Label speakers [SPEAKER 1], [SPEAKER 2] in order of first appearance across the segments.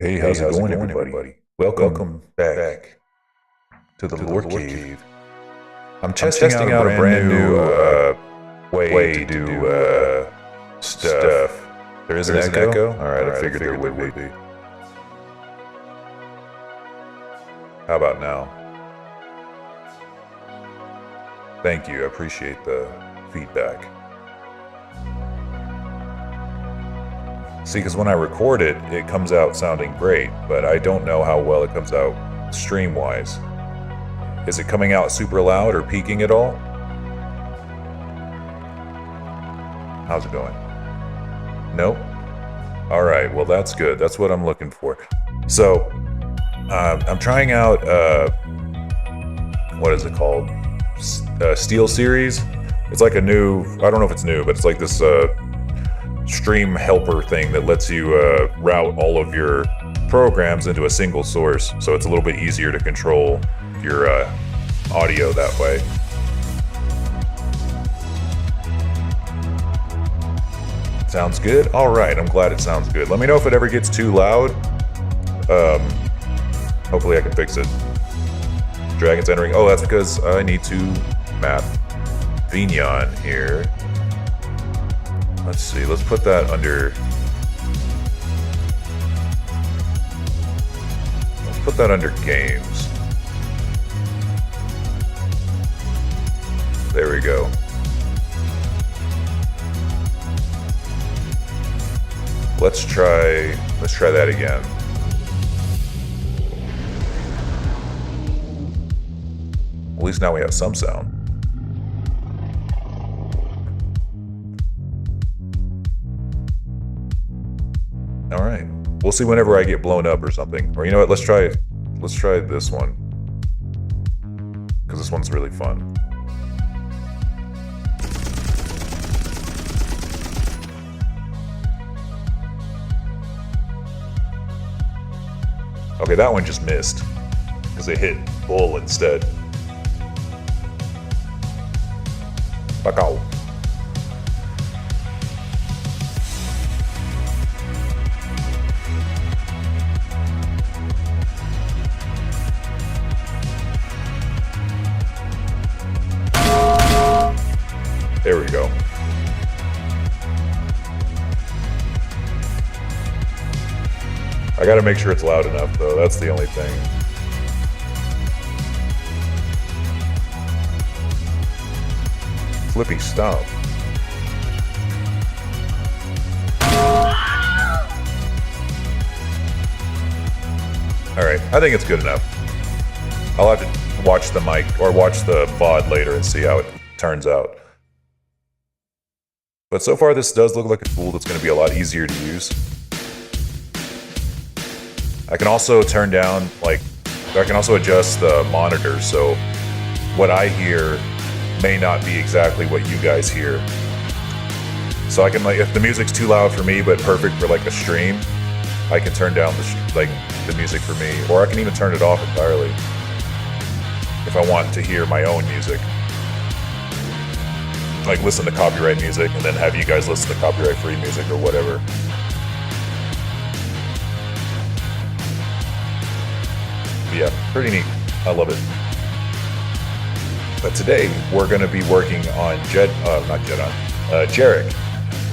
[SPEAKER 1] Hey, how's it going, everybody? Welcome back to the Lore Cave. I'm testing out a brand new way to do stuff. There is an echo? Alright, I figured there would be. How about now? Thank you, I appreciate the feedback. See, because when I record it, it comes out sounding great, but I don't know how well it comes out stream-wise. Is it coming out super loud or peaking at all? How's it going? Nope? Alright, well that's good. That's what I'm looking for. So, I'm trying out, what is it called? Steel Series? It's like a new, I don't know if it's new, but it's like this, stream helper thing that lets you route all of your programs into a single source, so it's a little bit easier to control your audio that way. Sounds good? Alright, I'm glad it sounds good. Let me know if it ever gets too loud. Hopefully I can fix it. Dragons entering. Oh, that's because I need to map Vignon here. Let's see, let's put that under... Let's put that under games. There we go. Let's try that again. At least now we have some sound. Alright. We'll see whenever I get blown up or something. Or you know what, let's try this one. Because this one's really fun. Okay, that one just missed. Because it hit bull instead. Fuck out. There we go. I gotta make sure it's loud enough, though. That's the only thing. Flippy, stop. Alright, I think it's good enough. I'll have to watch the mic, or watch the VOD later and see how it turns out. But so far this does look like a tool that's going to be a lot easier to use. I can also turn down, I can also adjust the monitor, so what I hear may not be exactly what you guys hear. So I can, if the music's too loud for me but perfect for a stream, I can turn down the music for me, or I can even turn it off entirely if I want to hear my own music. Listen to copyright music and then have you guys listen to copyright-free music or whatever. But yeah, pretty neat. I love it. But today we're going to be working on Jarek.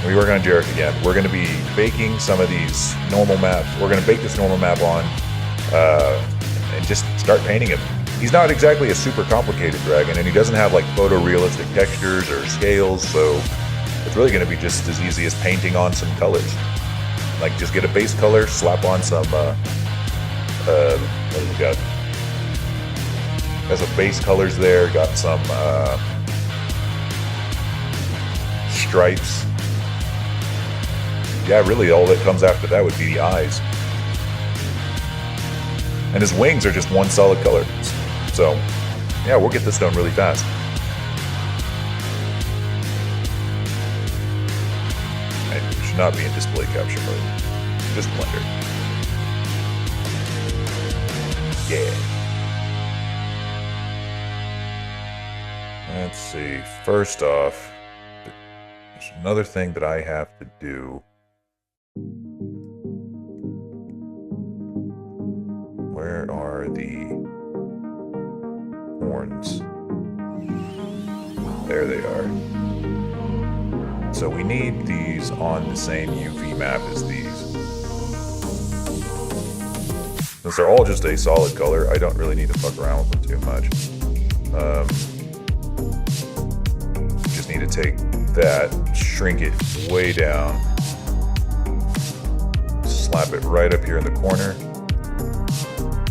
[SPEAKER 1] We're working on Jarek again. We're going to be baking some of these normal maps. We're going to bake this normal map on and just start painting him. He's not exactly a super complicated dragon, and he doesn't have photorealistic textures or scales, so it's really going to be just as easy as painting on some colors. Just get a base color, slap on some, what do we got? Got some base colors there, got some stripes. Yeah, really all that comes after that would be the eyes. And his wings are just one solid color. So, yeah, we'll get this done really fast. And it should not be in display capture mode. Just Blender. Yeah. Let's see. First off, there's another thing that I have to do. Where are the horns? There they are. So we need these on the same UV map as these. Since they're all just a solid color, I don't really need to fuck around with them too much. Just need to take that, shrink it way down, slap it right up here in the corner.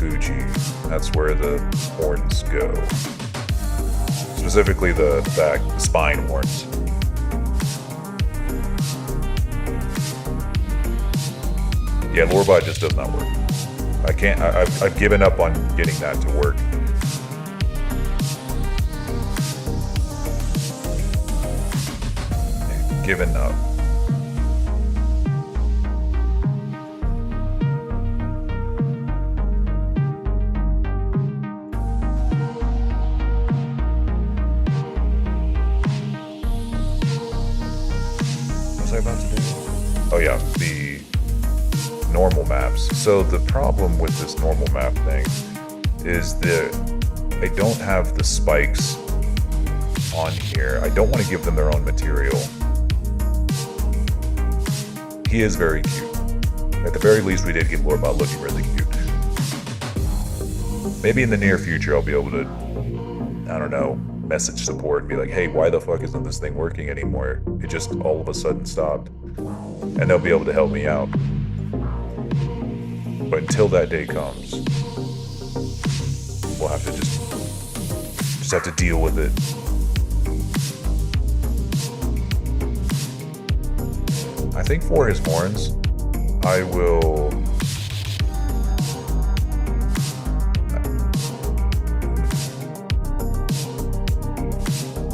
[SPEAKER 1] Gucci. That's where the horns go. Specifically the back, the spine horns. Yeah, Lorebot just does not work. I can't, I've given up on getting that to work. Given up. What was I about to do? Oh yeah, the normal maps. So the problem with this normal map thing is that I don't have the spikes on here. I don't want to give them their own material. He is very cute. At the very least, we did get Lorebot looking really cute. Maybe in the near future, I'll be able to, I don't know, message support and be like, hey, why the fuck isn't this thing working anymore? It just all of a sudden stopped. And they'll be able to help me out. But until that day comes, we'll have to just have to deal with it. I think for his horns, I will...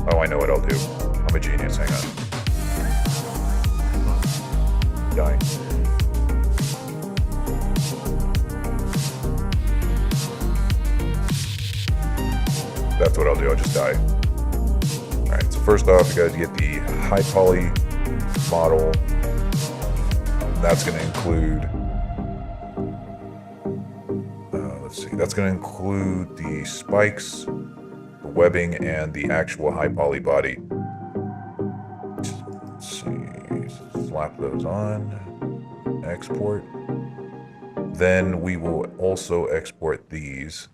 [SPEAKER 1] Oh, I know what I'll do. I'm a genius, hang on. Dying. That's what I'll do, I'll just die. Alright, so first off, you gotta get the high poly model. That's going to include, let's see, that's going to include the spikes, the webbing, and the actual high poly body. Let's see, slap those on, export. Then we will also export these.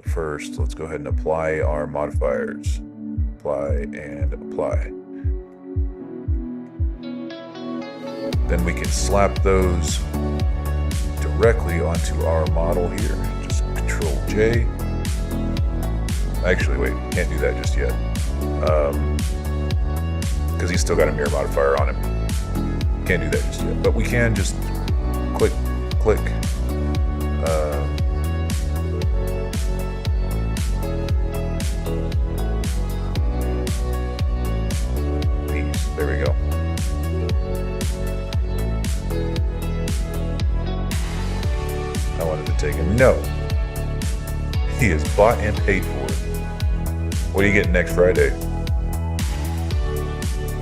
[SPEAKER 1] First, let's go ahead and apply our modifiers. Apply and apply. Then we can slap those directly onto our model here. Just Control J. Actually, wait, can't do that just yet. Because he's still got a mirror modifier on him. Can't do that just yet. But we can just click. These. There we go. I wanted to take him. No. He is bought and paid for. What are you getting next Friday?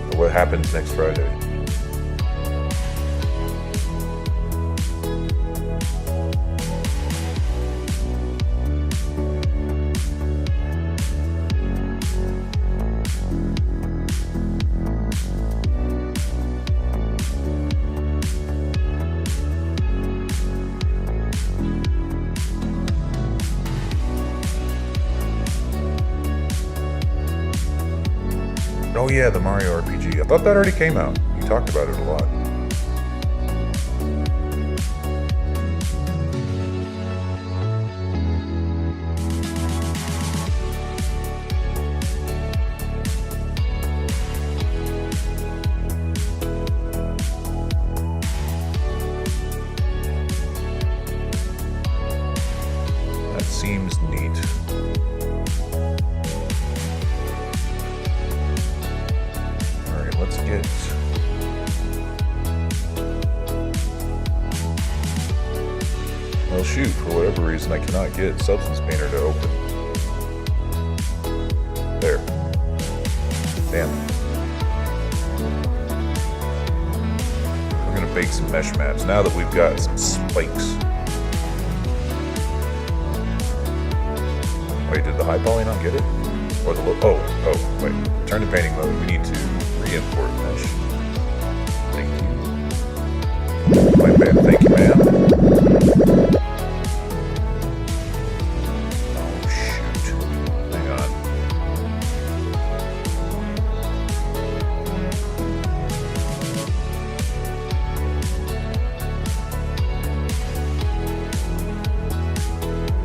[SPEAKER 1] Or what happens next Friday? Oh yeah, the Mario RPG. I thought that already came out. You talked about it a lot. That seems neat. Let's get... Well, shoot, for whatever reason, I cannot get Substance Painter to open. There. Damn. We're gonna make some mesh maps now that we've got some spikes. Wait, did the high poly not get it? Or the low? Oh, wait. Turn to painting mode. We need to re-import mesh. Thank you. My bad. Thank you, ma'am. Oh, shoot. Hang on.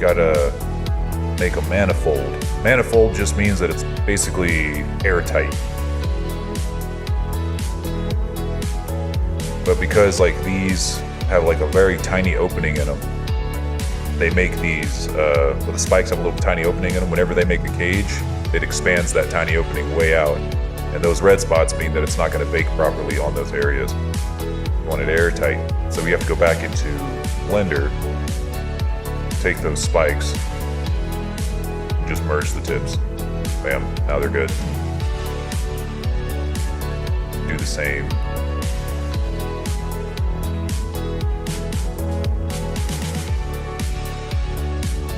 [SPEAKER 1] Gotta make a manifold. Manifold just means that it's basically airtight. But because like these have like a very tiny opening in them, they make these, the spikes have a little tiny opening in them. Whenever they make a cage, it expands that tiny opening way out. And those red spots mean that it's not going to bake properly on those areas. You want it airtight. So we have to go back into Blender, take those spikes, just merge the tips. Bam, now they're good. Do the same.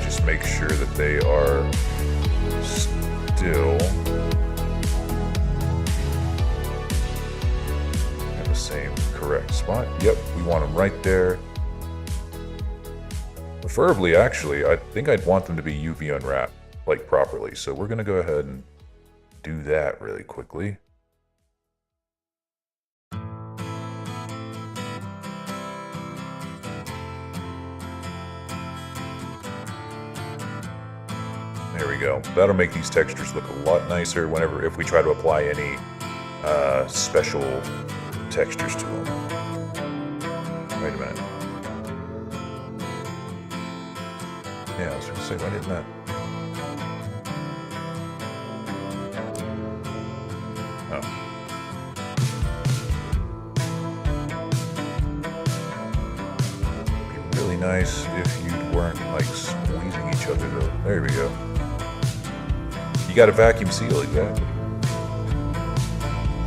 [SPEAKER 1] Just make sure that they are still in the same correct spot. Yep, we want them right there. Preferably, actually, I think I'd want them to be UV unwrapped, like properly. So we're gonna go ahead and do that really quickly. There we go. That'll make these textures look a lot nicer if we try to apply any special textures to them. Wait a minute. Yeah, I was gonna say, why didn't that? Oh. It'd be really nice if you weren't like squeezing each other though. There we go. You gotta vacuum seal, exactly.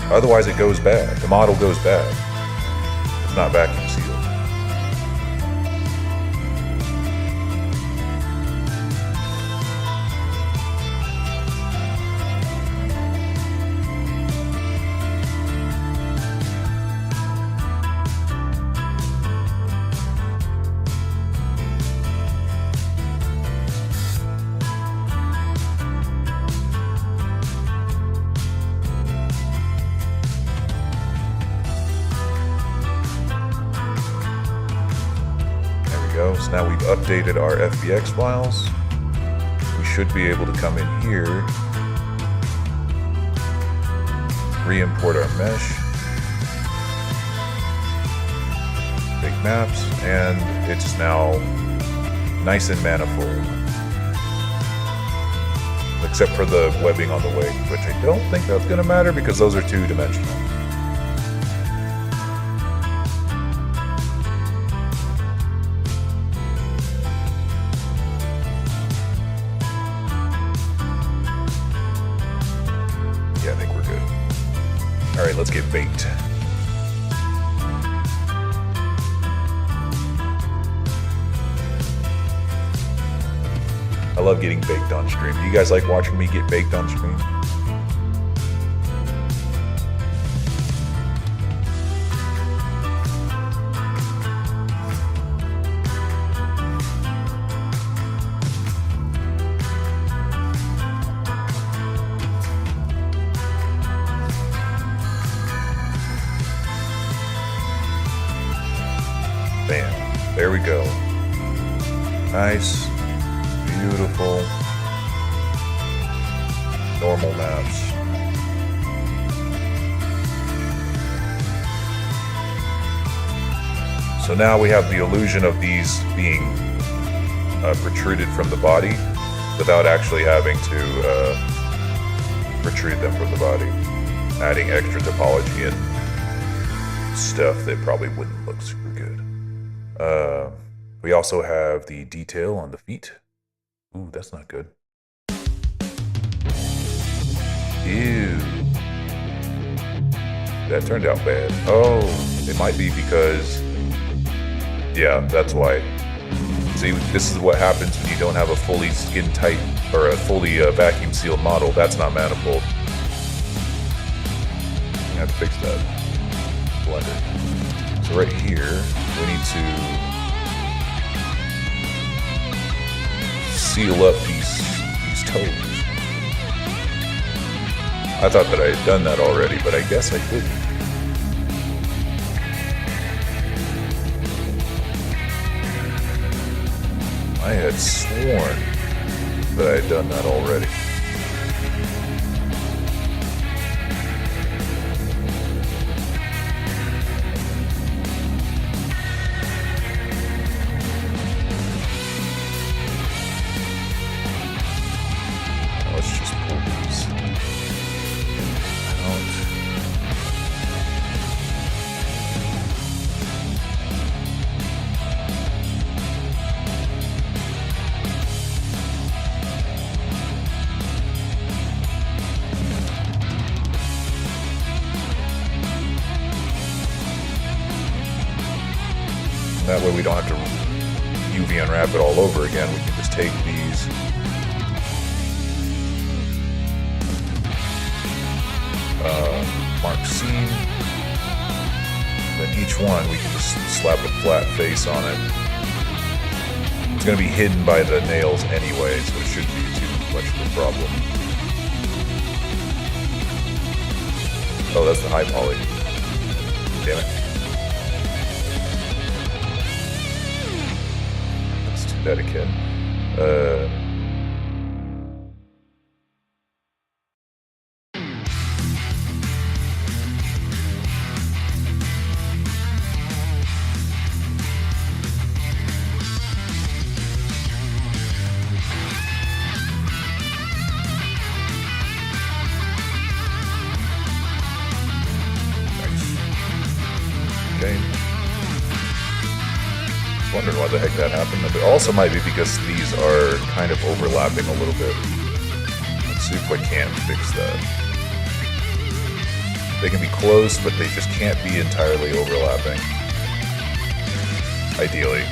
[SPEAKER 1] Otherwise it goes bad. The model goes bad. It's not vacuum sealed. So now we've updated our FBX files. We should be able to come in here, re-import our mesh, make maps, and it's now nice and manifold. Except for the webbing on the wing, which I don't think that's going to matter because those are two-dimensional. Yeah, I think we're good. All right, let's get baked. I love getting baked on stream. Do you guys like watching me get baked on stream? Bam. There we go. Nice. Beautiful. Normal maps. So now we have the illusion of these being protruded from the body without actually having to protrude them from the body. Adding extra topology and stuff that probably wouldn't look super good. We also have the detail on the feet. Ooh, that's not good. Ew. That turned out bad. Oh, It might be because, yeah, that's why. See, this is what happens when you don't have a fully skin tight or a fully vacuum sealed model. That's not manifold. I have to fix that blender. So right here, we need to seal up these toes. I thought that I had done that already, but I guess I didn't. I had sworn that I had done that already. Let's just pull these out. That way we don't have to UV unwrap it all over again. We can just take these marked seam, then each one we can just slap a flat face on it. It's going to be hidden by the nails anyway, so it shouldn't be too much of a problem. Oh, that's the high poly. Damn it. That again. Okay. Wondering why the heck that happened. It also might be because these are kind of overlapping a little bit. Let's see if I can fix that. They can be close, but they just can't be entirely overlapping. Ideally.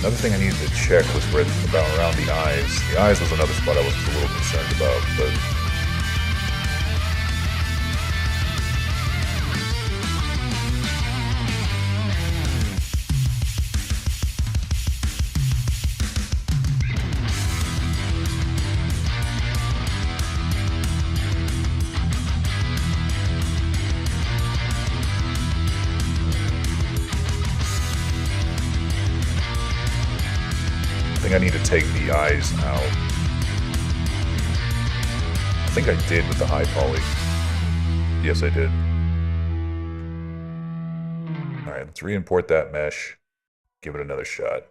[SPEAKER 1] Another thing I needed to check was about around the eyes. The eyes was another spot I was a little concerned about, but I need to take the eyes out. I think I did with the high poly. Yes, I did. Alright, let's re-import that mesh. Give it another shot.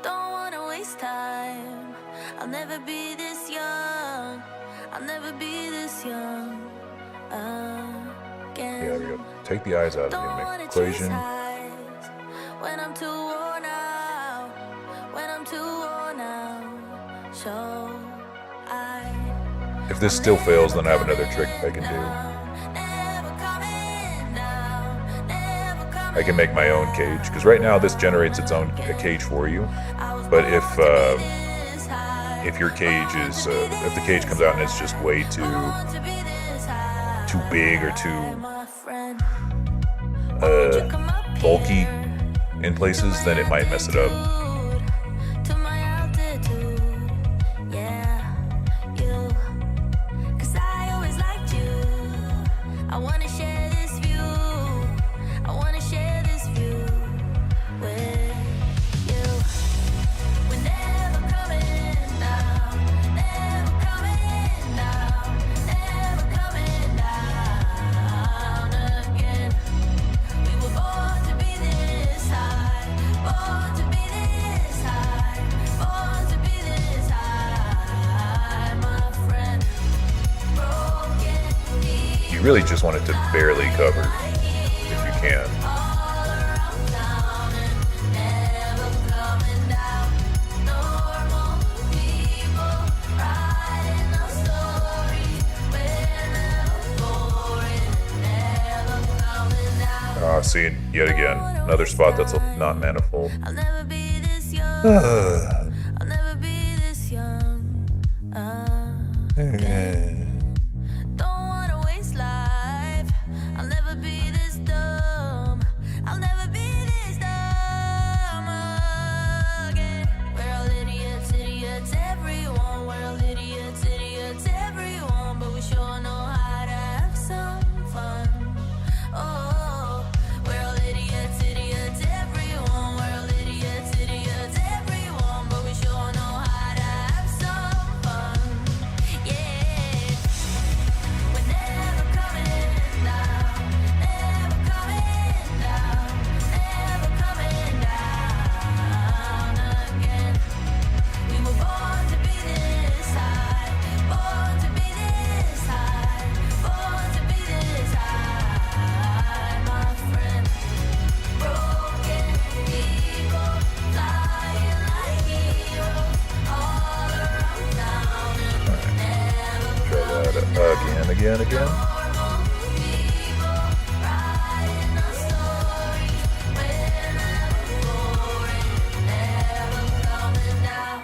[SPEAKER 2] Don't wanna waste time. I'll never be this young. I'll never be this young again.
[SPEAKER 1] Yeah, there we go. Take the eyes out of the equation.
[SPEAKER 2] When I'm too worn out, when I'm too worn out, so
[SPEAKER 1] if this still fails, then I have another trick I can do. I can make my own cage, because right now this generates its own cage for you. But if your cage is, if the cage comes out and it's just way too big or too bulky in places, then it might mess it up.
[SPEAKER 2] To my altitude, yeah, you. 'Cause I
[SPEAKER 1] You really just want it to barely cover, if you can. See, yet again, another spot that's not manifold.
[SPEAKER 2] I'll never be this young. I'll never be this young. Don't wanna waste life. I'll never be this dumb. I'll never be this dumb again. We're all idiots, idiots, everyone. We're all idiots, idiots, everyone. But we sure know how to have some fun. Oh, we're all idiots, idiots, everyone. We're all idiots, idiots, everyone. But we sure know how to have some fun. Yeah, we're never coming down, never coming down, never coming down again. We were born to be this high, born to be this high, born to be this high, my friend. Broken people flying like heroes all around town and never
[SPEAKER 1] Try that again.
[SPEAKER 2] normal people writing our stories. We're never boring, never coming down.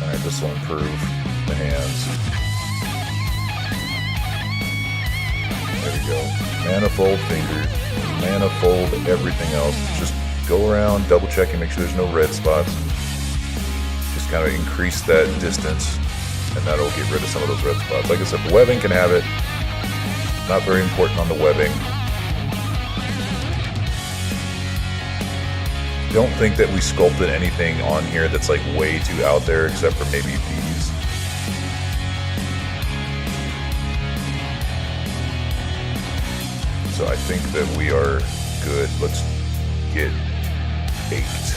[SPEAKER 1] Alright, this will improve the hands. There we go. Manifold fingers, manifold everything else. Just go around, double checking, make sure there's no red spots. Just kind of increase that distance, and that'll get rid of some of those red spots. Like I said, the webbing can have it. Not very important on the webbing. Don't think that we sculpted anything on here that's like way too out there, except for maybe these. So I think that we are good. Let's get baked.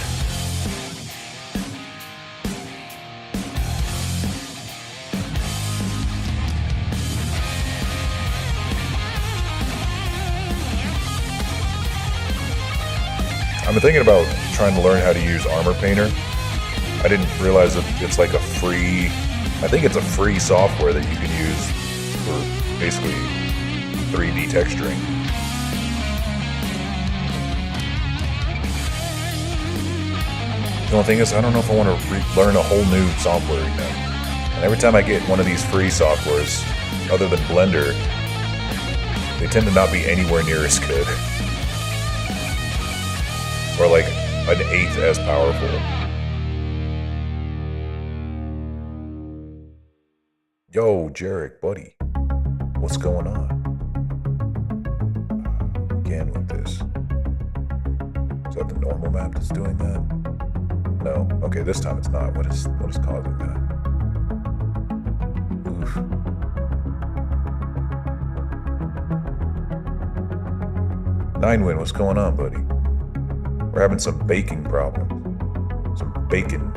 [SPEAKER 1] I've been thinking about trying to learn how to use Armor Painter. I didn't realize that it's like a free, I think it's a free software that you can use for basically 3D texturing. The only thing is, I don't know if I want to learn a whole new software again. And every time I get one of these free softwares, other than Blender, they tend to not be anywhere near as good. Or like an eighth as powerful. Yo, Jarek, buddy. What's going on? Again with this. Is that the normal map that's doing that? No. Okay, this time it's not. What is causing that? Oof. Ninewind, what's going on, buddy? We're having some baking problems. Some bacon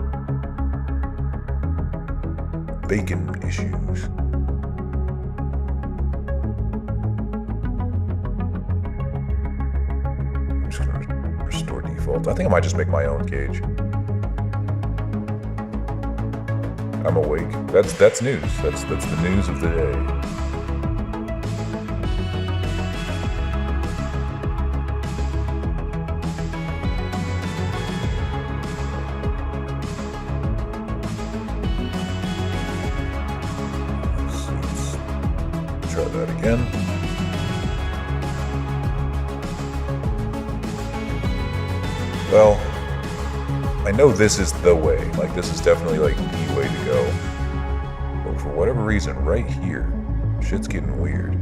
[SPEAKER 1] issues. I'm just gonna restore default. I think I might just make my own cage. I'm awake. That's news. That's the news of the day. Try that again. Well, my know this is the way. Like, this is definitely like the way to go. But for whatever reason, right here, shit's getting weird.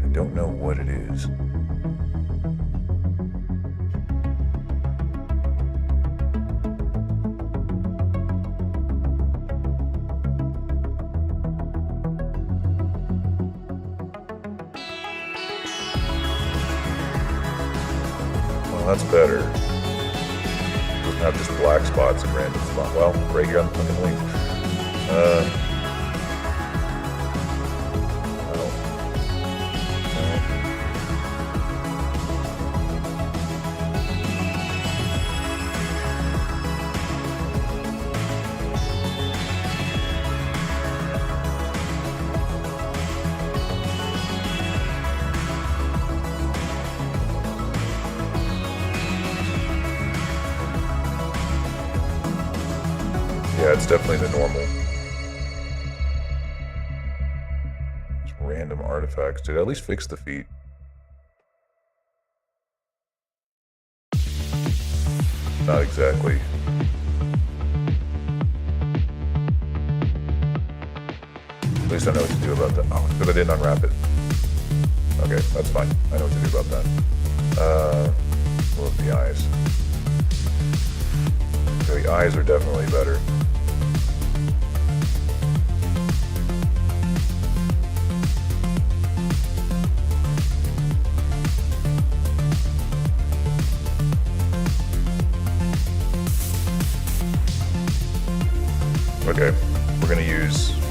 [SPEAKER 1] I don't know what it is. That's better. Doesn't have just black spots in random spots. Well, right here on the fucking wing. Yeah, it's definitely the normal. Just random artifacts. Dude, at least fix the feet. Not exactly. At least I know what to do about that. Oh, because I didn't unwrap it. Okay, that's fine. I know what to do about that. Love the eyes. Okay, the eyes are definitely better. Okay,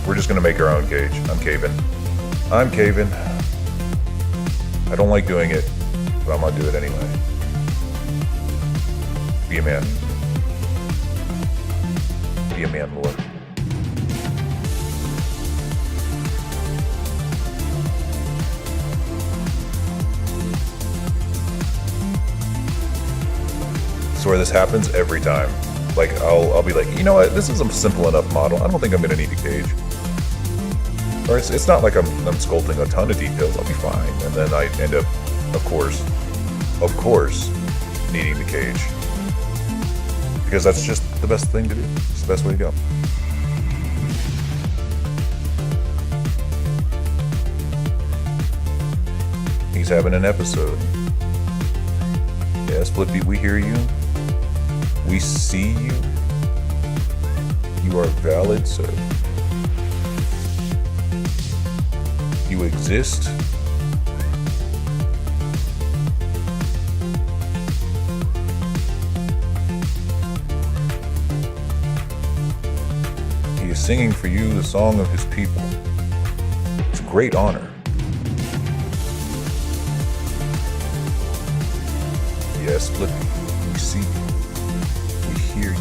[SPEAKER 1] we're just gonna make our own cage. I'm caving. I don't like doing it, but I'm gonna do it anyway. Be a man. Be a man, Lord. So where this happens every time. Like, I'll be like, you know what, this is a simple enough model. I don't think I'm gonna need a cage. Or it's not like I'm sculpting a ton of details, I'll be fine. And then I end up, of course, needing the cage. Because that's just the best thing to do. It's the best way to go. He's having an episode. Yes, Flippy, we hear you. We see you. You are valid, sir. You exist. He is singing for you the song of his people. It's a great honor. Yes, Flippy, we see you. We hear you.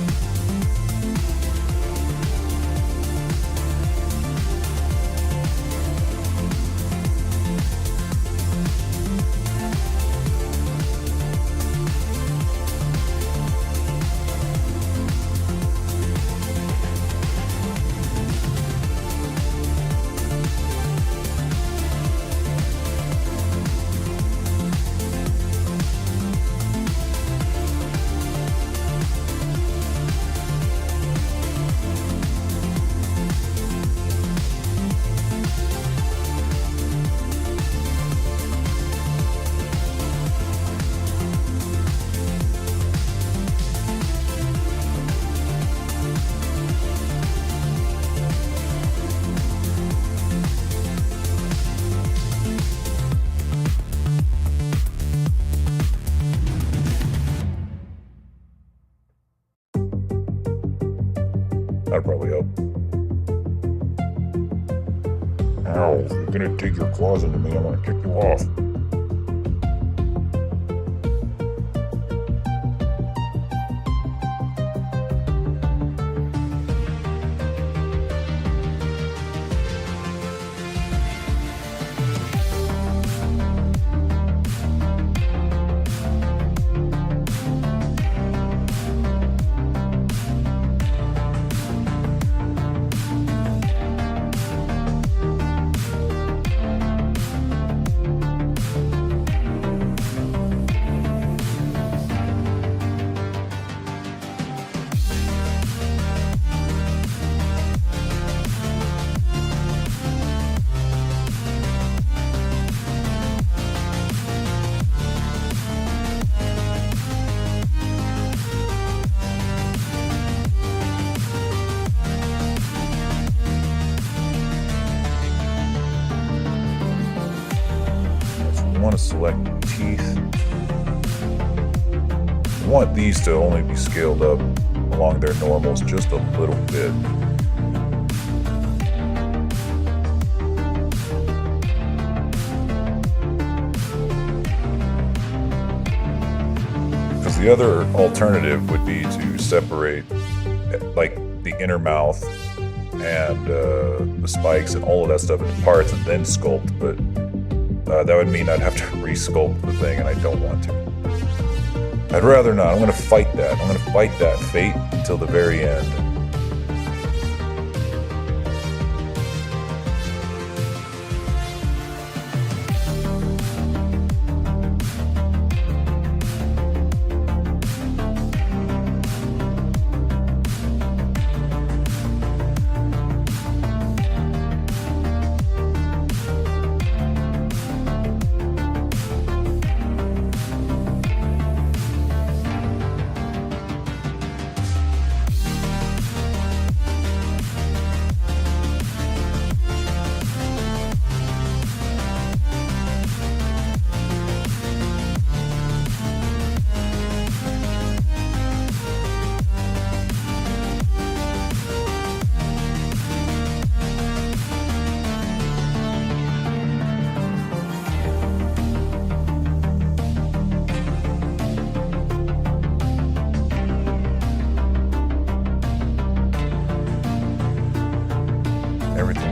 [SPEAKER 1] That'll probably help. Ow, if you're gonna dig your claws into me, I'm gonna kick you off. to select teeth. I want these to only be scaled up along their normals just a little bit. Because the other alternative would be to separate like the inner mouth and the spikes and all of that stuff into parts and then sculpt, but that would mean I'd have to re-sculpt the thing, and I don't want to. I'd rather not. I'm going to fight that. I'm going to fight that fate until the very end.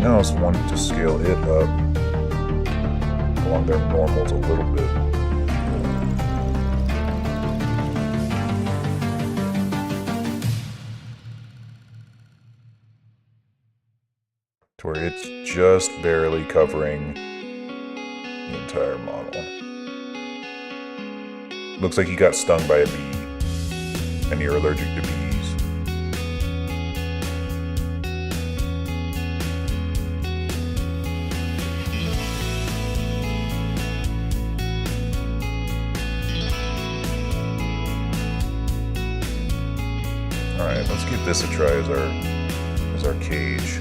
[SPEAKER 1] Else wanted to scale it up along their normals a little bit. To where it's just barely covering the entire model. Looks like you got stung by a bee and you're allergic to bees. Alright, let's give this a try as our cage.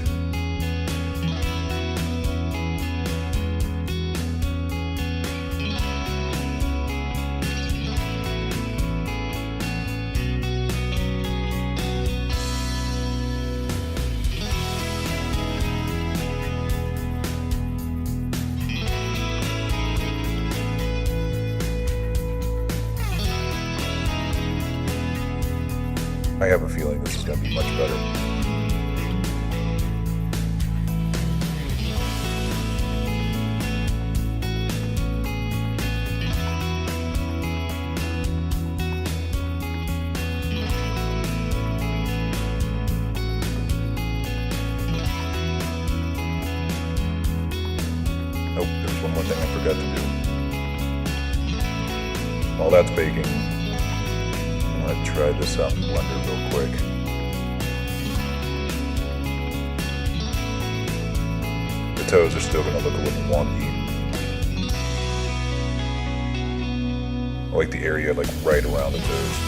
[SPEAKER 1] I have a feeling this is going to be much better. Nope, there's one more thing I forgot to do. While that's baking, I'm going to try this out in Blender real quick. The toes are still going to look a little wonky. I like the area like right around the toes.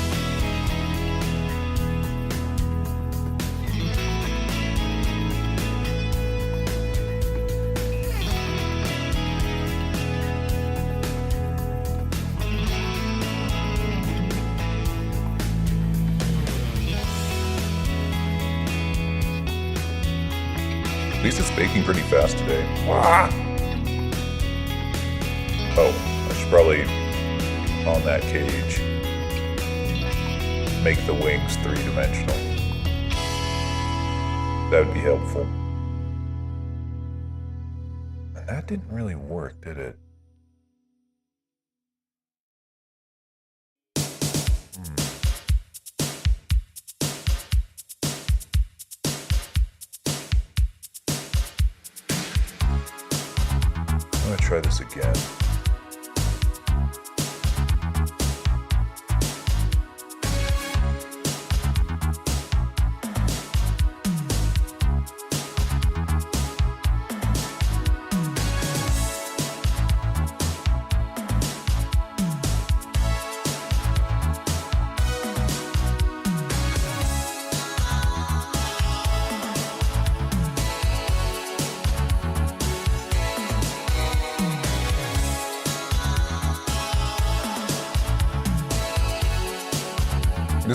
[SPEAKER 1] At least it's baking pretty fast today. Ah! Oh, I should probably, on that cage, make the wings three-dimensional. That would be helpful. And that didn't really work, did it? I'm gonna try this again.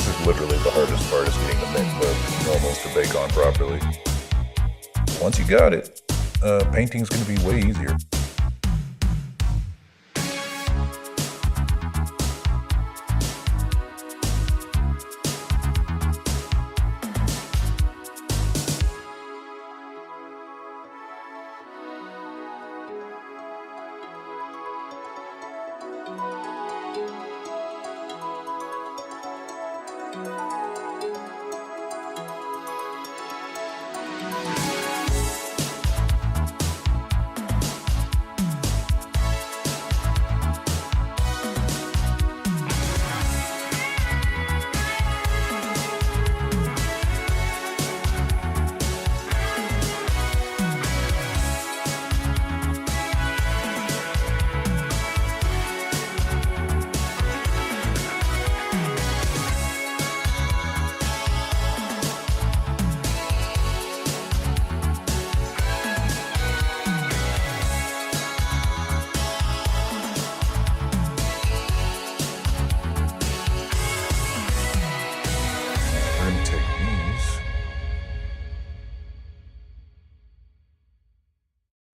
[SPEAKER 1] This is literally the hardest part, is getting the normals to bake on properly. Once you got it, painting's gonna be way easier.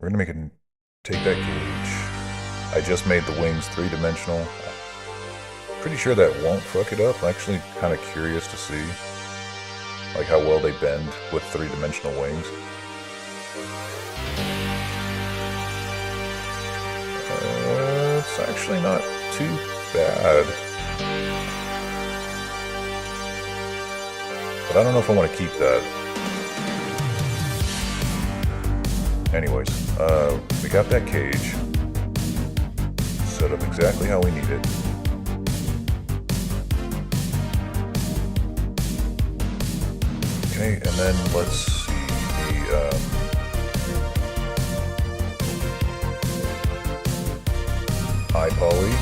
[SPEAKER 1] We're gonna take that cage. I just made the wings 3-dimensional. Pretty sure that won't fuck it up. I'm actually kind of curious to see like how well they bend with 3-dimensional wings. It's actually not too bad. But I don't know if I want to keep that. Anyways, we got that cage set up exactly how we need it. Okay, and then let's see the high poly.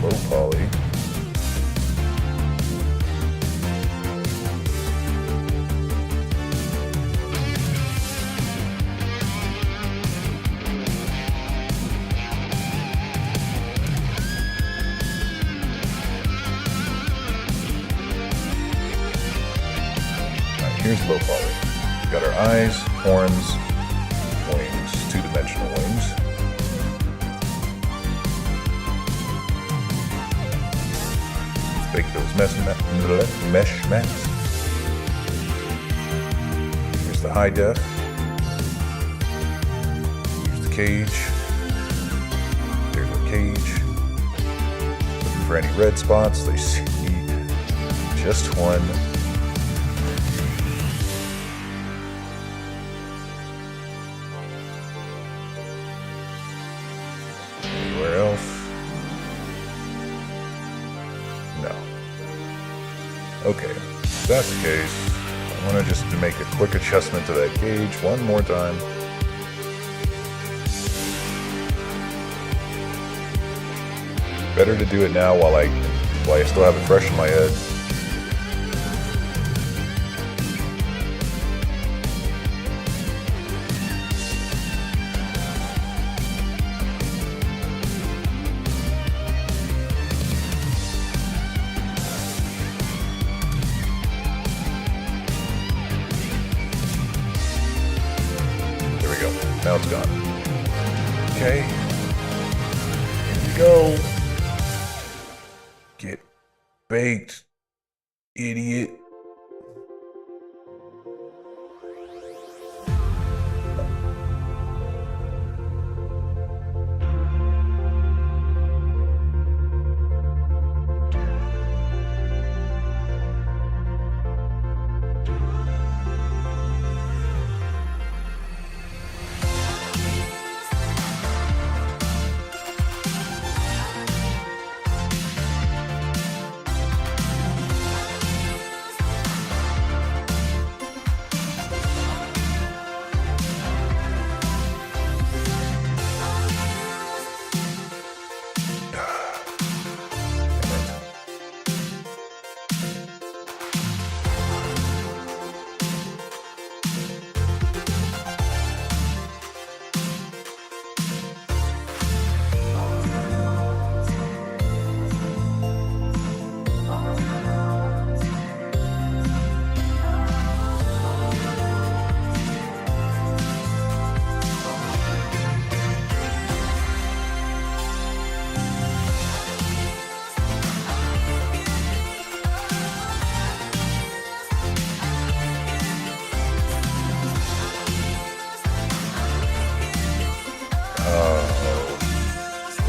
[SPEAKER 1] Low poly. Alright, here's low poly. We got our eyes, horns, wings, 2-dimensional wings. Bake those mesh mats. Here's the high def. Here's the cage. There's our cage. Looking for any red spots. They see just one. Anywhere else? No. Okay, if that's the case, I want to just make a quick adjustment to that gauge one more time. Better to do it now while I still have it fresh in my head. Now it's gone. Okay. Here we go. Get baked, idiot.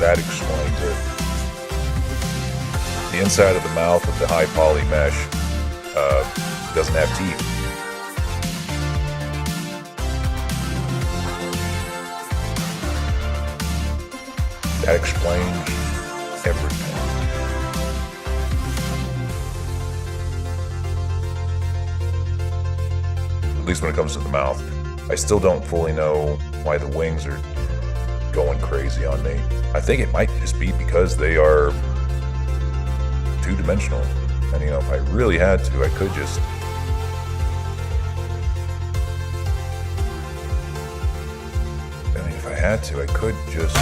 [SPEAKER 1] That explains it. The inside of the mouth of the high poly mesh doesn't have teeth. That explains everything. At least when it comes to the mouth. I still don't fully know why the wings are going crazy on me. I think it might just be because they are two-dimensional. And you know, if I really had to, I could just I could just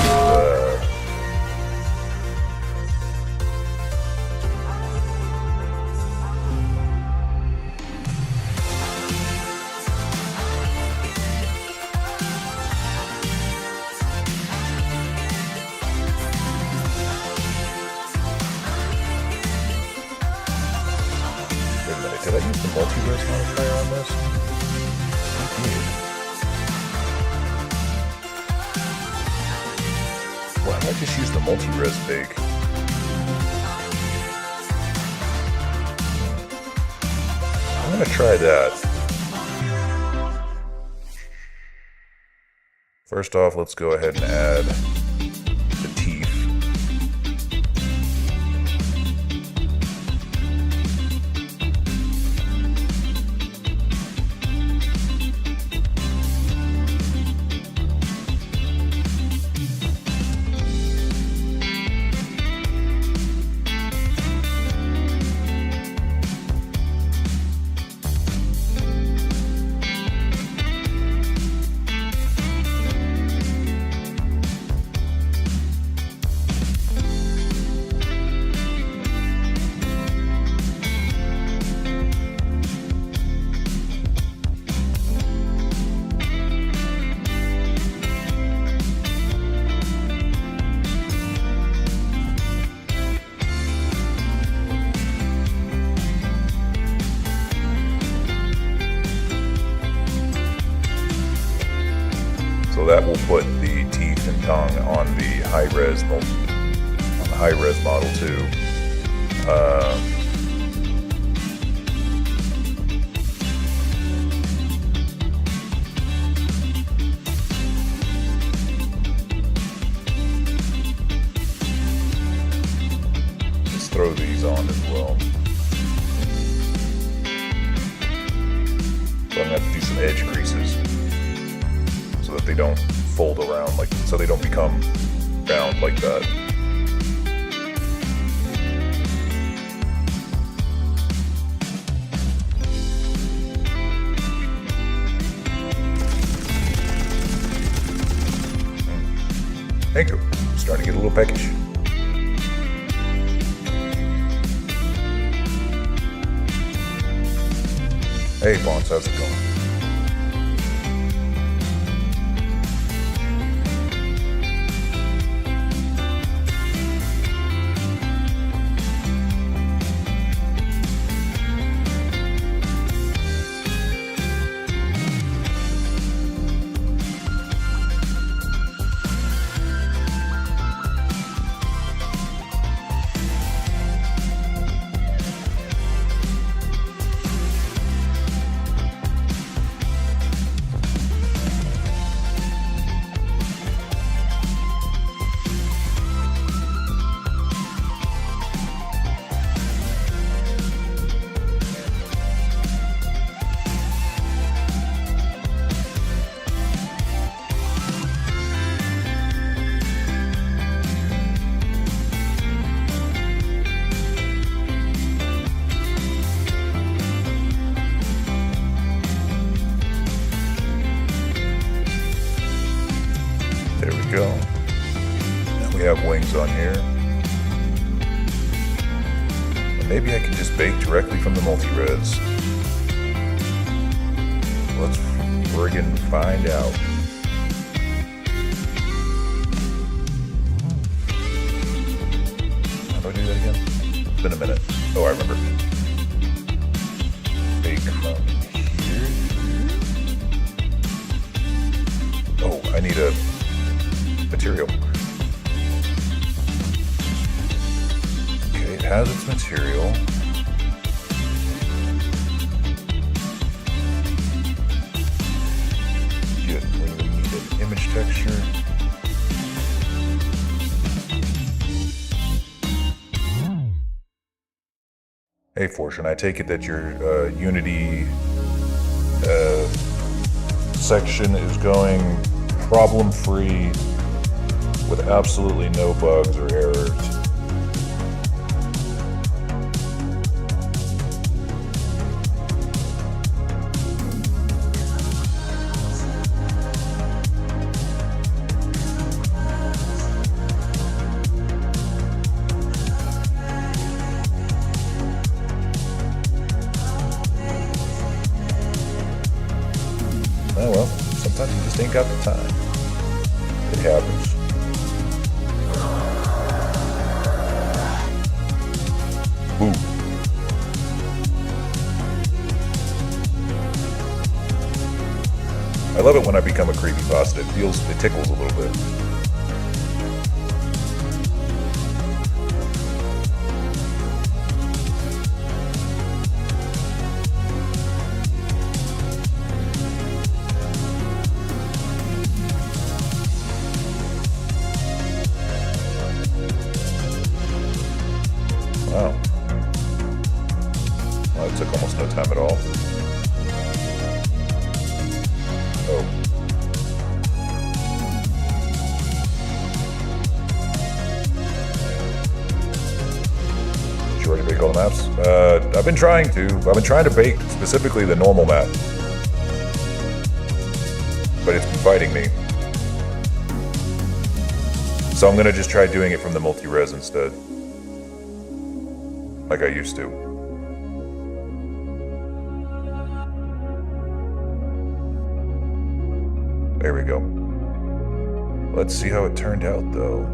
[SPEAKER 1] wait a minute, did I use the multi-res modifier on this? I did. Why don't I just use the multi-res bake? I'm gonna try that. First off, let's go ahead and add the teeth. So that will put the teeth and tongue on the high-res model too. Let's throw these on as well. So I'm gonna have to do some edge creases, so that they don't fold around, like, so they don't become round like that. Thank you. Starting to get a little peckish. Hey, Bonds, how's it going? There we go. Now we have wings on here. And maybe I can just bake directly from the multi-res. Let's friggin' find out. How do I do that again? It's been a minute. Oh, I remember. Bake from here. Oh, I need a material. has its material. Good. We need an image texture. Hey Fortune, I take it that your Unity section is going problem-free with absolutely no bugs or errors. Oh well, sometimes you just ain't got the time. It happens. Ooh. I love it when I become a creepypasta. It tickles a little bit. Wow. Well, that took almost no time at all. Oh. Did you already bake all the maps? I've been trying to. I've been trying to bake specifically the normal map. But it's been fighting me. So I'm gonna just try doing it from the multi-res instead. Like I used to. There we go. Let's see how it turned out though.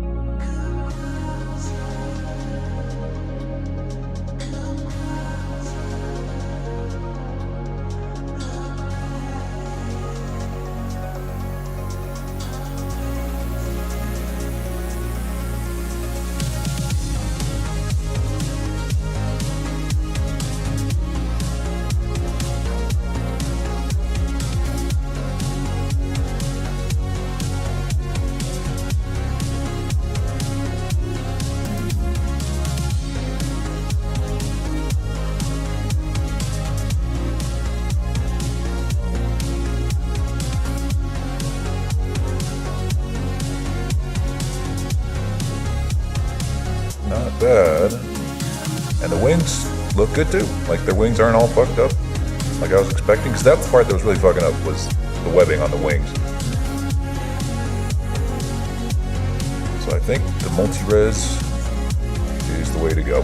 [SPEAKER 1] Not bad. And the wings look good too. Like their wings aren't all fucked up like I was expecting. Because that part that was really fucking up was the webbing on the wings. So I think the multi-res is the way to go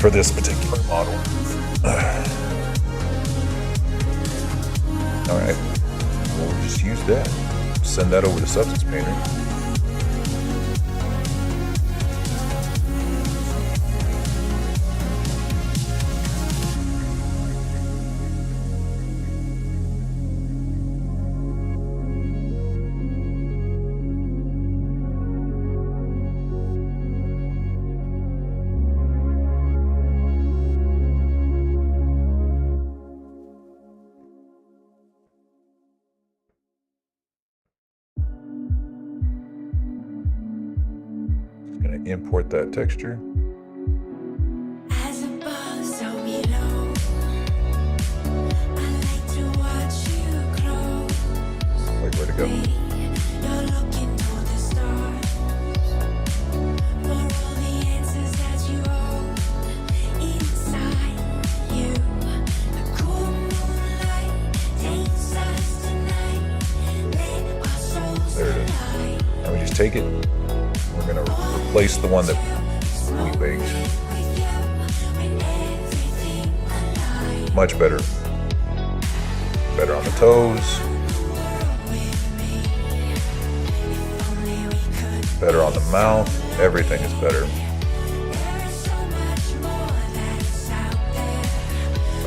[SPEAKER 1] for this particular model. Alright, we'll just use that. Send that over to Substance Painter. Gonna import that texture.
[SPEAKER 2] As above, so below. I like to watch you grow.
[SPEAKER 1] Wait, where'd it go?
[SPEAKER 2] You're looking for the stars. For all the answers that you hold inside you. The cool moonlight takes us tonight. Let our souls
[SPEAKER 1] There it is.
[SPEAKER 2] collide.
[SPEAKER 1] Now we just take it. We're gonna replace the one that we baked. Much better. Better on the toes. Better on the mouth. Everything is better.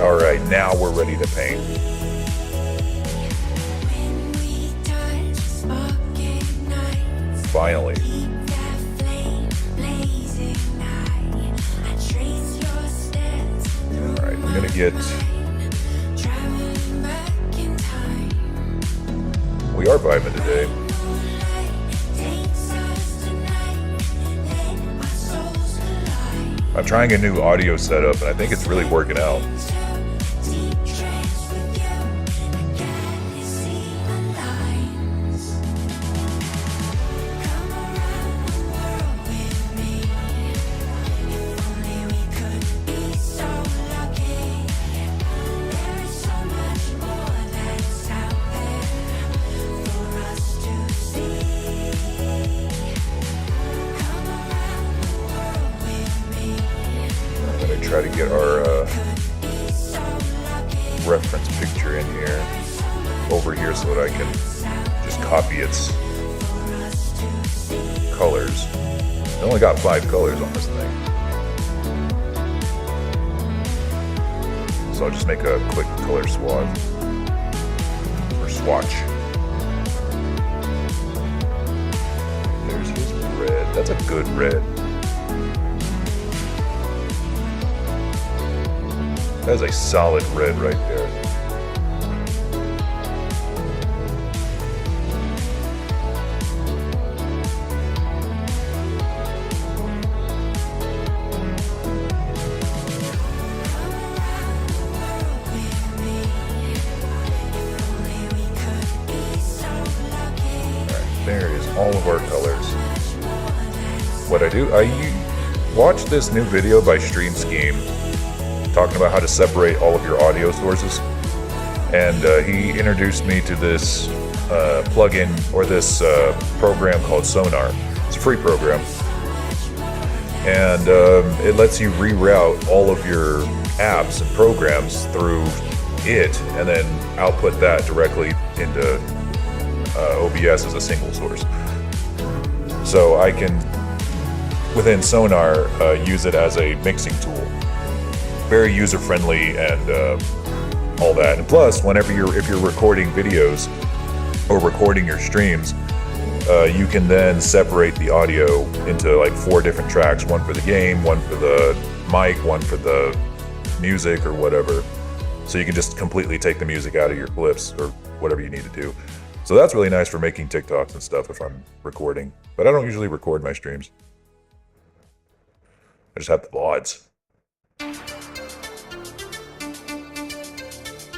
[SPEAKER 1] All right, now we're ready to paint. Finally. I'm gonna get. We are vibing today. I'm trying a new audio setup, and I think it's really working out. Try to get our reference picture in here, over here, so that I can just copy its colors. I only got 5 colors on this thing, so I'll just make a quick color swatch or swatch. There's his red. That's a good red. That's a solid red right there. Alright, there is all of our colors. What I do, I watched this new video by Stream Scheme talking about how to separate all of your audio sources, and he introduced me to this plugin, or this program called Sonar. It's a free program, and it lets you reroute all of your apps and programs through it, and then output that directly into OBS as a single source. So I can, within Sonar, use it as a mixing tool. Very user-friendly and all that. And plus, if you're recording videos or recording your streams, you can then separate the audio into like 4 different tracks: one for the game, one for the mic, one for the music or whatever. So you can just completely take the music out of your clips or whatever you need to do. So that's really nice for making TikToks and stuff if I'm recording. But I don't usually record my streams. I just have the VODs.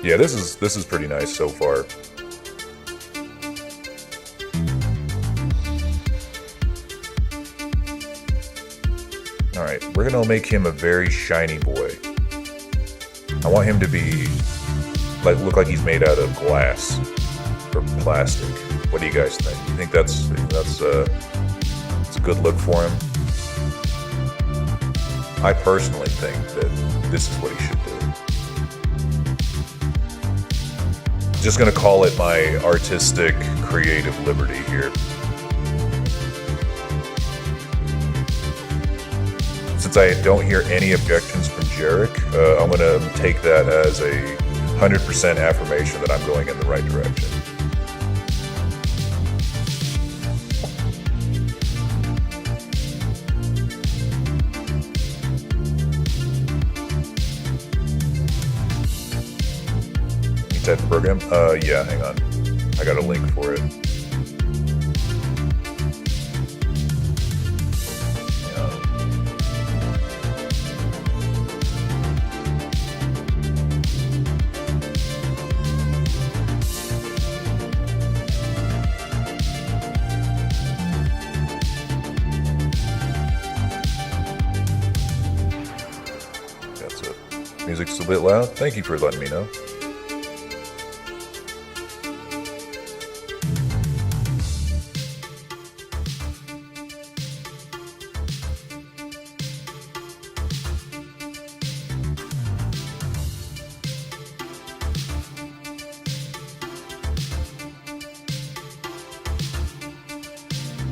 [SPEAKER 1] Yeah, this is pretty nice so far. All right, we're gonna make him a very shiny boy. I want him to be look like he's made out of glass or plastic. What do you guys think? You think that's a good look for him? I personally think that this is what he should do. Just gonna call it my artistic, creative liberty here. Since I don't hear any objections from Jarek, I'm gonna take that as a 100% affirmation that I'm going in the right direction. Type of program? Yeah, hang on. I got a link for it. That's it. Music's a bit loud. Thank you for letting me know.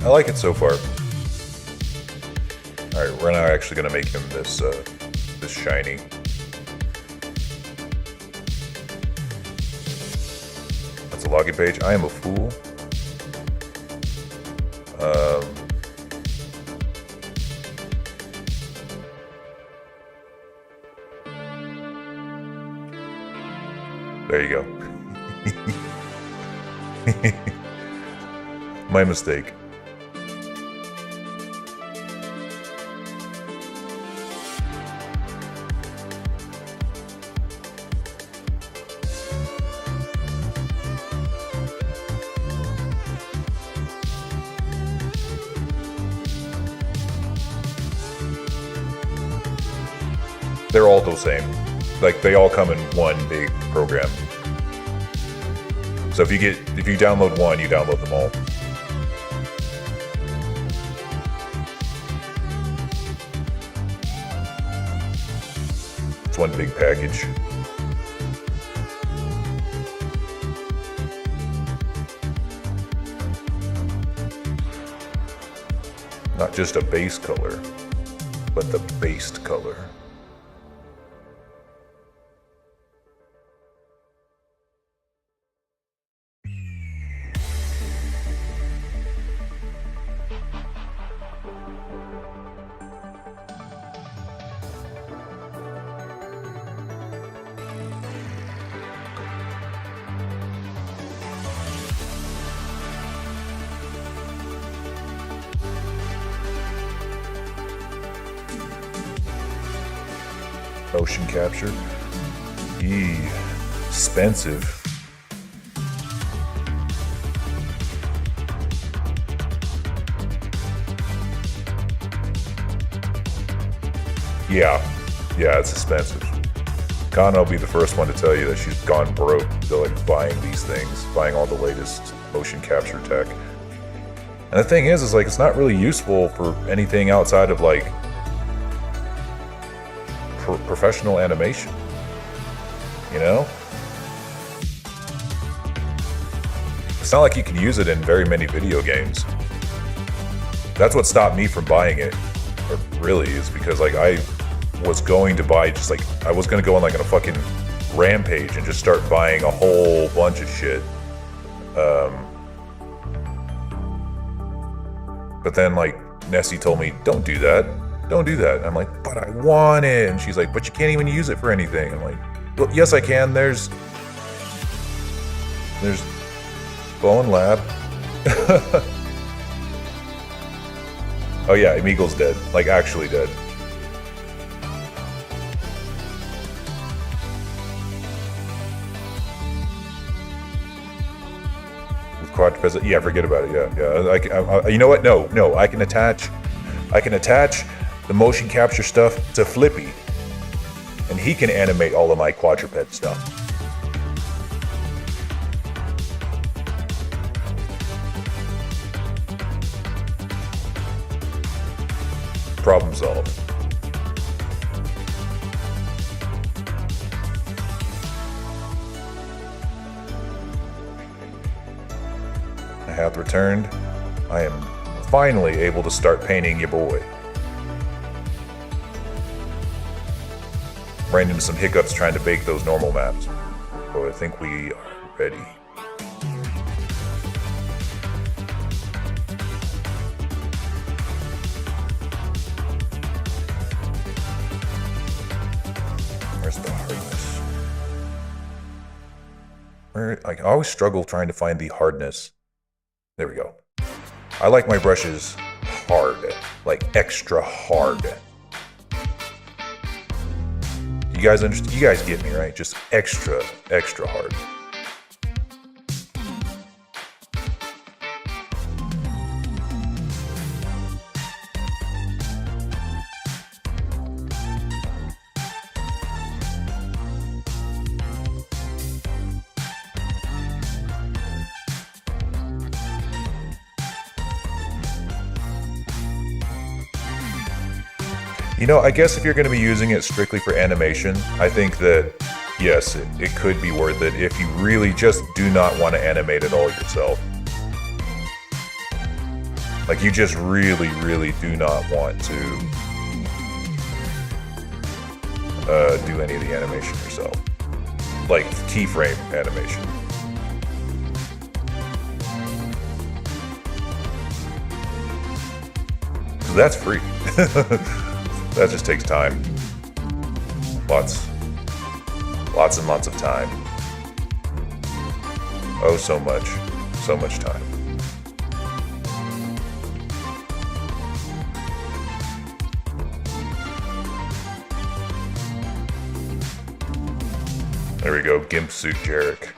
[SPEAKER 1] I like it so far. All right, we're now actually going to make him this shiny. That's a login page. I am a fool. There you go. My mistake. They're all the same. Like, they all come in one big program. So if you download one, you download them all. It's one big package. Not just a base color, but the based color. Motion capture. Expensive. Yeah, it's expensive. Kana will be the first one to tell you that she's gone broke to like buying these things, buying all the latest motion capture tech. And the thing is like it's not really useful for anything outside of like professional animation, you know? It's not like you can use it in very many video games. That's what stopped me from buying it, really, is because like I was going to buy just like, I was gonna go on like on a fucking rampage and just start buying a whole bunch of shit. But then like Nessie told me, don't do that. Don't do that. I'm like, but I want it. And she's like, but you can't even use it for anything. I'm like, well, yes, I can. There's Bone Lab. Oh yeah, Omeagle's dead. Like actually dead. With quadraped, yeah, forget about it. Yeah. You know what? No. I can attach the motion capture stuff to Flippy, and he can animate all of my quadraped stuff. Problem solved. I have returned. I am finally able to start painting your boy. Ran into some hiccups trying to bake those normal maps, but I think we are ready. Where's the hardness? I always struggle trying to find the hardness. There we go. I like my brushes hard, like extra hard. You guys understand? You guys get me, right? Just extra hard. You know, I guess if you're going to be using it strictly for animation, I think that, yes, it could be worth it if you really just do not want to animate it all yourself. Like, you just really do not want to do any of the animation yourself. Like, keyframe animation. So that's free. That just takes time. Lots and lots of time. Oh, so much. So much time. There we go, Gimp Suit Jarek.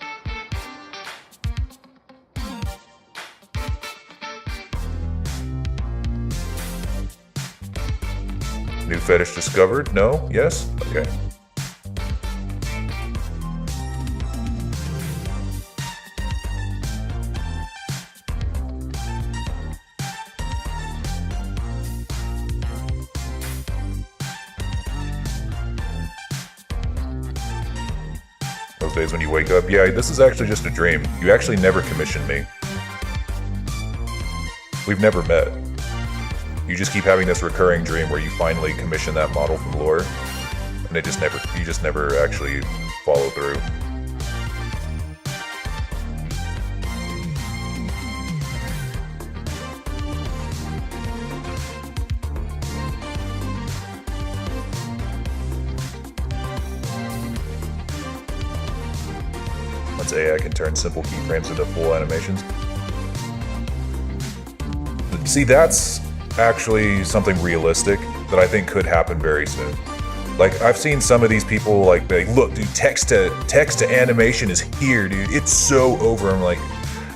[SPEAKER 1] New fetish discovered? No? Yes? Okay. Those days when you wake up, yeah, this is actually just a dream. You actually never commissioned me. We've never met. You just keep having this recurring dream where you finally commission that model from lore, and it just never, you just never actually follow through. Once AI can turn simple keyframes into full animations. See, that's actually something realistic that I think could happen very soon. Like, I've seen some of these people like, look, dude, text to animation is here, dude. It's so over. I'm like,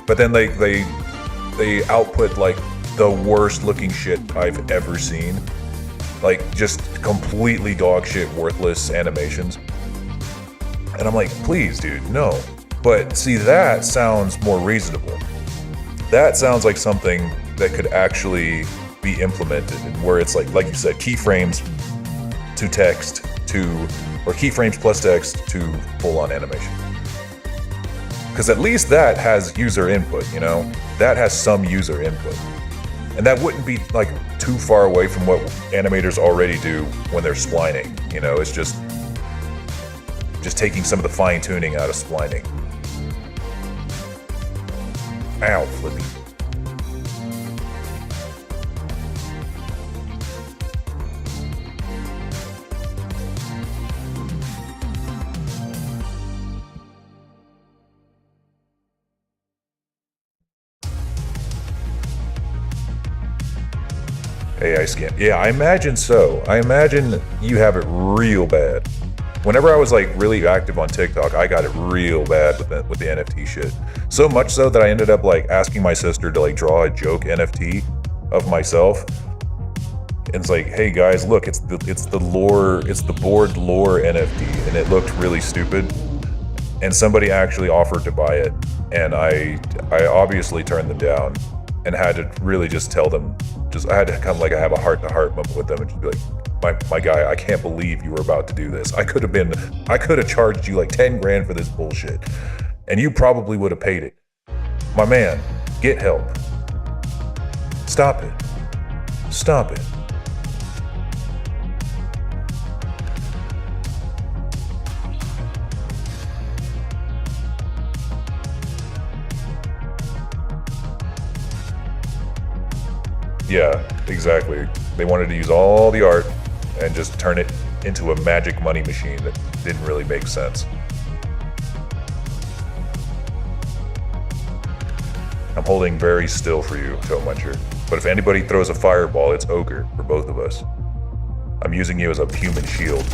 [SPEAKER 1] but then they output like the worst looking shit I've ever seen. Like, just completely dog shit, worthless animations. And I'm like, please, dude, no. But see, that sounds more reasonable. That sounds like something that could actually be implemented, and where it's like you said, keyframes to text to, or keyframes plus text to full-on animation. Because at least that has user input, you know? That has some user input. And that wouldn't be like too far away from what animators already do when they're splining, you know? It's just taking some of the fine-tuning out of splining. Ow, Flippy. AI scan. Yeah, I imagine so. I imagine you have it real bad. Whenever I was like really active on TikTok, I got it real bad with the NFT shit. So much so that I ended up like asking my sister to like draw a joke NFT of myself. And it's like, hey guys, look, it's the board lore NFT, and it looked really stupid. And somebody actually offered to buy it, and I obviously turned them down, and had to really just tell them, I had to come like I have a heart-to-heart moment with them and just be like, my guy, I can't believe you were about to do this. I could have charged you like 10 grand for this bullshit, and you probably would have paid it. My man, get help. Stop it. Stop it. Yeah, exactly. They wanted to use all the art and just turn it into a magic money machine that didn't really make sense. I'm holding very still for you, Toe Muncher. But if anybody throws a fireball, it's Ogre for both of us. I'm using you as a human shield.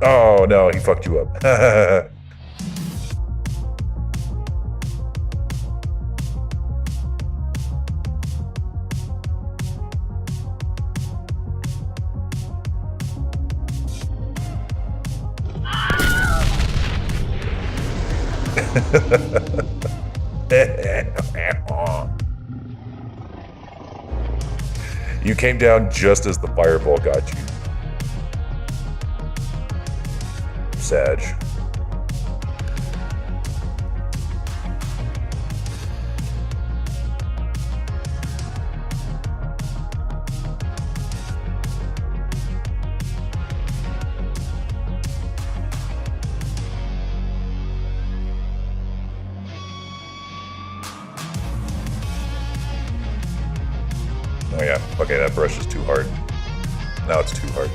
[SPEAKER 1] Oh no, he fucked you up. You came down just as the fireball got you. Sag. Oh yeah, okay, that brush is too hard. Now it's too hard.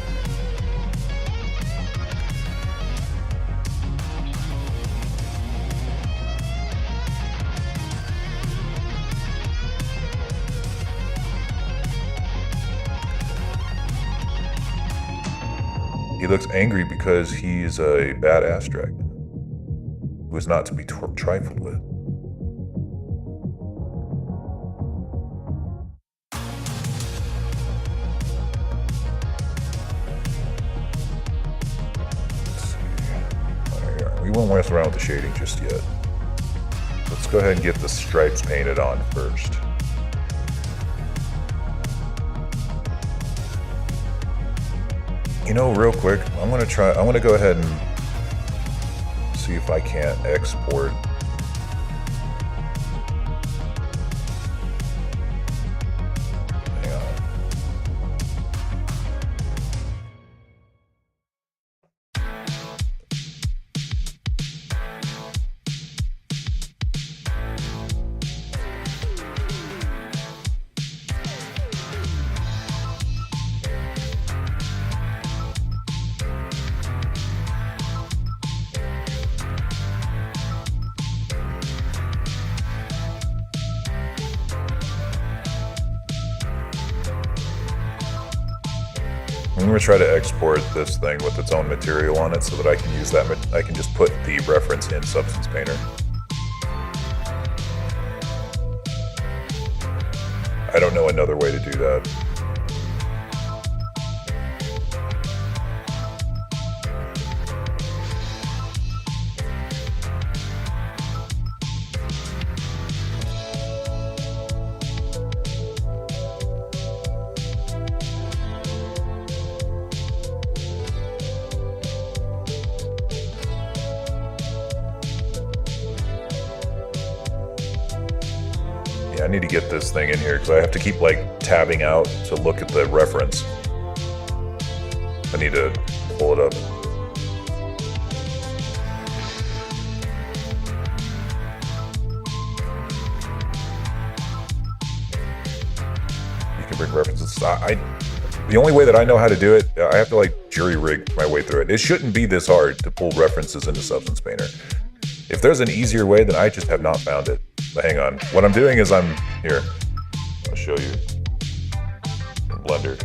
[SPEAKER 1] He looks angry because he's a badass dragon who is not to be trifled with. We won't mess around with the shading just yet. Let's go ahead and get the stripes painted on first. You know, real quick, I want to go ahead and see if I can't export. Hang on. I'm going to try to export this thing with its own material on it so that I can use that. I can just put the reference in Substance Painter. I don't know another way to do that. I need to get this thing in here because I have to keep like tabbing out to look at the reference. I need to pull it up. You can bring references. The only way that I know how to do it, I have to like jury rig my way through it. It shouldn't be this hard to pull references into Substance Painter. If there's an easier way, then I just have not found it. But hang on. What I'm doing is here. I'll show you. In Blender.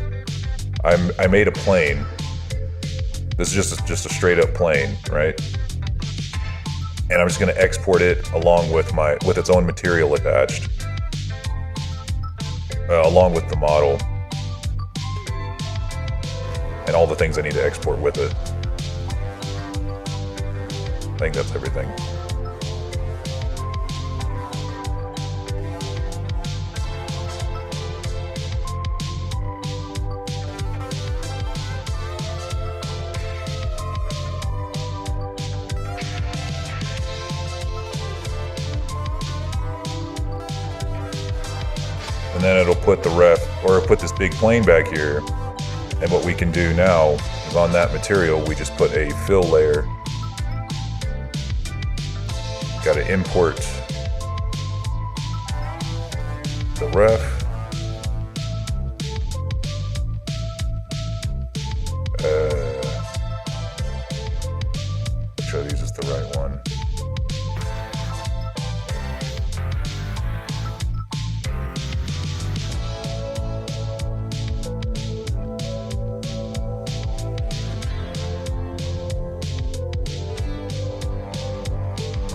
[SPEAKER 1] I made a plane. This is just a straight up plane, right? And I'm just going to export it along with its own material attached, along with the model and all the things I need to export with it. I think that's everything. And then it'll put put this big plane back here. And what we can do now is on that material, we just put a fill layer. Got to import the ref. Make sure this is the right one.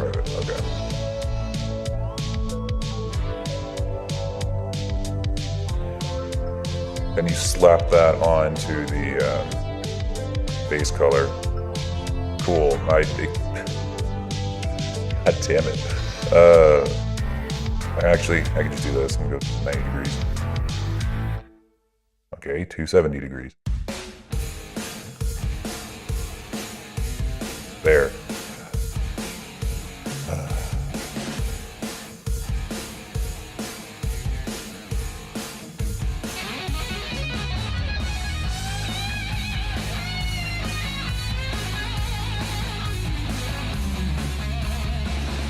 [SPEAKER 1] Okay. Then you slap that onto the base color. Cool. God damn it. I can just do this and go 90 degrees. Okay, 270 degrees. There.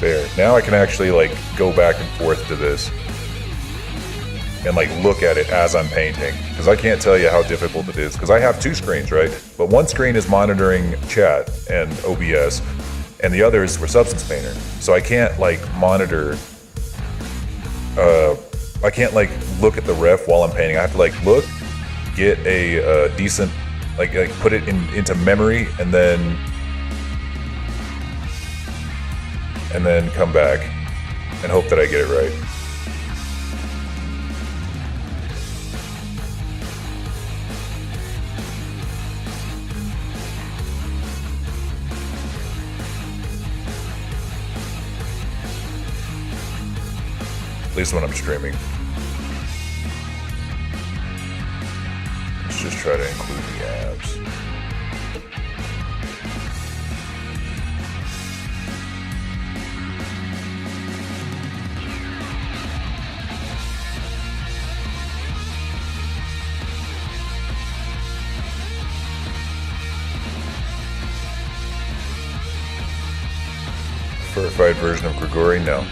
[SPEAKER 1] There. Now I can actually like go back and forth to this and like look at it as I'm painting, because I can't tell you how difficult it is because I have two screens, right? But one screen is monitoring chat and OBS and the other is for Substance Painter. So I can't like monitor, I can't like look at the ref while I'm painting. I have to like look, get a decent like put it into memory and then come back and hope that I get it right. At least when I'm streaming. Let's just try to include the abs. Verified version of Grigori? No.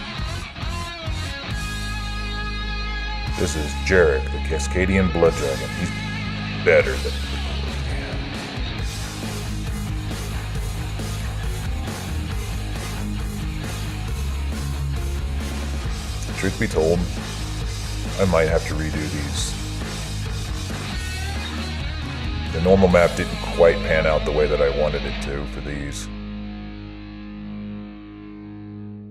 [SPEAKER 1] This is Jarek, the Cascadian Blood Dragon. He's better than Grigori. Truth be told, I might have to redo these. The normal map didn't quite pan out the way that I wanted it to for these.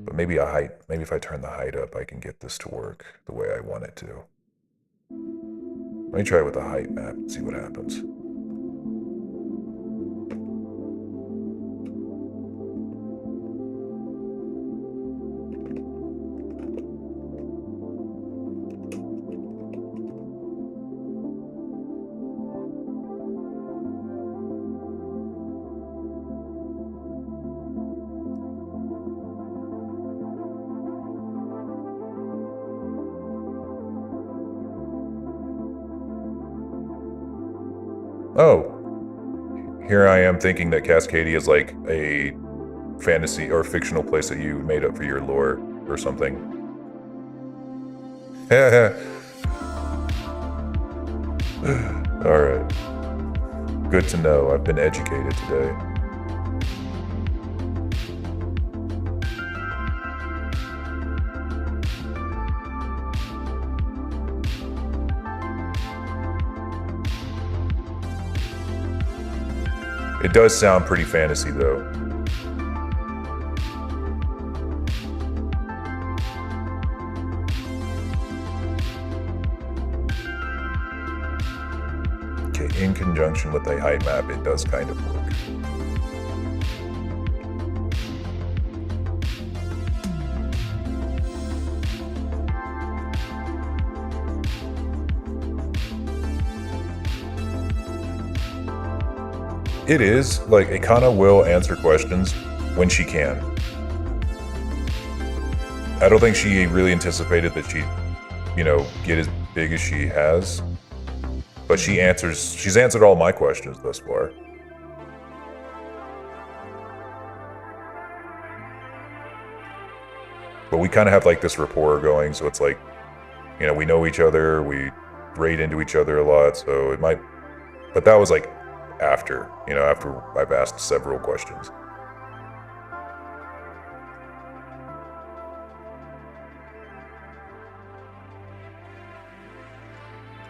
[SPEAKER 1] But maybe a height. Maybe if I turn the height up, I can get this to work the way I want it to. Let me try it with a height map and see what happens. Oh, here I am thinking that Cascadia is like a fantasy or fictional place that you made up for your lore or something. Alright. Good to know. I've been educated today. It does sound pretty fantasy, though. Okay, in conjunction with the height map, it does kind of work. It is, like, Ikana will answer questions when she can. I don't think she really anticipated that she'd, get as big as she has. But she's answered all my questions thus far. But we kind of have, like, this rapport going, so it's like, we know each other, we raid into each other a lot, so it might... But that was, like, after I've asked several questions.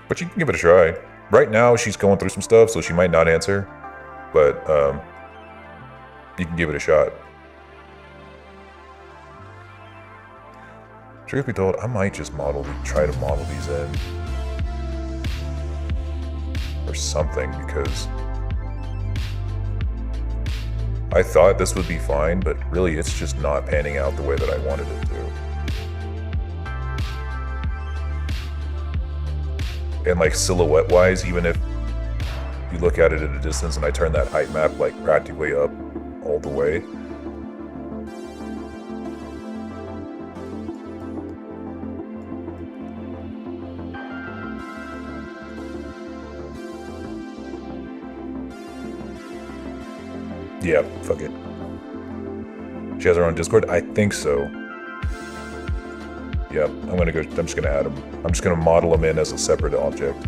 [SPEAKER 1] But you can give it a try. Right now, she's going through some stuff, so she might not answer. But, you can give it a shot. Truth be told, I might just try to model these in. Or something, because... I thought this would be fine, but really it's just not panning out the way that I wanted it to. And like silhouette-wise, even if you look at it at a distance and I turn that height map like practically up all the way, yeah, fuck it. She has her own Discord? I think so. Yeah, I'm just gonna add them. I'm just gonna model them in as a separate object.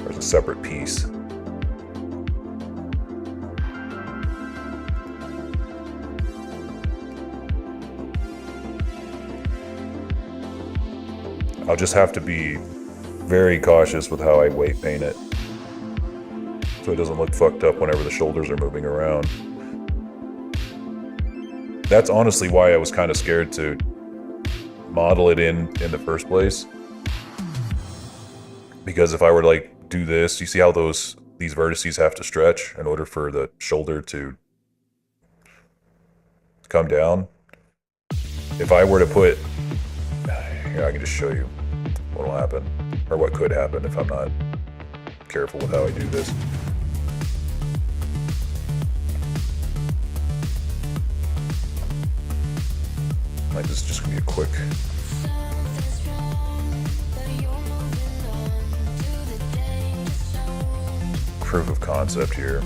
[SPEAKER 1] Or as a separate piece. I'll just have to be very cautious with how I weight paint it. so it doesn't look fucked up whenever the shoulders are moving around. That's honestly why I was kind of scared to model it in the first place. Because if I were to like do this, you see how these vertices have to stretch in order for the shoulder to come down? If I were to put, here, I can just show you what will happen, or what could happen if I'm not careful with how I do this. Like, this is just gonna be a quick proof of concept here.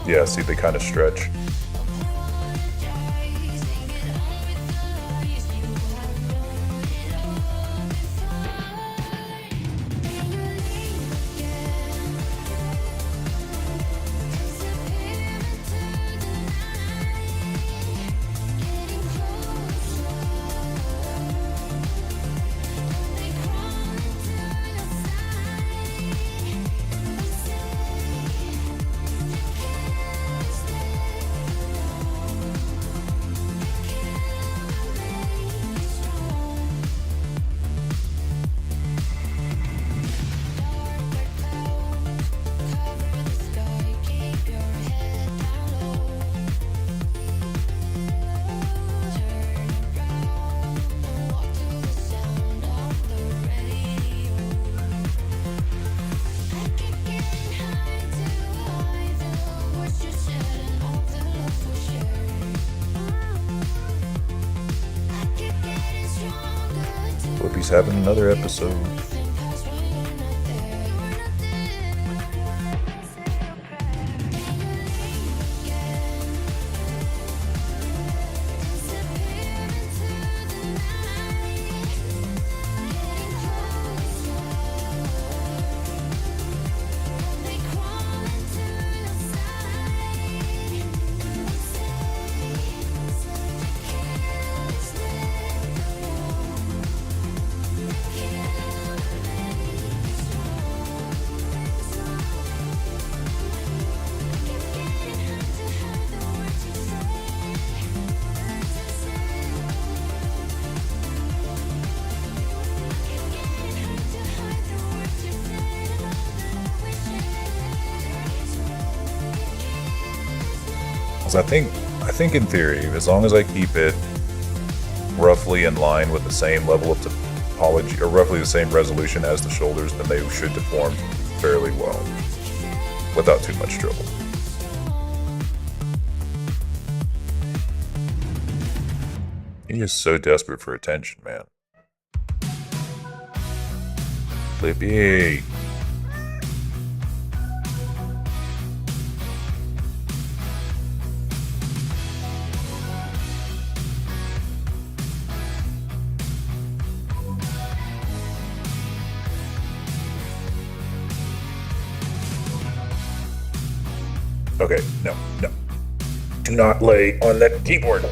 [SPEAKER 1] Yeah, see, they kind of stretch. Hope he's having another episode. I think in theory, as long as I keep it roughly in line with the same level of topology, or roughly the same resolution as the shoulders, then they should deform fairly well, without too much trouble. He is so desperate for attention, man. Flippy. Okay, no. Do not lay on that keyboard.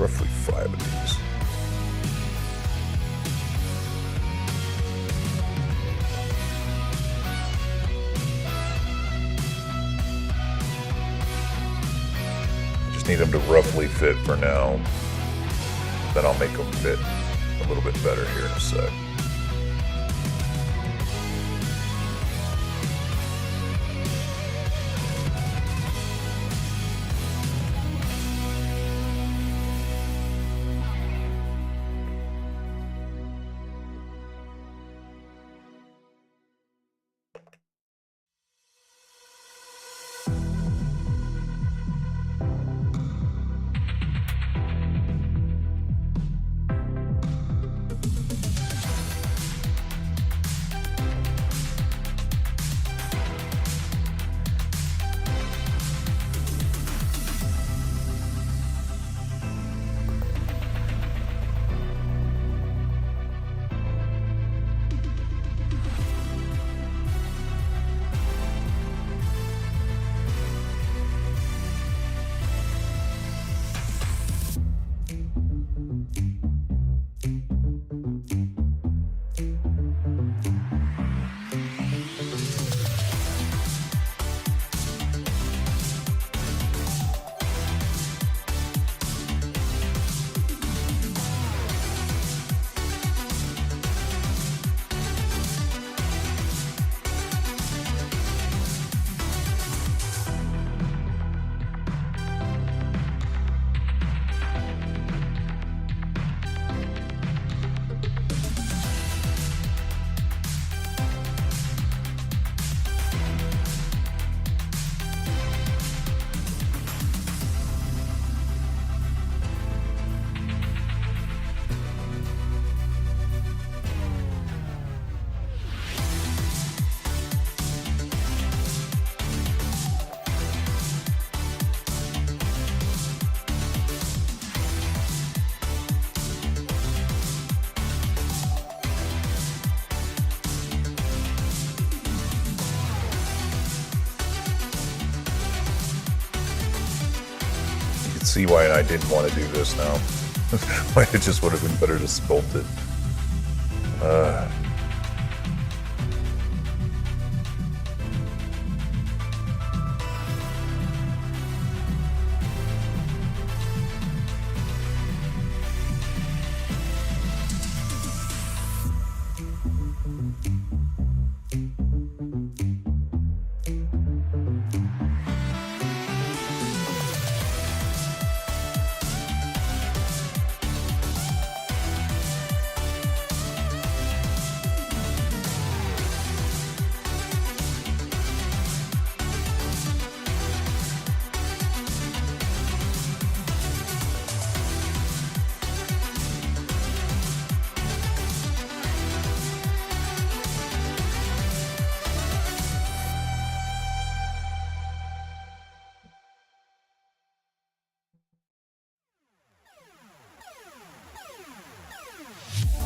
[SPEAKER 1] roughly 5 of these. Just need them to roughly fit for now. Then I'll make them fit a little bit better here in a sec. See why I didn't want to do this now. Why it just would have been better to sculpt it.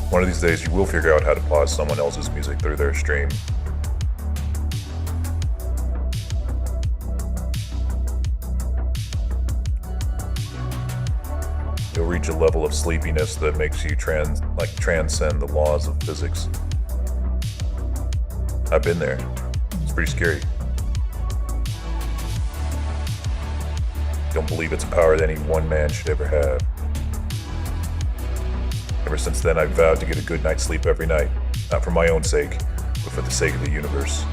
[SPEAKER 1] One of these days you will figure out how to pause someone else's music through their stream. You'll reach a level of sleepiness that makes you transcend the laws of physics. I've been there. It's pretty scary. Don't believe it's a power that any one man should ever have. Ever since then, I've vowed to get a good night's sleep every night, not for my own sake, but for the sake of the universe.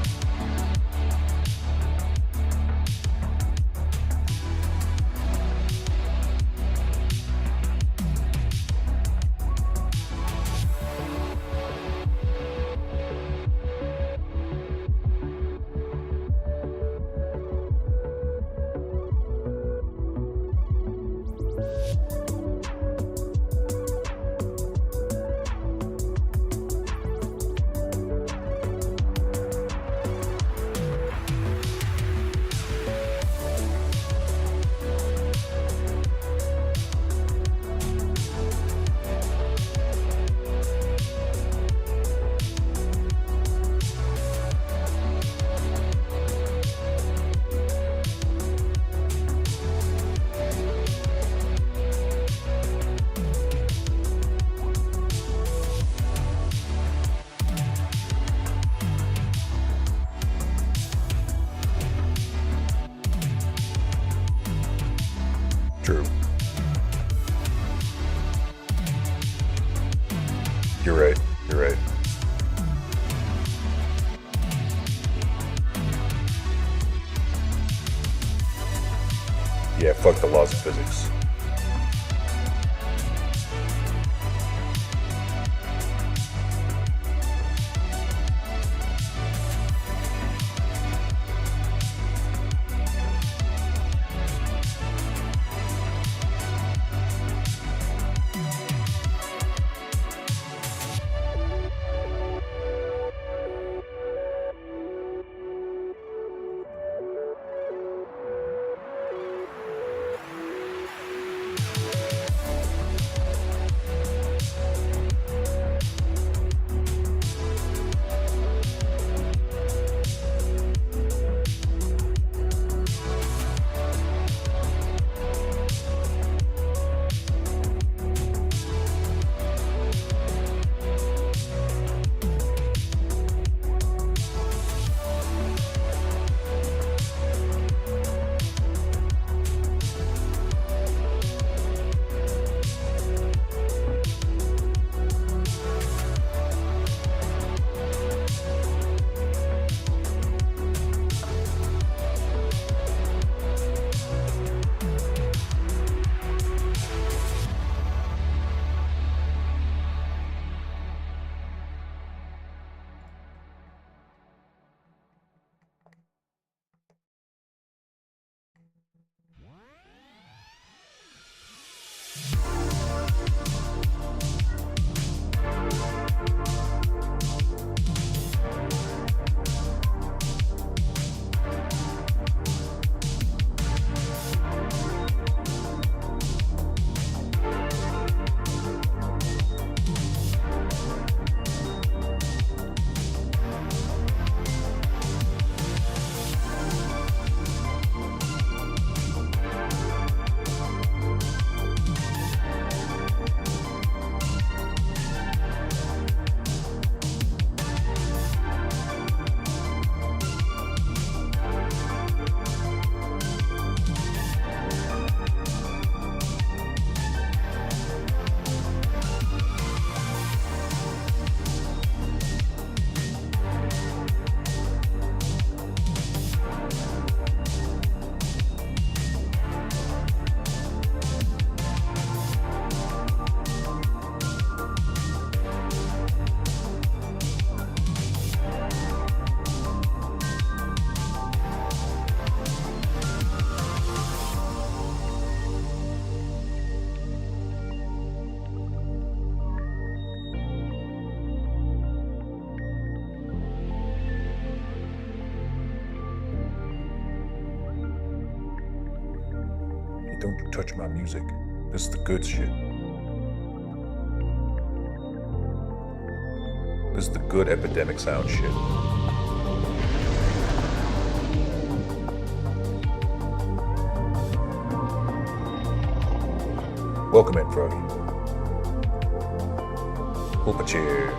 [SPEAKER 1] True. You're right. You're right. Yeah, fuck the laws of physics. Don't you touch my music. This is the good shit. This is the good epidemic sound shit. Welcome in, Froggy. Pull up a chair.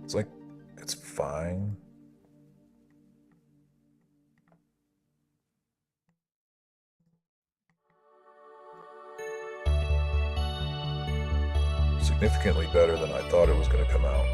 [SPEAKER 1] It's like, it's fine. Significantly better than I thought it was going to come out.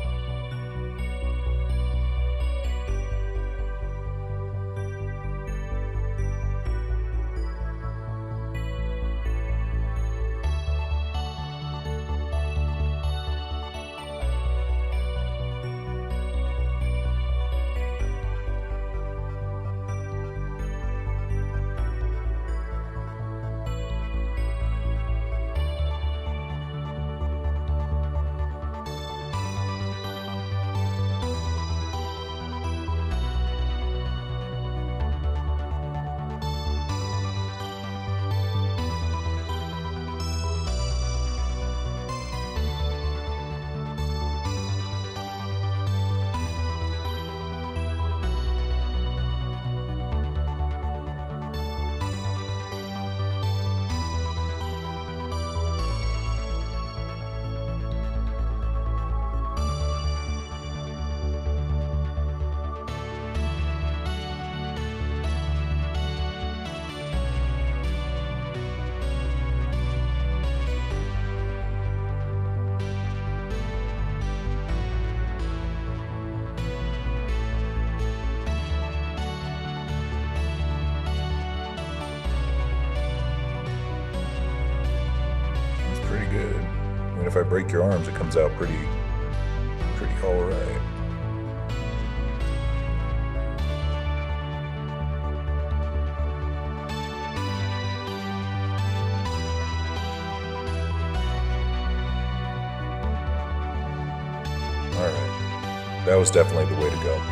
[SPEAKER 1] if I break your arms, it comes out pretty all right. All right, that was definitely the way to go.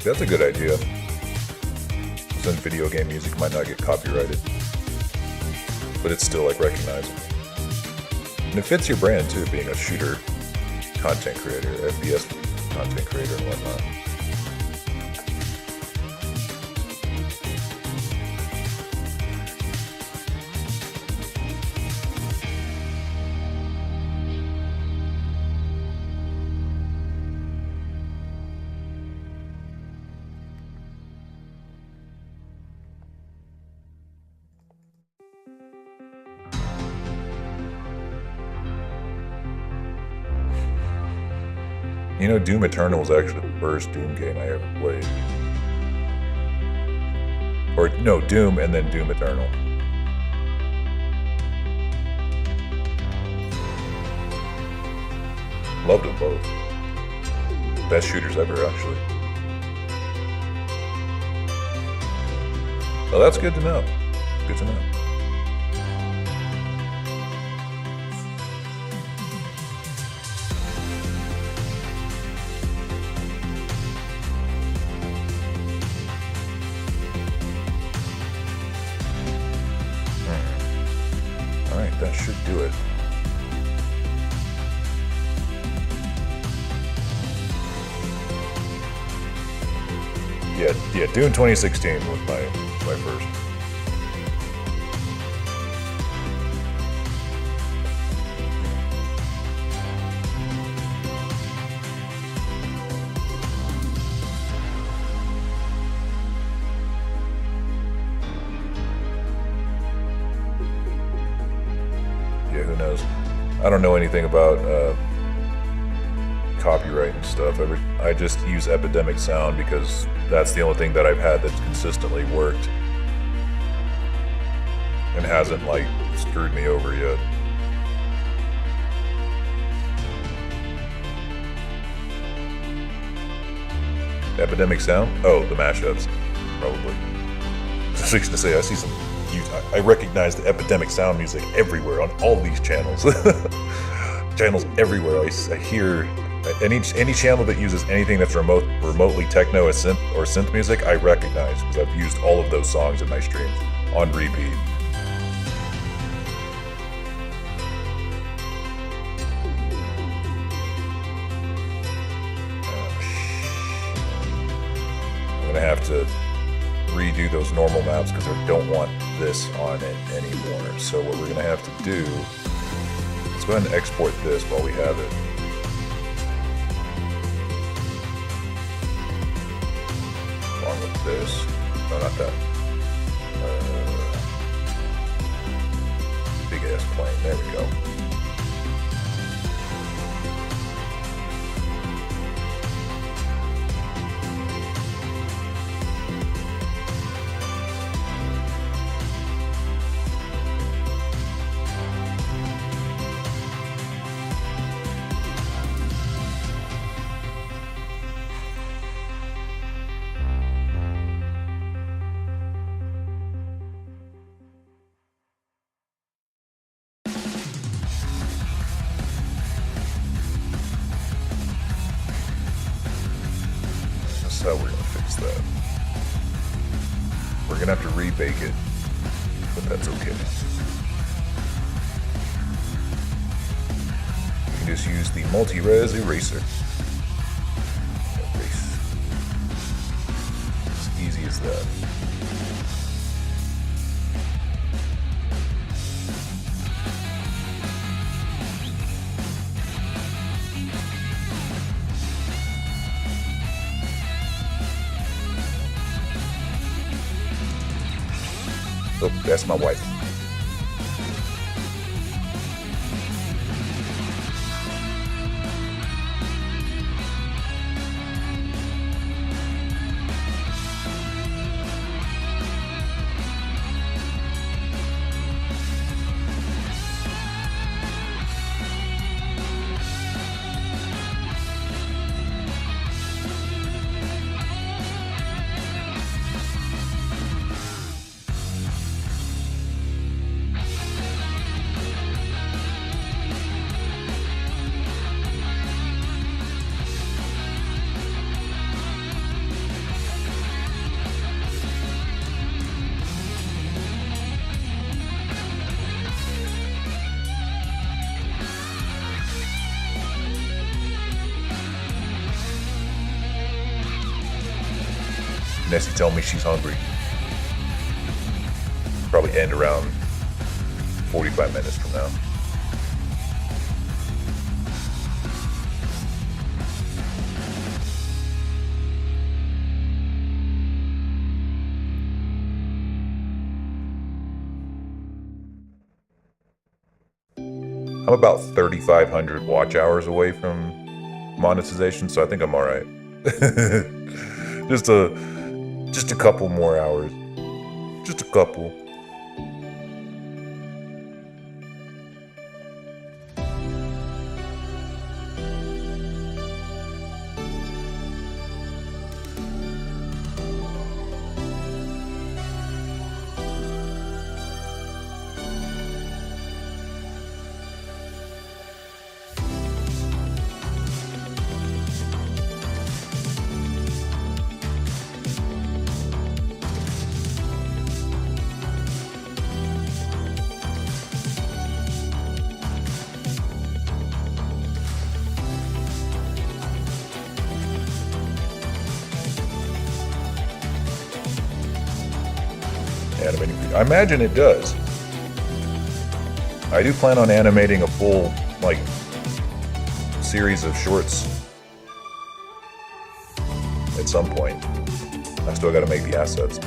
[SPEAKER 1] That's a good idea. Then video game music might not get copyrighted, but it's still like recognizable. And it fits your brand too, being a shooter content creator, FPS content creator and whatnot. You know, Doom Eternal was actually the first Doom game I ever played. Or, no, Doom and then Doom Eternal. Loved them both. Best shooters ever, actually. Well, that's good to know. Good to know. That should do it. Yeah, Dune 2016 was my first. Yeah, who knows? I don't know anything about copyright and stuff. I just use Epidemic Sound because that's the only thing that I've had that's consistently worked and hasn't like screwed me over yet. Epidemic Sound? Oh, the mashups, probably. I was just gonna say, I see some huge, I recognize the Epidemic Sound music everywhere on all these channels. Channels everywhere. I hear any channel that uses anything that's remotely techno or synth music, I recognize because I've used all of those songs in my streams on repeat. I'm gonna have to redo those normal maps because I don't want this on it anymore. So what we're gonna have to do, let's go ahead and export this while we have it. Along with this, no, not that. Big ass plane, there we go. How we're gonna fix that. We're gonna have to rebake it, but that's okay. You can just use the multi-res eraser. Erase. As easy as that. Oh, that's my wife. Nessie telling me she's hungry. Probably end around 45 minutes from now. I'm about 3,500 watch hours away from monetization, so I think I'm all right. Just a couple more hours. Just a couple. Animating. I imagine it does. I do plan on animating a full, like, series of shorts at some point. I still gotta make the assets.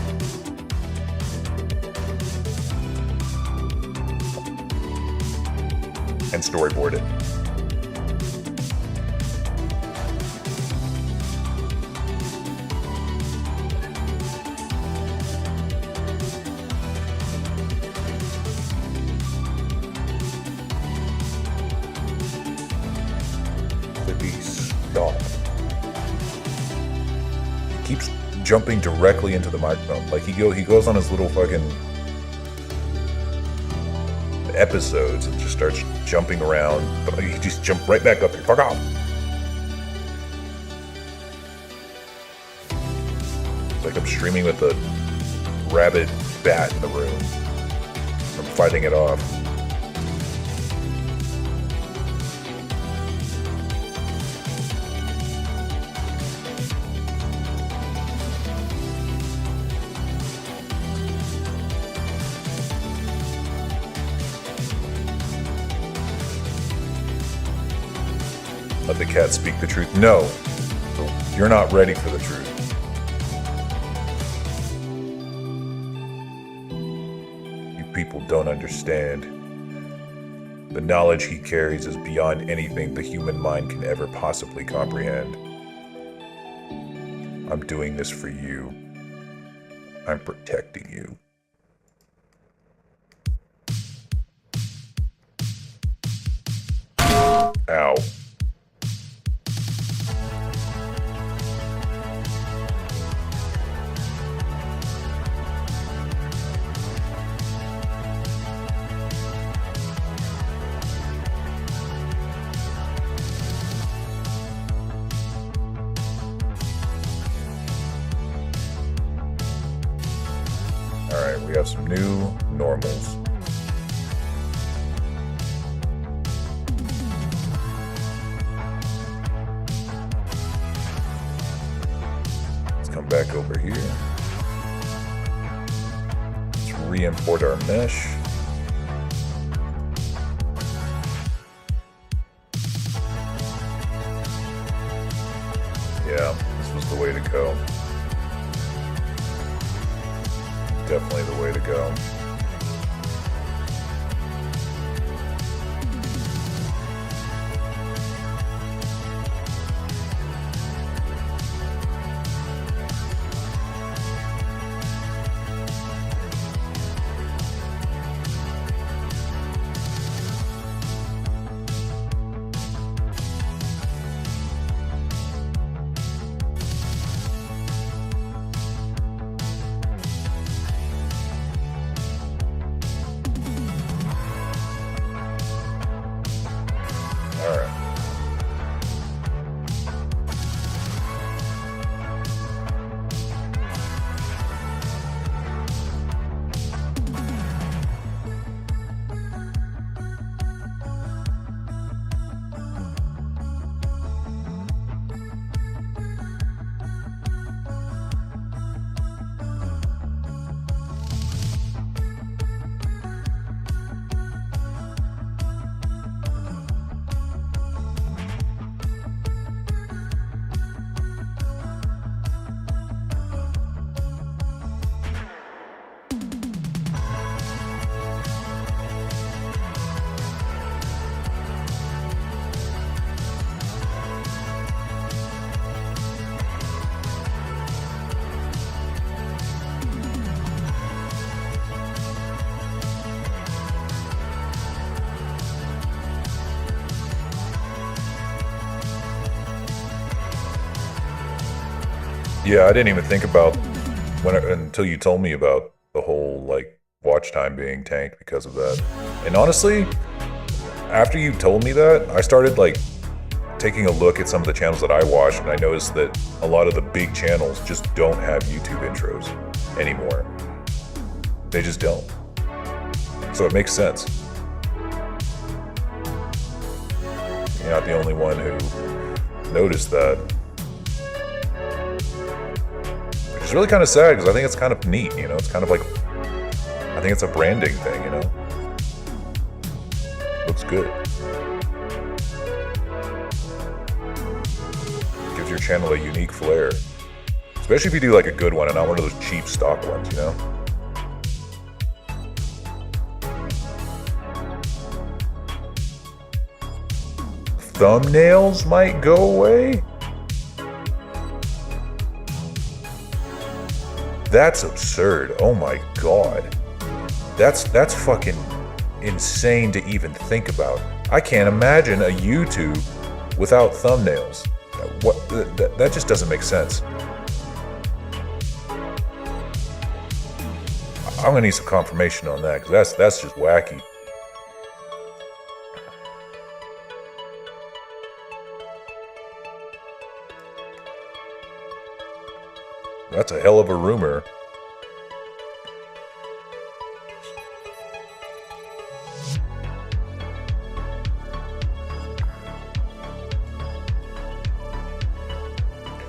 [SPEAKER 1] And storyboard it. Stop. jumping directly into the microphone. Like he goes on his little fucking episodes and just starts jumping around, but he just jumped right back up here. Fuck off. It's like I'm streaming with a rabid bat in the room. I'm fighting it off. Let the cat speak the truth. No, you're not ready for the truth. You people don't understand. The knowledge he carries is beyond anything the human mind can ever possibly comprehend. I'm doing this for you. I'm protecting you. Ow. Alright, we have some new normals. Let's come back over here. Let's re-import our mesh. Yeah, this was the way to go. Definitely the way to go. Yeah, I didn't even think about until you told me about the whole like watch time being tanked because of that. And honestly, after you told me that, I started like taking a look at some of the channels that I watch, and I noticed that a lot of the big channels just don't have YouTube intros anymore. They just don't. So it makes sense. You're not the only one who noticed that. Which is really kind of sad, because I think it's kind of neat, you know? It's kind of like, I think it's a branding thing, you know? Looks good. Gives your channel a unique flair. Especially if you do like a good one and not one of those cheap stock ones, you know? Thumbnails might go away? That's absurd. Oh my god. That's fucking insane to even think about. I can't imagine a YouTube without thumbnails. That just doesn't make sense. I'm gonna need some confirmation on that, because that's just wacky. That's a hell of a rumor.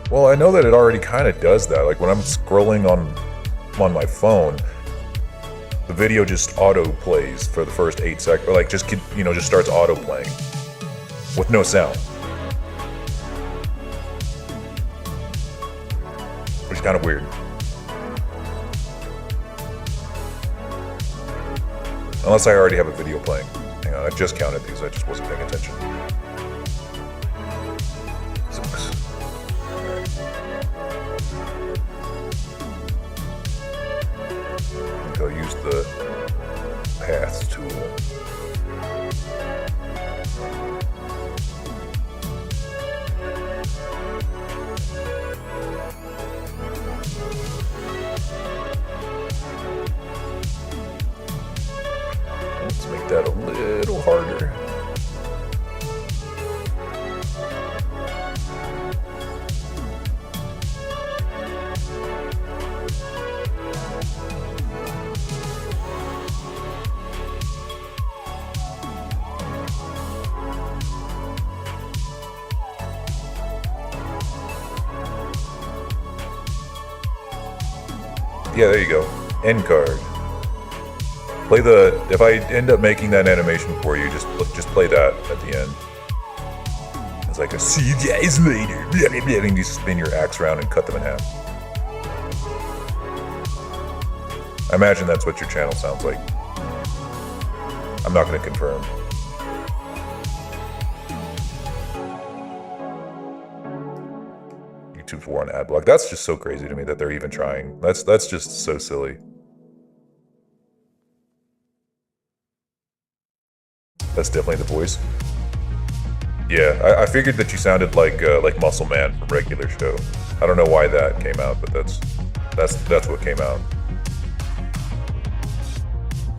[SPEAKER 1] Well, I know that it already kind of does that. Like when I'm scrolling on my phone, the video just auto plays for the first 8 seconds, or like just starts auto playing with no sound, which is kind of weird. Unless I already have a video playing. Hang on, I just counted these. I just wasn't paying attention. Sucks. Go use the paths tool. Let's make that a little harder. Yeah, there you go. End card. Play the. If I end up making that animation for you, just play that at the end. It's like a "see you guys later," and you spin your axe around and cut them in half. I imagine that's what your channel sounds like. I'm not going to confirm. YouTube's war on ad block. That's just so crazy to me that they're even trying. That's just so silly. That's definitely the voice. Yeah, I figured that you sounded like Muscle Man from Regular Show. I don't know why that came out, but that's what came out.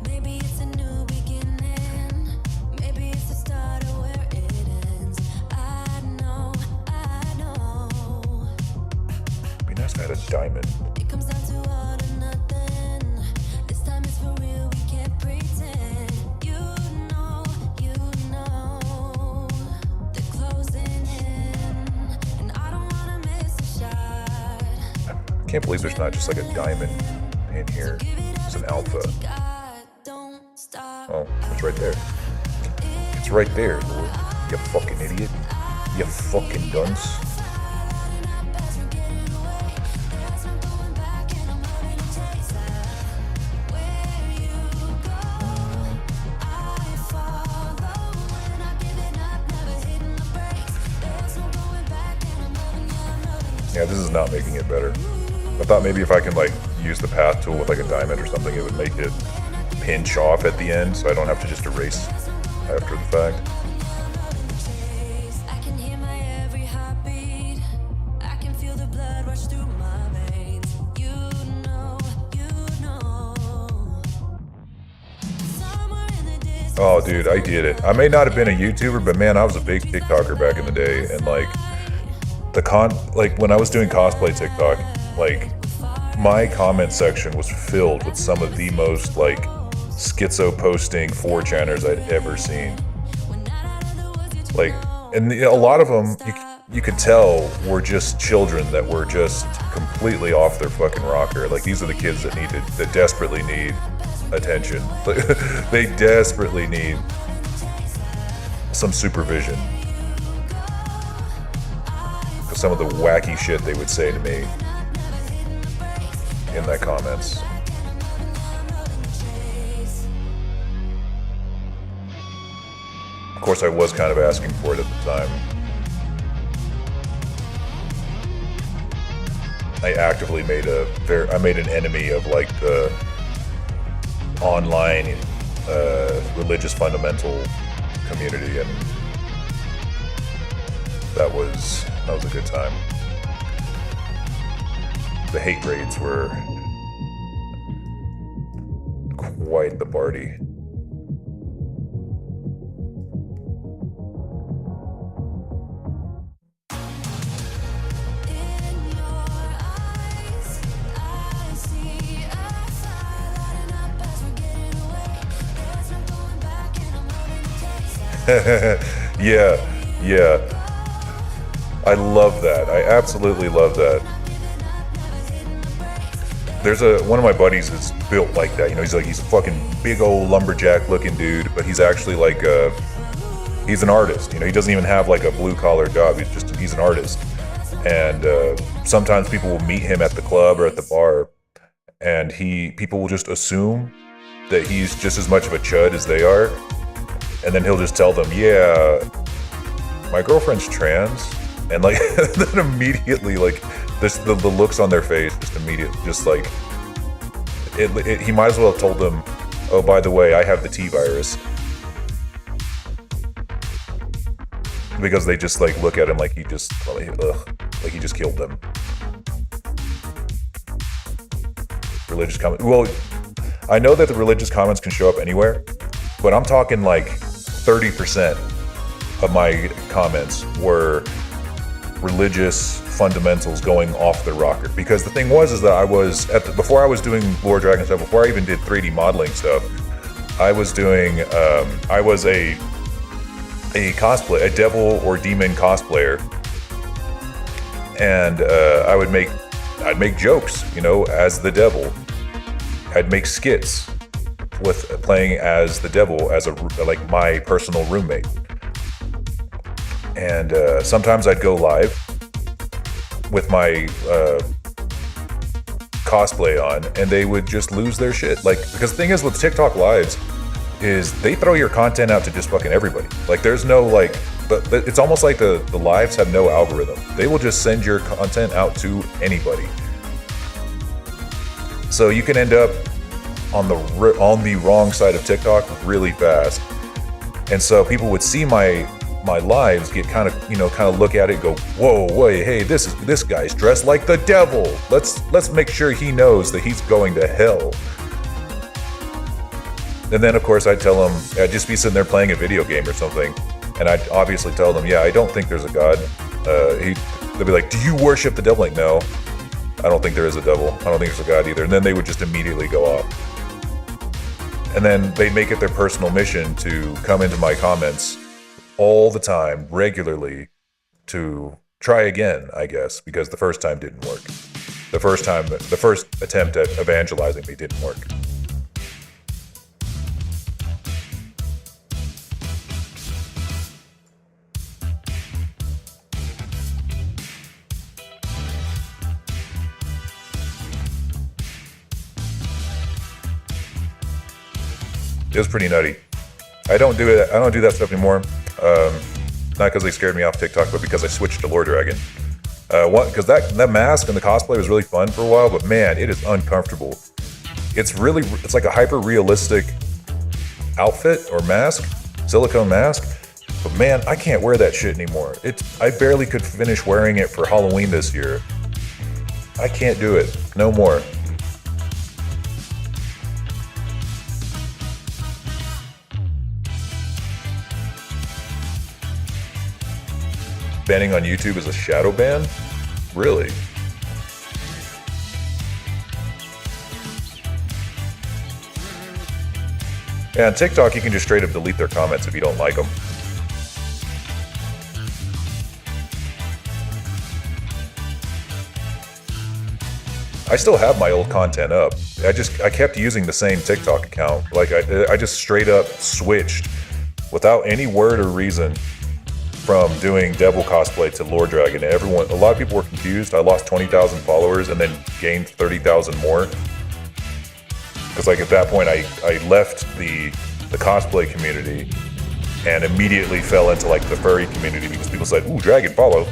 [SPEAKER 2] Maybe it's a new beginning. Maybe it's the start of where it ends. I know.
[SPEAKER 1] It'd be nice if I had a diamond.
[SPEAKER 2] It comes down to all or nothing. This time it's for real, we can't pretend. You know, they're closing in, and I don't wanna miss a shot.
[SPEAKER 1] I can't believe there's not just like a diamond in here. It's an alpha. Oh, it's right there. It's right there, Lord. You fucking idiot. You fucking dunce. Yeah, this is not making it better. I thought maybe if I can like use the path tool with like a diamond or something, it would make it pinch off at the end, so I don't have to just erase after the fact.
[SPEAKER 2] I can hear my every heartbeat. I can feel the blood rush through my veins. You know. Somewhere in the distance.
[SPEAKER 1] Oh, dude, I did it. I may not have been a YouTuber, but man, I was a big TikToker back in the day, and like when I was doing cosplay TikTok, like my comment section was filled with some of the most like schizo posting 4chaners I'd ever seen. Like, and a lot of them you could tell were just children that were just completely off their fucking rocker. Like, these are the kids that desperately need attention. They desperately need some supervision. Some of the wacky shit they would say to me in that comments. Of course, I was kind of asking for it at the time. I actively made an enemy of like the online religious fundamental community, and that was a good time. The hate raids were quite the party. Yeah. I love that. I absolutely love that. There's one of my buddies that's built like that. You know, he's a fucking big old lumberjack looking dude, but he's actually like he's an artist. You know, he doesn't even have like a blue collar job. He's an artist. And sometimes people will meet him at the club or at the bar, and people will just assume that he's just as much of a chud as they are. And then he'll just tell them, yeah, my girlfriend's trans. And like, then immediately, like, the looks on their face, just like, he might as well have told them, oh, by the way, I have the T virus. Because they just like look at him like he just killed them. Religious comments. Well, I know that the religious comments can show up anywhere, but I'm talking like 30% of my comments were religious fundamentals going off the rocker. Because the thing was that I was before I was doing Lord Dragon stuff, before I even did 3D modeling stuff, I was doing I was a cosplay, a devil or demon cosplayer, and I'd make jokes, you know, as the devil. I'd make skits with playing as the devil, as like my personal roommate. And sometimes I'd go live with my cosplay on, and they would just lose their shit. Like, because the thing is with TikTok lives is they throw your content out to just fucking everybody. Like, there's no like, it's almost like the lives have no algorithm. They will just send your content out to anybody. So you can end up on the wrong side of TikTok really fast. And so people would see my lives, get kind of look at it, go, whoa, wait, hey, this guy's dressed like the devil. Let's make sure he knows that he's going to hell. And then of course I'd tell them, I'd just be sitting there playing a video game or something, and I'd obviously tell them, yeah, I don't think there's a God. They'd be like, do you worship the devil? Like, no, I don't think there is a devil. I don't think there's a God either. And then they would just immediately go off. And then they'd make it their personal mission to come into my comments all the time, regularly, to try again, I guess, because the first time didn't work. The first attempt at evangelizing me didn't work. It was pretty nutty. I don't do that stuff anymore. Not because they scared me off TikTok, but because I switched to Lord Dragon. Because that mask and the cosplay was really fun for a while, but man, it is uncomfortable. It's like a hyper realistic outfit or mask, silicone mask. But man, I can't wear that shit anymore. I barely could finish wearing it for Halloween this year. I can't do it. No more. Banning on YouTube is a shadow ban? Really? Yeah, on TikTok you can just straight up delete their comments if you don't like them. I still have my old content up. I kept using the same TikTok account. Like I just straight up switched without any word or reason from doing devil cosplay to Lord Dragon. A lot of people were confused. I lost 20,000 followers and then gained 30,000 more. Because like at that point I left the cosplay community and immediately fell into like the furry community because people said, ooh, dragon, follow.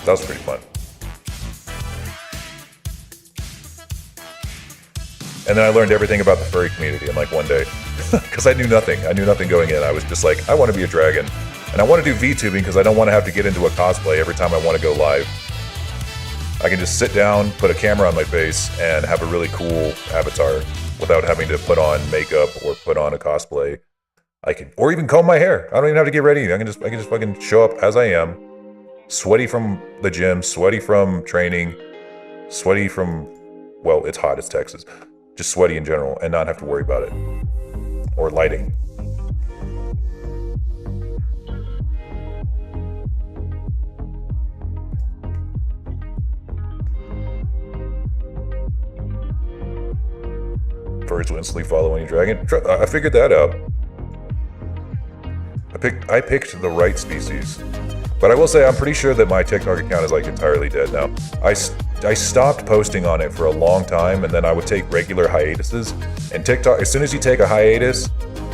[SPEAKER 1] That was pretty fun. And then I learned everything about the furry community in like one day. Because I knew nothing. I knew nothing going in. I was just like, I want to be a dragon. And I want to do VTubing because I don't want to have to get into a cosplay every time I want to go live. I can just sit down, put a camera on my face, and have a really cool avatar without having to put on makeup or put on a cosplay. Or even comb my hair. I don't even have to get ready. I can just fucking show up as I am, sweaty from the gym, sweaty from training, sweaty from, well, it's hot, it's Texas. Just sweaty in general, and not have to worry about it. Or lighting. Birds will instantly follow any dragon. I figured that out. I picked the right species. But I will say I'm pretty sure that my TikTok account is like entirely dead now. I stopped posting on it for a long time, and then I would take regular hiatuses. And TikTok, as soon as you take a hiatus,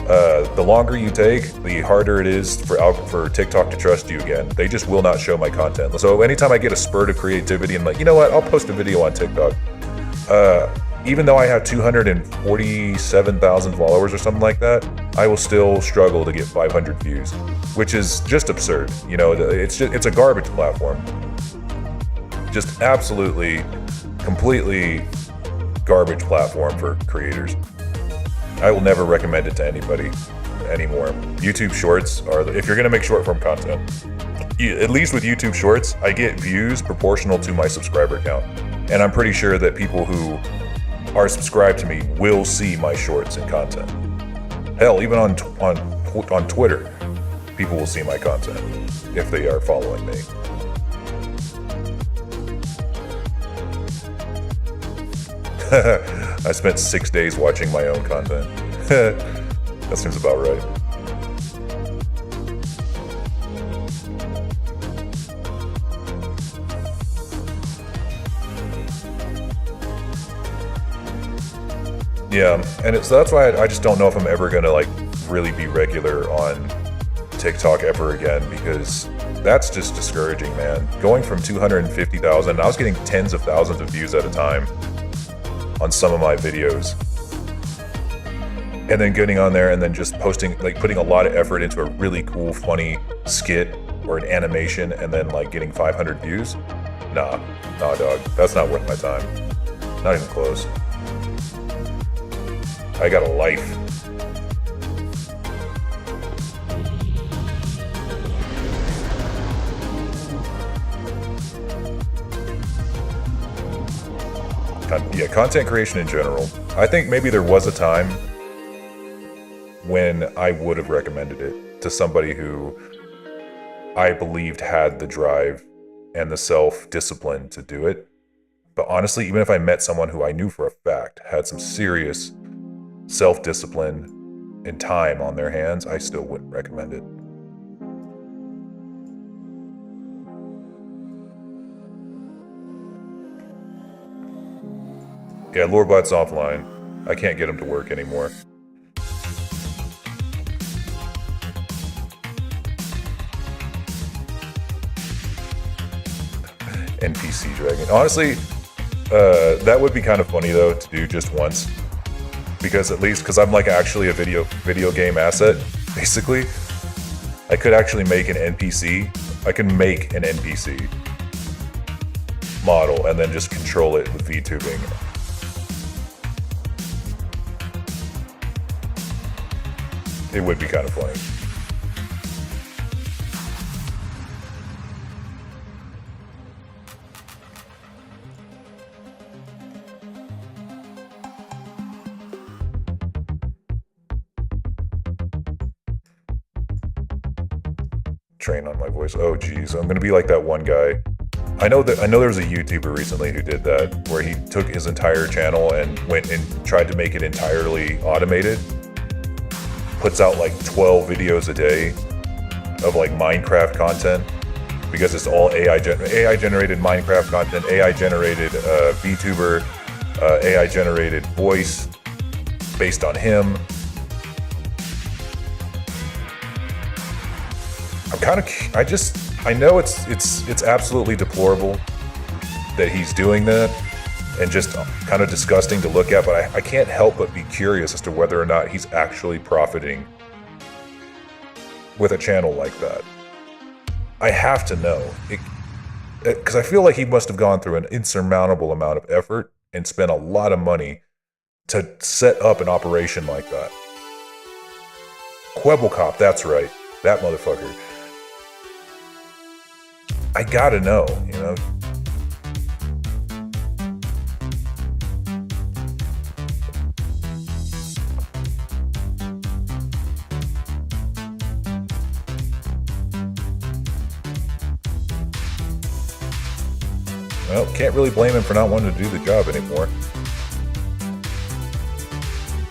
[SPEAKER 1] the longer you take, the harder it is for TikTok to trust you again. They just will not show my content. So anytime I get a spurt of creativity and like, you know what, I'll post a video on TikTok. Even though I have 247,000 followers or something like that, I will still struggle to get 500 views, which is just absurd. You know, it's a garbage platform. Just absolutely, completely garbage platform for creators. I will never recommend it to anybody anymore. YouTube Shorts are, if you're gonna make short form content, at least with YouTube Shorts, I get views proportional to my subscriber count. And I'm pretty sure that people who are subscribed to me will see my shorts and content. Hell, even on Twitter, people will see my content if they are following me. I spent 6 days watching my own content. That seems about right. Yeah, and that's why I just don't know if I'm ever gonna like really be regular on TikTok ever again, because that's just discouraging, man. Going from 250,000, I was getting tens of thousands of views at a time on some of my videos, and then getting on there and then just posting, like putting a lot of effort into a really cool, funny skit or an animation, and then like getting 500 views. Nah, dog, that's not worth my time. Not even close. I got a life. Yeah, content creation in general. I think maybe there was a time when I would have recommended it to somebody who I believed had the drive and the self-discipline to do it. But honestly, even if I met someone who I knew for a fact had some serious self-discipline and time on their hands, I still wouldn't recommend it. Yeah, Lorebot's offline. I can't get him to work anymore. NPC dragon. Honestly, that would be kind of funny though to do just once. Because because I'm like actually a video game asset, basically. I could actually make an NPC. I can make an NPC model and then just control it with VTubing. It would be kind of funny. Train on my voice. Oh geez, I'm gonna be like that one guy. I know there was a YouTuber recently who did that, where he took his entire channel and went and tried to make it entirely automated. Puts out like 12 videos a day of like Minecraft content, because it's all AI generated Minecraft content, AI generated VTuber, AI generated voice based on him. I know it's absolutely deplorable that he's doing that, and just kind of disgusting to look at, but I can't help but be curious as to whether or not he's actually profiting with a channel like that. I have to know. because I feel like he must have gone through an insurmountable amount of effort and spent a lot of money to set up an operation like that. Quebblecop, that's right. That motherfucker. I gotta know, you know? Well, can't really blame him for not wanting to do the job anymore.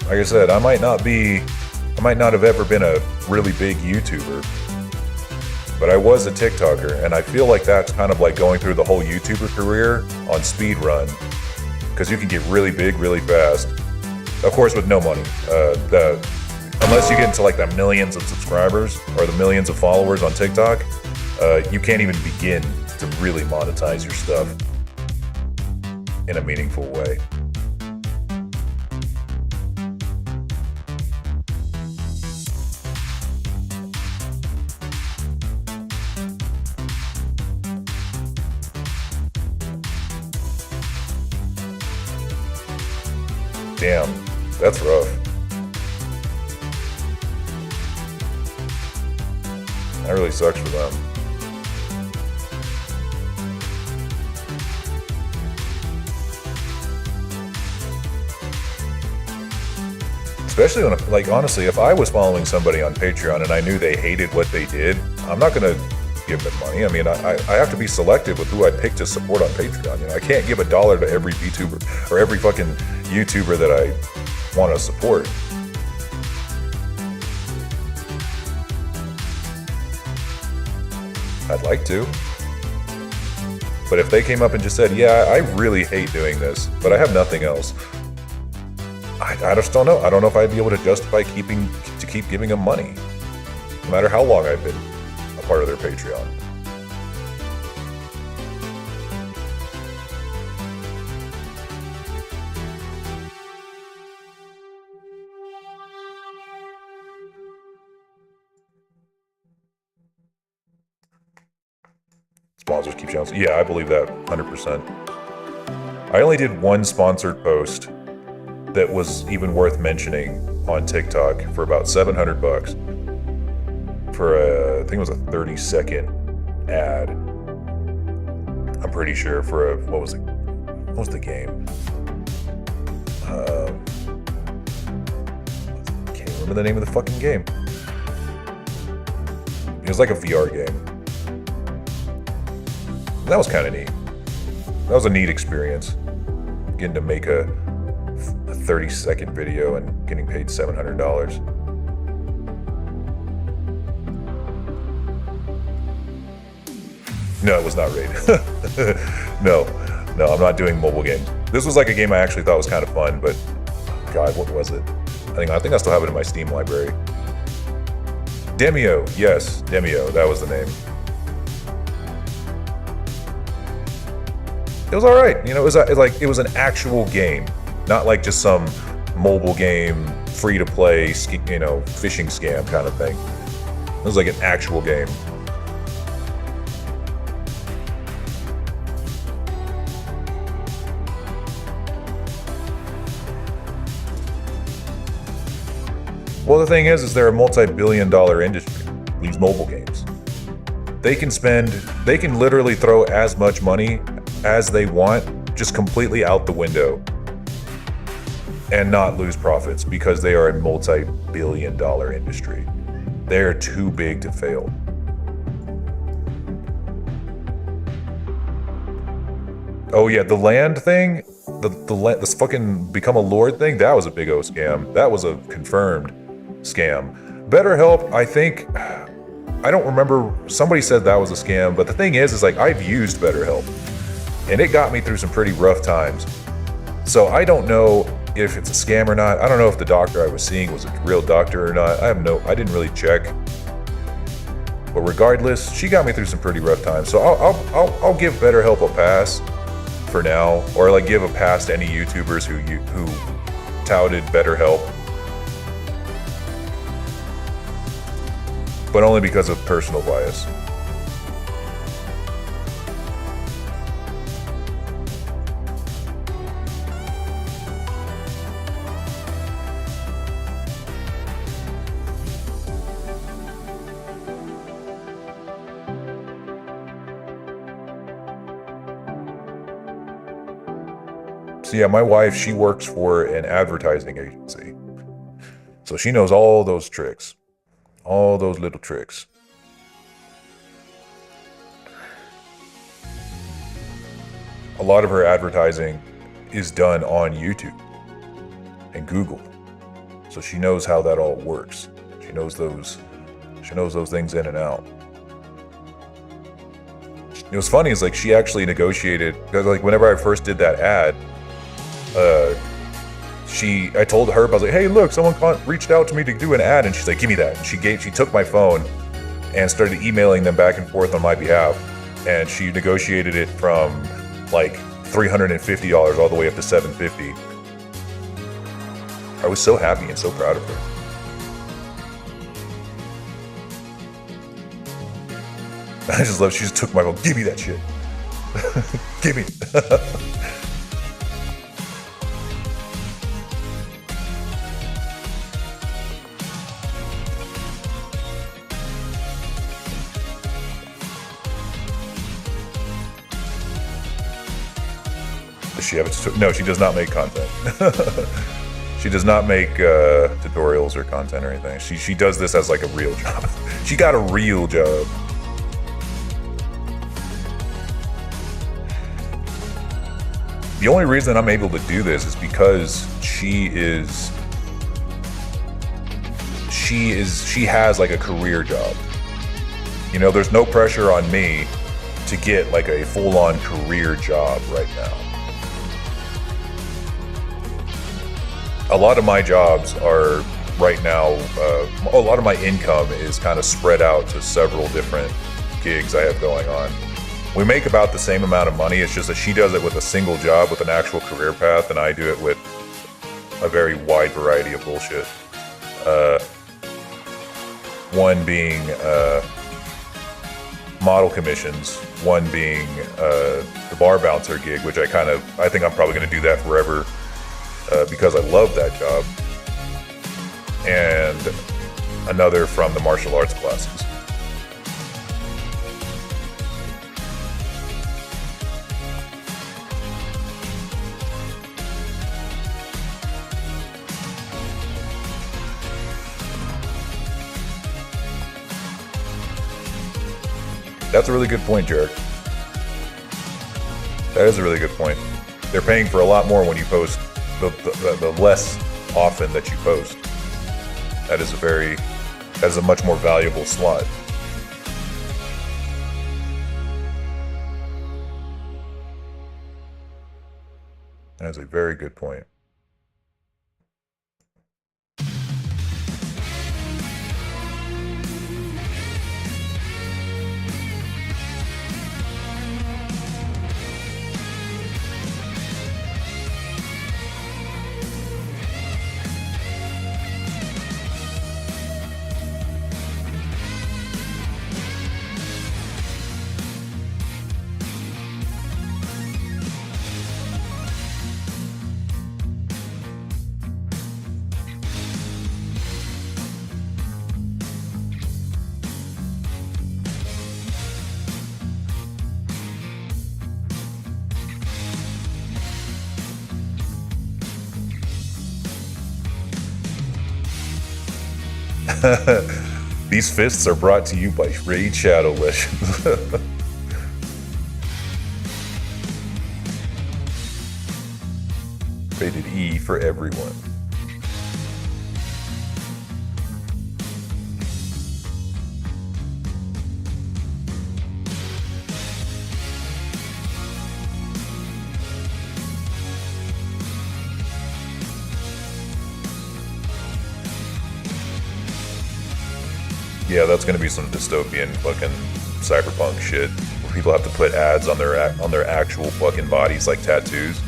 [SPEAKER 1] Like I said, I might not have ever been a really big YouTuber, but I was a TikToker, and I feel like that's kind of like going through the whole YouTuber career on speed run, because you can get really big really fast. Of course, with no money. Unless you get into like the millions of subscribers or the millions of followers on TikTok, you can't even begin to really monetize your stuff in a meaningful way. Damn, that's rough. That really sucks for them. Especially when, like, honestly, if I was following somebody on Patreon and I knew they hated what they did, I'm not gonna give them money. I mean, I have to be selective with who I pick to support on Patreon. You know, I can't give $1 to every VTuber or every fucking YouTuber that I want to support. I'd like to. But if they came up and just said, yeah, I really hate doing this, but I have nothing else, I just don't know. I don't know if I'd be able to justify keep giving them money, no matter how long I've been a part of their Patreon. Sponsors keep challenging. Yeah, I believe that 100%. I only did one sponsored post that was even worth mentioning on TikTok for about $700 for I think it was a 30-second ad. I'm pretty sure for a, what was the game? Can't remember the name of the fucking game. It was like a VR game. That was kind of neat. That was a neat experience. Getting to make a 30-second video and getting paid $700. No, it was not rated. No, I'm not doing mobile games. This was like a game I actually thought was kind of fun, but God, what was it? I think I still have it in my Steam library. Demio, yes, Demio, that was the name. It was all right, you know. It was an actual game, not like just some mobile game, free to play, you know, phishing scam kind of thing. It was like an actual game. Well, the thing is they're a multi-billion-dollar industry. These mobile games, they can literally throw as much money as they want, just completely out the window, and not lose profits because they are a multi-billion-dollar industry. They're too big to fail. Oh yeah, the land thing, this fucking become a lord thing, that was a big O scam. That was a confirmed scam. BetterHelp, I don't remember, somebody said that was a scam, but the thing is like I've used BetterHelp and it got me through some pretty rough times. So I don't know if it's a scam or not. I don't know if the doctor I was seeing was a real doctor or not. I didn't really check. But regardless, she got me through some pretty rough times. So I'll give BetterHelp a pass for now, or like give a pass to any YouTubers who touted BetterHelp. But only because of personal bias. So yeah, my wife, she works for an advertising agency. So she knows all those tricks. All those little tricks. A lot of her advertising is done on YouTube and Google. So she knows how that all works. She knows those things in and out. It was funny is like she actually negotiated, because like whenever I first did that ad, I told her, I was like, hey look, someone reached out to me to do an ad, and she's like, give me that. And she took my phone and started emailing them back and forth on my behalf, and she negotiated it from like $350 all the way up to $750. I was so happy and so proud of her. I just love, she just took my phone, give me that shit. Give me it. Does she have a no, she does not make content. She does not make tutorials or content or anything. She does this as like a real job. She got a real job. The only reason I'm able to do this is because she has like a career job. You know, there's no pressure on me to get like a full-on career job right now. A lot of my jobs are right now, a lot of my income is kind of spread out to several different gigs I have going on. We make about the same amount of money. It's just that she does it with a single job with an actual career path, and I do it with a very wide variety of bullshit. One being model commissions, one being the bar bouncer gig, which I think I'm probably going to do that forever. Because I love that job, and another from the martial arts classes. That's a really good point, Jared. That is a really good point. They're paying for a lot more when you post the less often that you post. That is a much more valuable slot. That is a very good point. These fists are brought to you by VRChat Legends. Rated E for everyone. Yeah, that's gonna be some dystopian fucking cyberpunk shit where people have to put ads on their actual fucking bodies like tattoos.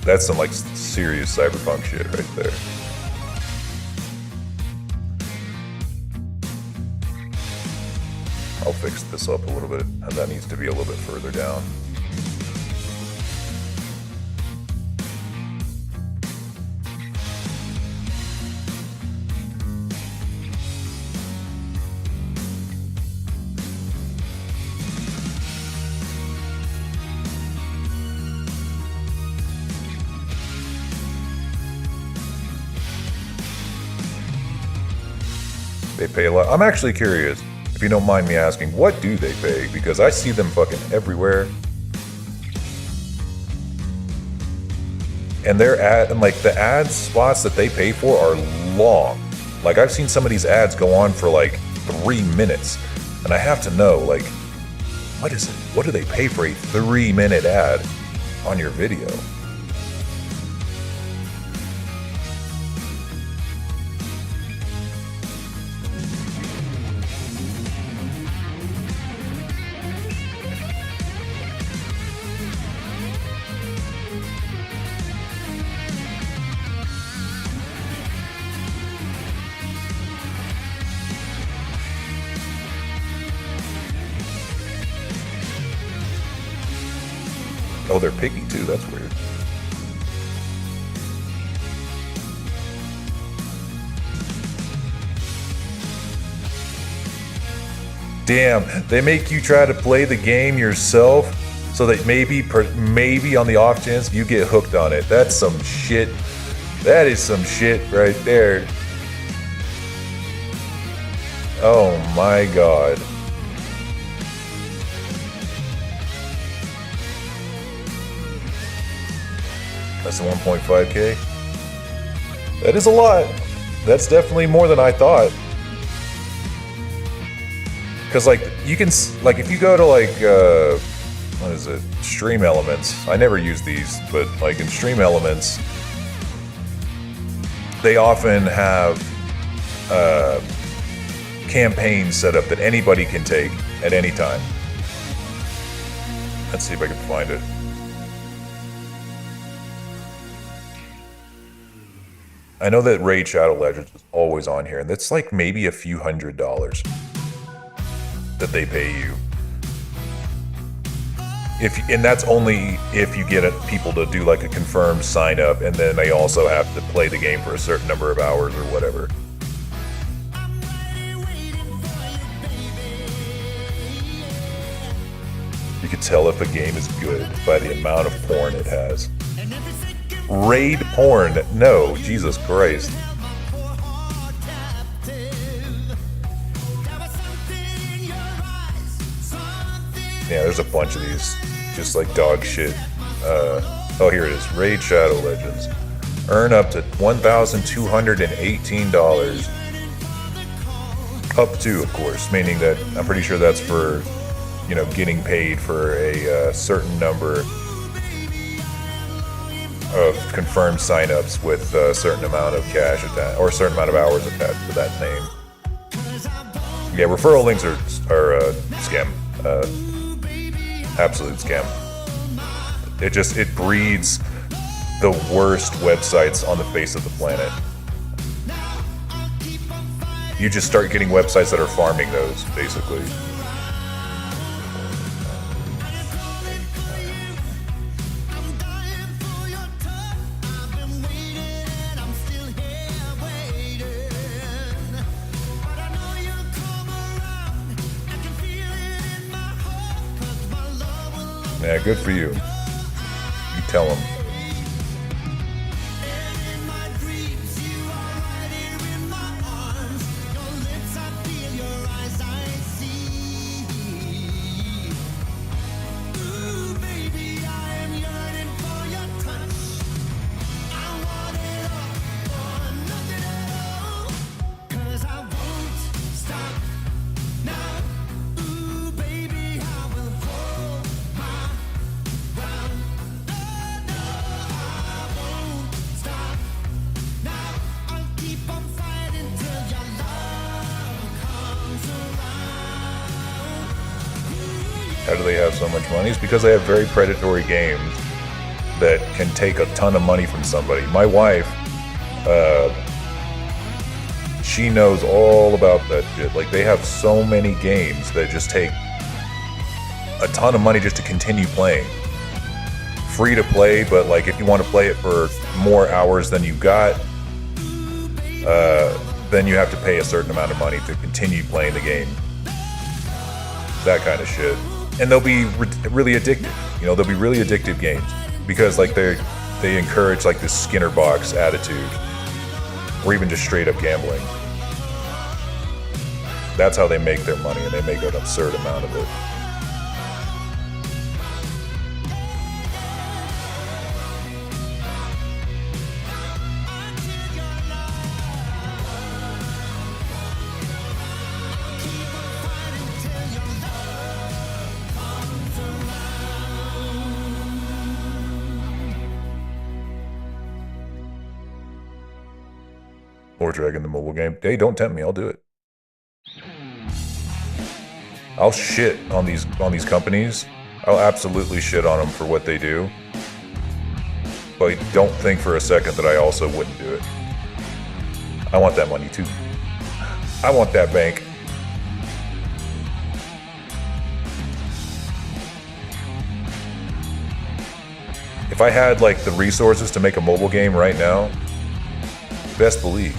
[SPEAKER 1] That's some like serious cyberpunk shit right there. I'll fix this up a little bit, and that needs to be a little bit further down. they pay a lot. I'm actually curious, if you don't mind me asking, what do they pay? Because I see them fucking everywhere. And the ad spots that they pay for are long. Like, I've seen some of these ads go on for like 3 minutes. And I have to know, like, what is it? What do they pay for a 3-minute ad on your video? Oh, they're picky too, that's weird. Damn, they make you try to play the game yourself so that maybe on the off chance you get hooked on it. That's some shit. That is some shit right there. Oh my god. That's the 1.5K. That is a lot. That's definitely more than I thought. Cause like you can like if you go to like what is it? Stream Elements. I never use these, but like in Stream Elements, they often have campaigns set up that anybody can take at any time. Let's see if I can find it. I know that Raid Shadow Legends is always on here, and that's like maybe a few $100s that they pay you. And that's only if you get people to do like a confirmed sign up, and then they also have to play the game for a certain number of hours or whatever. You can tell if a game is good by the amount of porn it has. Raid porn? No, Jesus Christ. Yeah, there's a bunch of these, just like dog shit. Oh, here it is. Raid Shadow Legends. Earn up to $1,218. Up to, of course, meaning that I'm pretty sure that's for, you know, getting paid for a certain number of confirmed signups with a certain amount of cash attached, or a certain amount of hours attached to that name. Yeah, referral links are scam. Absolute scam. It breeds the worst websites on the face of the planet. You just start getting websites that are farming those, basically. Yeah, good for you. You tell them. How do they have so much money? It's because they have very predatory games that can take a ton of money from somebody. My wife, she knows all about that shit. Like, they have so many games that just take a ton of money just to continue playing. Free to play, but like if you want to play it for more hours than you got, then you have to pay a certain amount of money to continue playing the game. That kind of shit. And they'll be really addictive. You know, they'll be really addictive games because like they encourage like this Skinner box attitude, or even just straight up gambling. That's how they make their money, and they make an absurd amount of it. Or Dragon the mobile game. Hey, don't tempt me. I'll do it. I'll shit on these companies. I'll absolutely shit on them for what they do. But don't think for a second that I also wouldn't do it. I want that money too. I want that bank. If I had like the resources to make a mobile game right now, best believe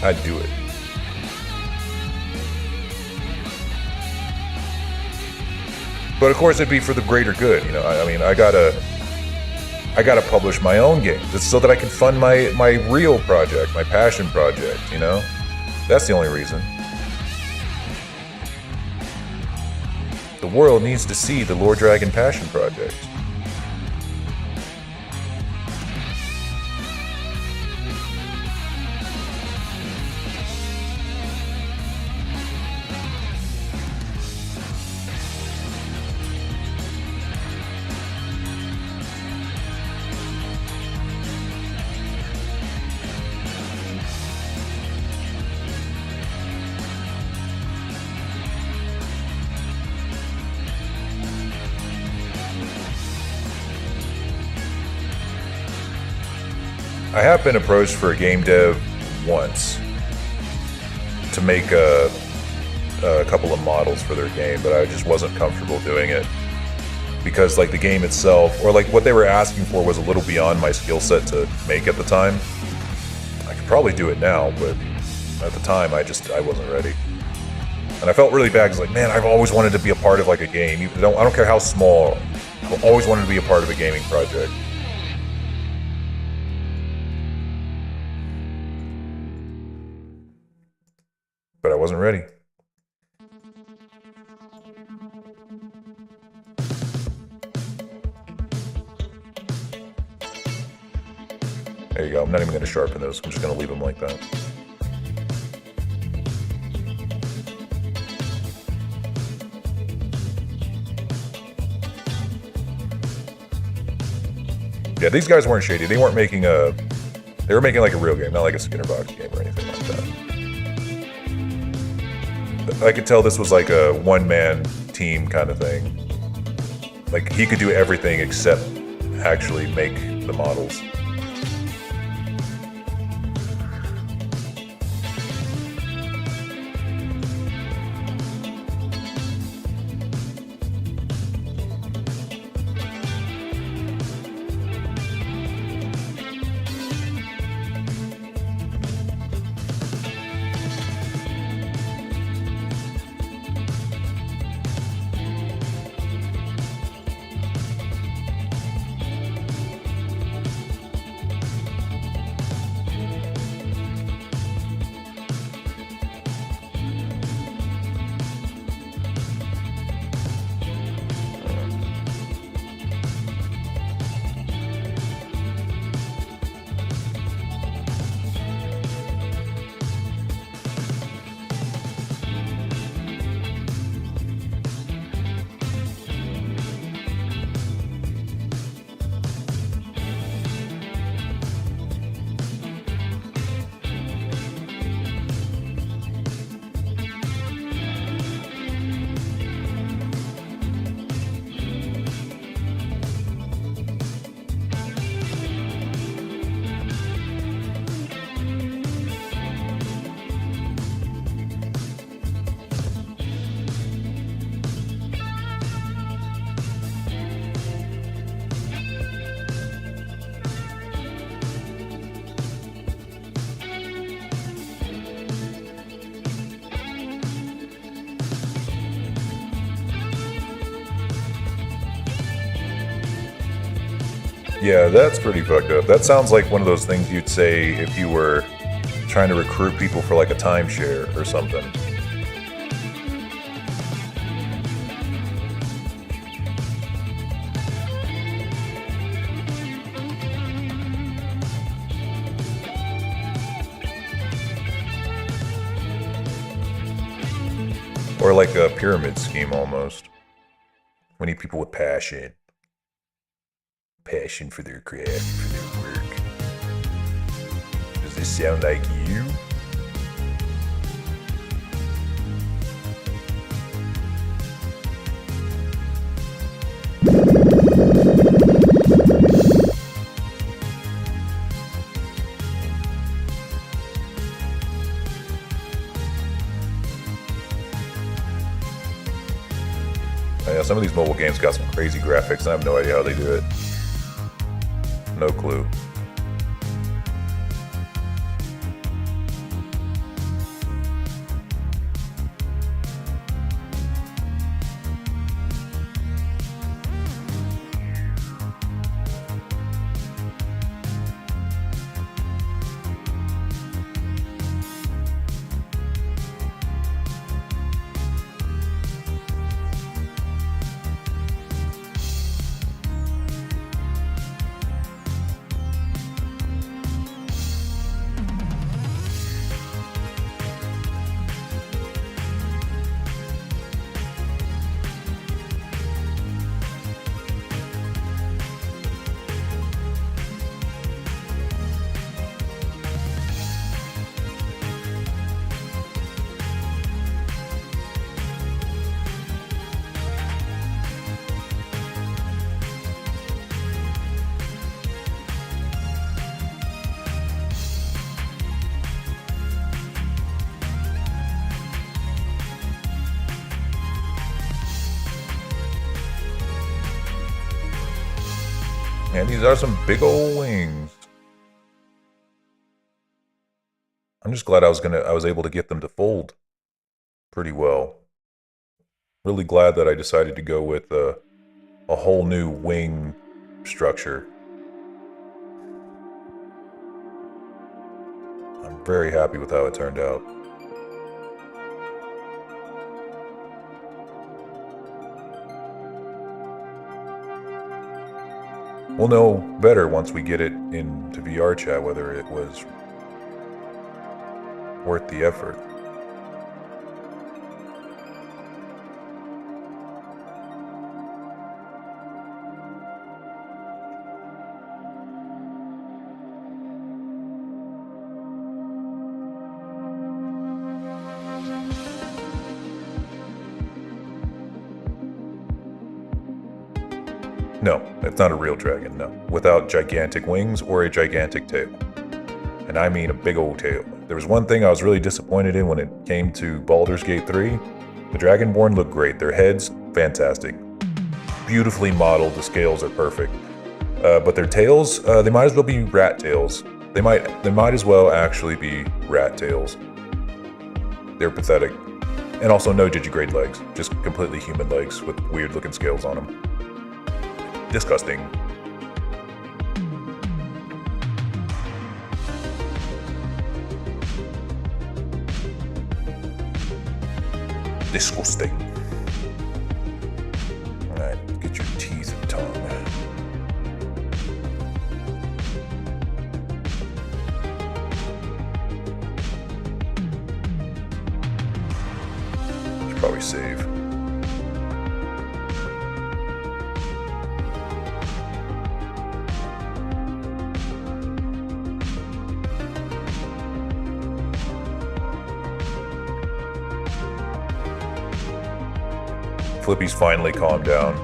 [SPEAKER 1] I'd do it. But of course it'd be for the greater good, you know. I mean, I gotta publish my own games. It's so that I can fund my real project, my passion project, you know? That's the only reason. The world needs to see the Lord Dragon passion project. I have been approached for a game dev once to make a couple of models for their game, but I just wasn't comfortable doing it because like the game itself, or like what they were asking for, was a little beyond my skill set to make at the time. I could probably do it now, but at the time I wasn't ready. And I felt really bad because like, man, I've always wanted to be a part of like a game. I don't care how small, I've always wanted to be a part of a gaming project. But I wasn't ready. There you go. I'm not even going to sharpen those. I'm just going to leave them like that. Yeah, these guys weren't shady. They weren't making a... They were making like a real game, not like a Skinner box game or anything like that. I could tell this was like a one-man team kind of thing. Like he could do everything except actually make the models. Yeah, that's pretty fucked up. That sounds like one of those things you'd say if you were trying to recruit people for like a timeshare or something. Or like a pyramid scheme almost. We need people with passion. Passion for their craft, for their work. Does this sound like you? Yeah, some of these mobile games got some crazy graphics. I have no idea how they do it. No clue. And these are some big old wings. I'm just glad I was able to get them to fold pretty well. Really glad that I decided to go with a whole new wing structure. I'm very happy with how it turned out. We'll know better once we get it into VRChat whether it was worth the effort. No, it's not a real dragon, no. Without gigantic wings or a gigantic tail. And I mean a big old tail. There was one thing I was really disappointed in when it came to Baldur's Gate 3. The Dragonborn look great. Their heads, fantastic. Beautifully modeled, the scales are perfect. But their tails, they might as well be rat tails. They might as well actually be rat tails. They're pathetic. And also no digigrade legs, just completely human legs with weird looking scales on them. Disgusting. Disgusting. Alright, get your teeth and tongue. Should probably save. Flippy's finally calmed down.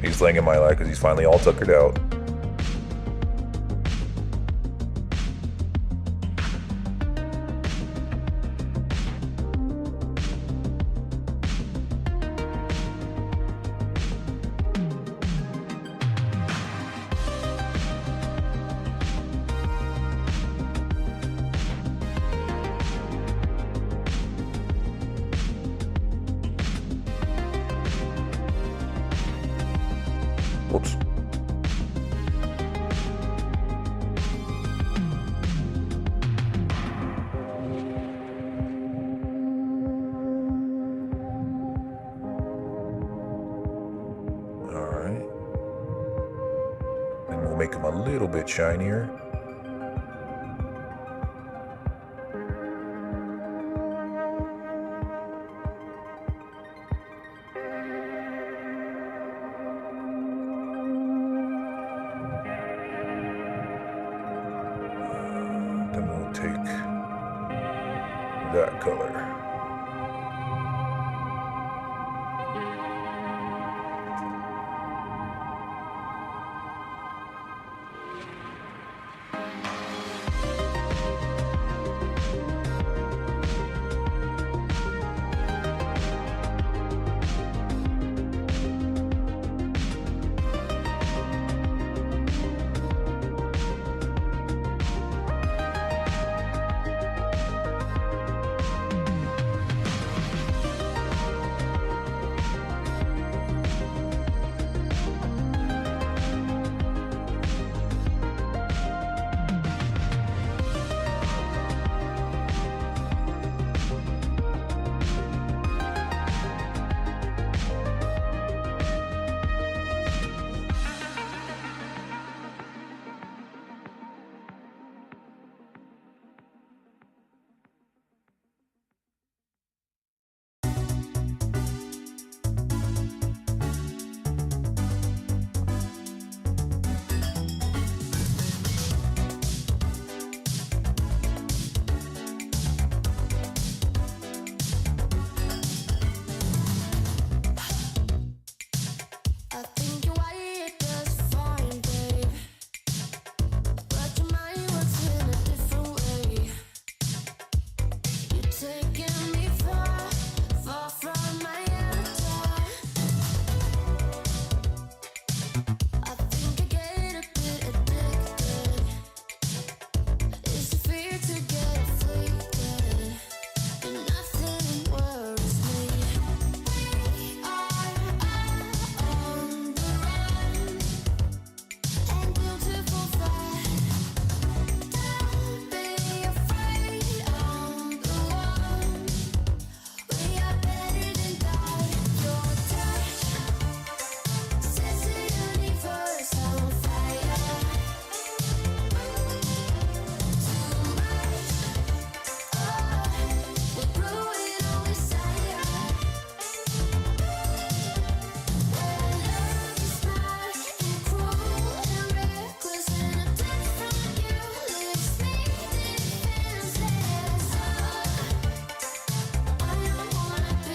[SPEAKER 1] He's laying in my lap because he's finally all tuckered out. Whoops. Alright. And we'll make them a little bit shinier. we'll take that color.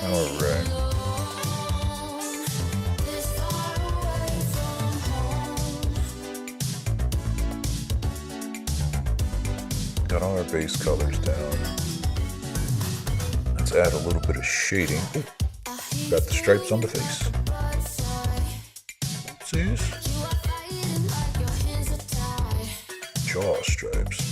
[SPEAKER 1] Alright. Got all our base colors down. Let's add a little bit of shading. Ooh, got the stripes on the face. Oopsies. Jaw stripes.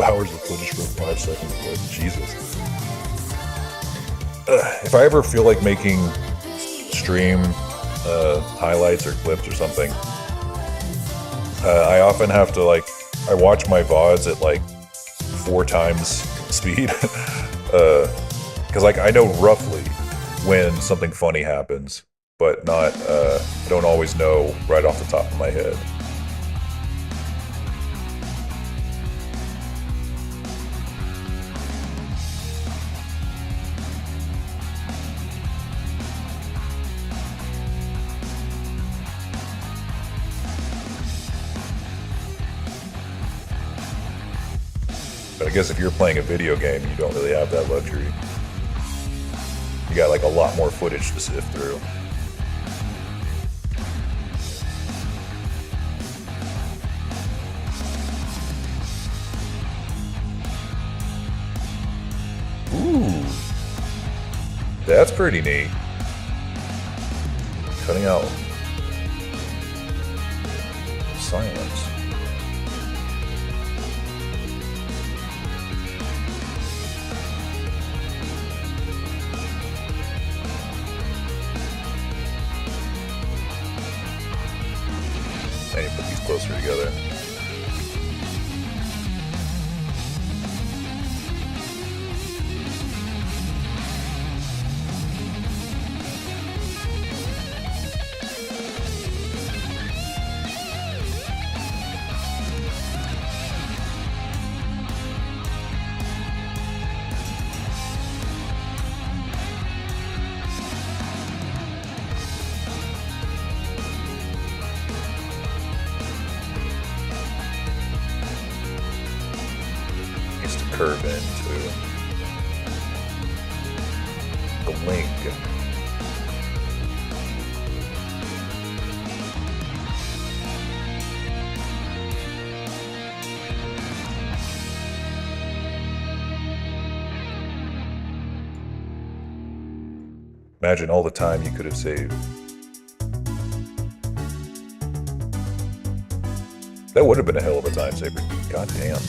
[SPEAKER 1] Hours of footage for a 5-second clip. Jesus. If I ever feel like making stream highlights or clips or something, I often have to I watch my VODs at 4 times speed. Because I know roughly when something funny happens, but not, I don't always know right off the top of my head. But I guess if you're playing a video game, you don't really have that luxury. You got a lot more footage to sift through. Ooh. That's pretty neat. Cutting out silence. I need to put these closer together. Needs to curve into the link. Imagine all the time you could have saved. That would have been a hell of a time saver. God damn.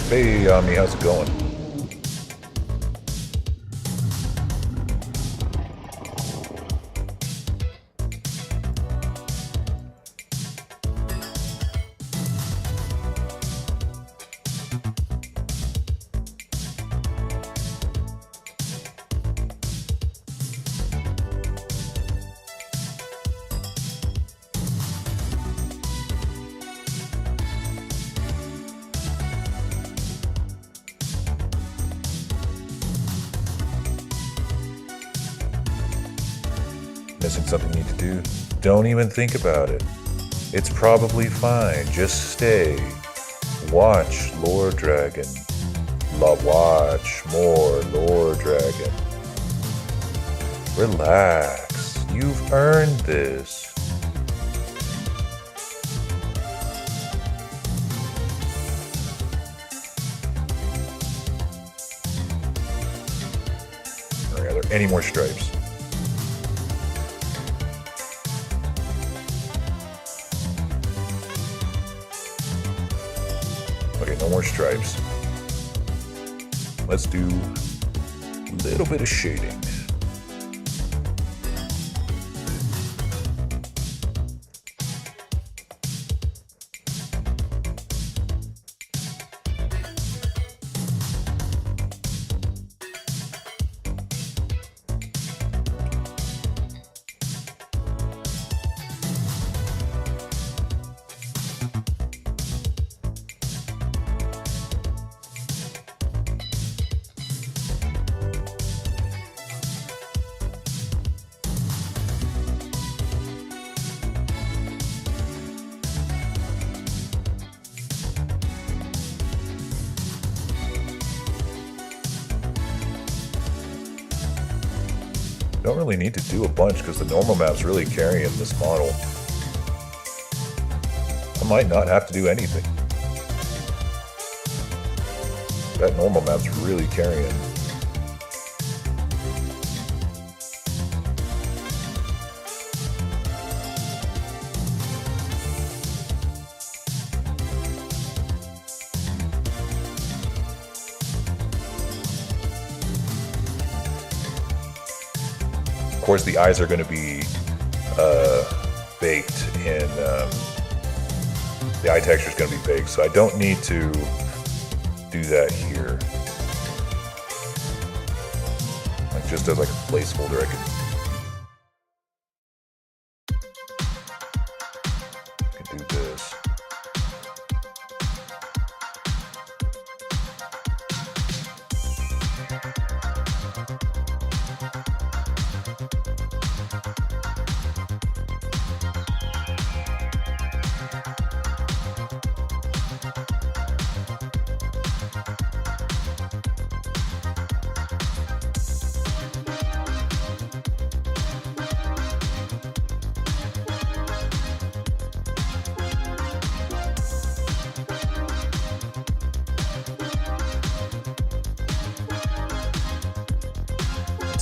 [SPEAKER 1] Hey, Ami, how's it going? Missing something you need to do? Don't even think about it. It's probably fine. Just stay. Watch Lore Dragon. Watch more Lore Dragon. Relax. You've earned this. Alright, are there any more stripes? Okay, no more stripes. Let's do a little bit of shading. Don't really need to do a bunch because the normal map's really carrying this model. I might not have to do anything. That normal map's really carrying. Of course, the eyes are going to be baked in, the eye texture is going to be baked, so I don't need to do that here. Like just as like a placeholder, I can do this.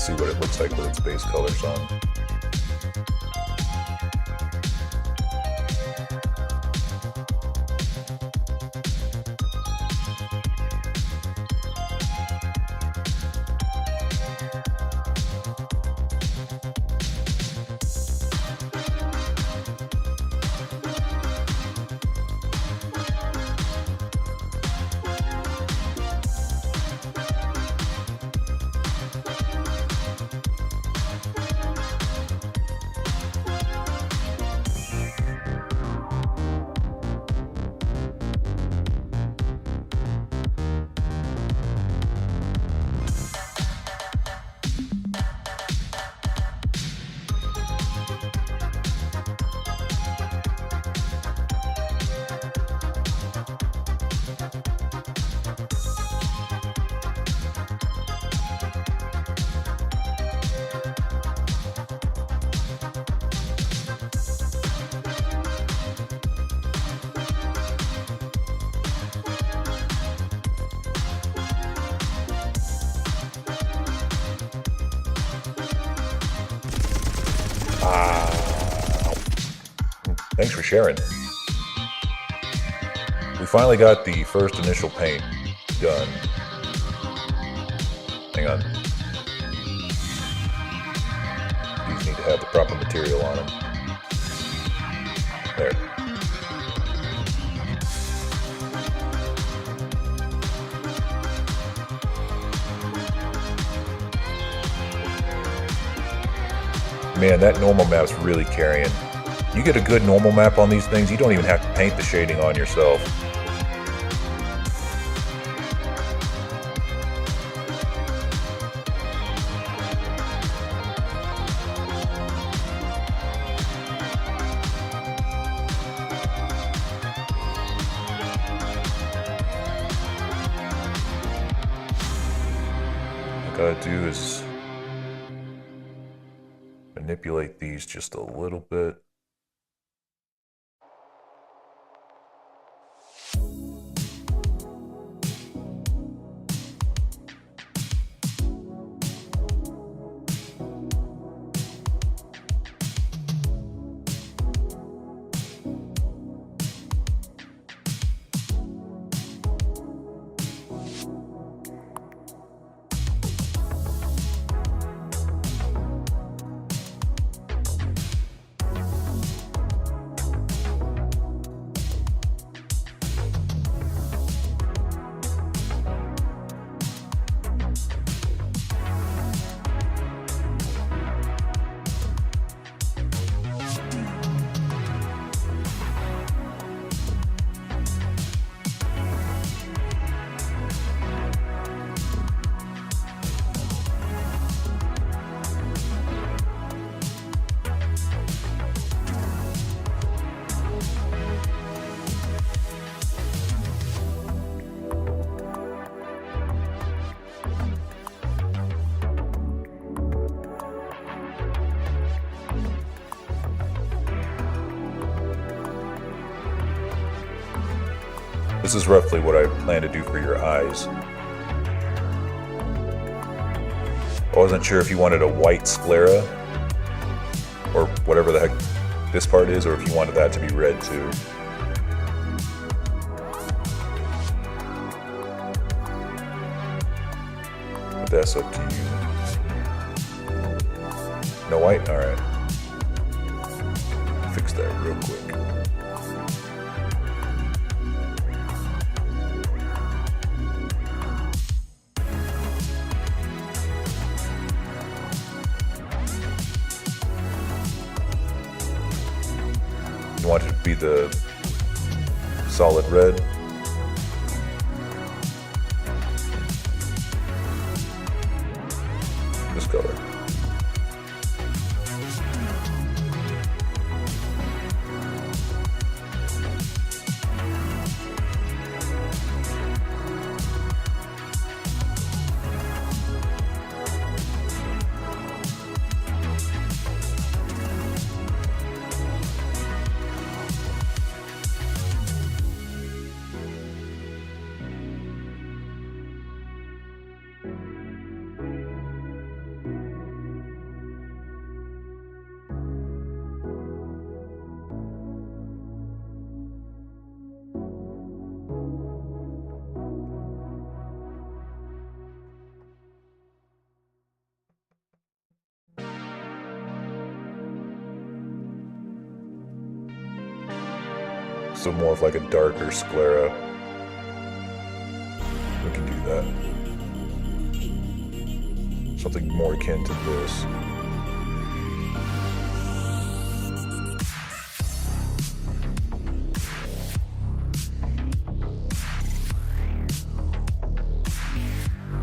[SPEAKER 1] see what it looks like with its base colors on. Thanks for sharing. We finally got the first initial paint done. Hang on. These need to have the proper material on them. There. Man, that normal map's really carrying. You get a good normal map on these things, you don't even have to paint the shading on yourself. What I gotta do is manipulate these just a little bit. This is roughly what I plan to do for your eyes. I wasn't sure if you wanted a white sclera, or whatever the heck this part is, or if you wanted that to be red too. But that's up to you. No white? Alright. Fix that real quick. You want it to be the solid red. This color. So more of like a darker sclera. We can do that. Something more akin to this.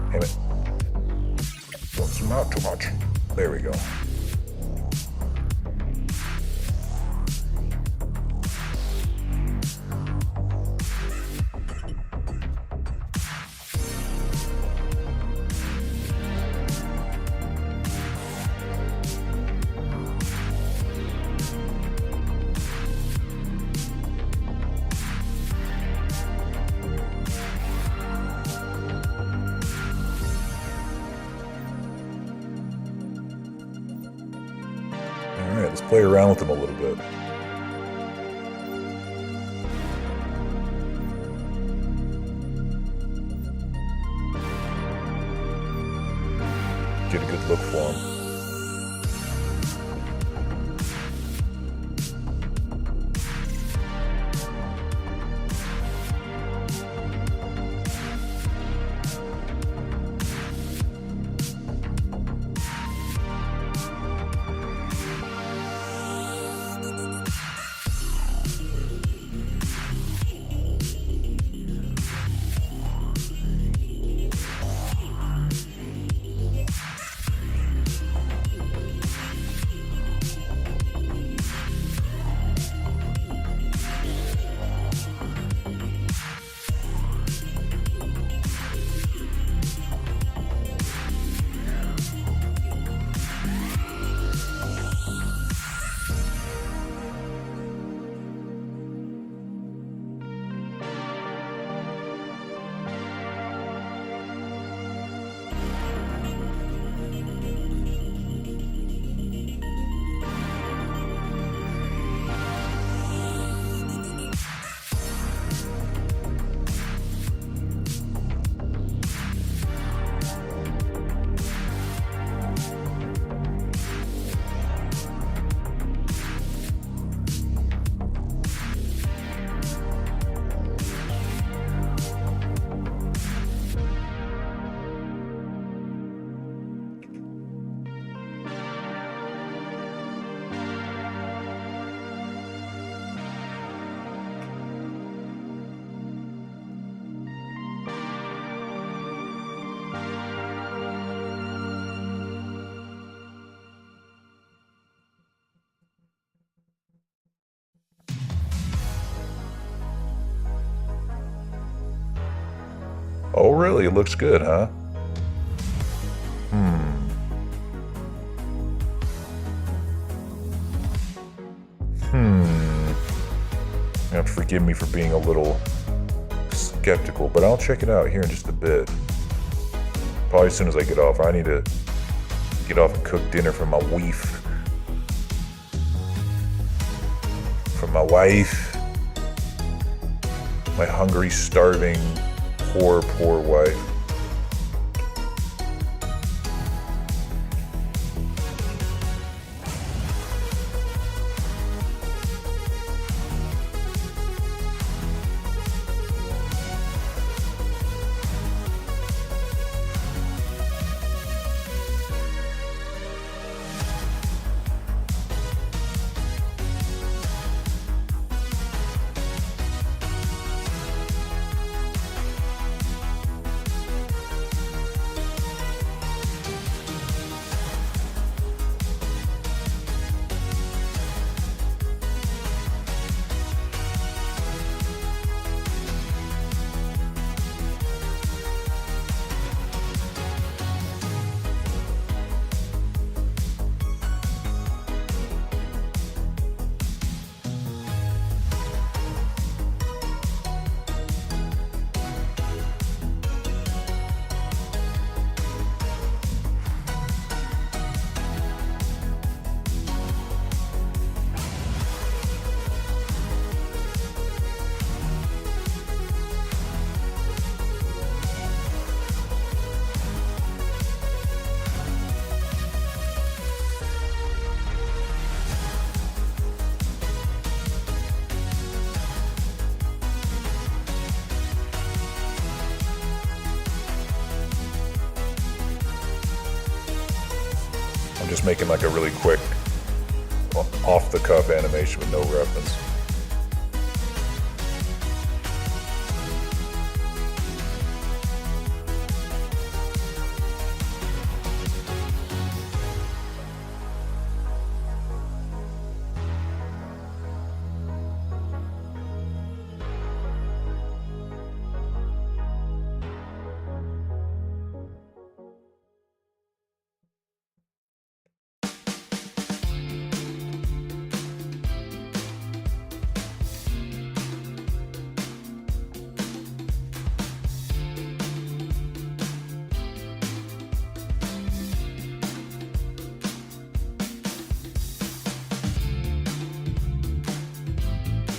[SPEAKER 1] Damn it. Don't zoom out too much. There we go. Alright, let's play around with them a little bit. Get a good look for them. Oh, really? It looks good, huh? You have to forgive me for being a little skeptical, but I'll check it out here in just a bit. Probably as soon as I get off. I need to get off and cook dinner for my wife. For my wife. My hungry, starving, poor, poor wife. just making like a really quick, off-the-cuff animation with no reference.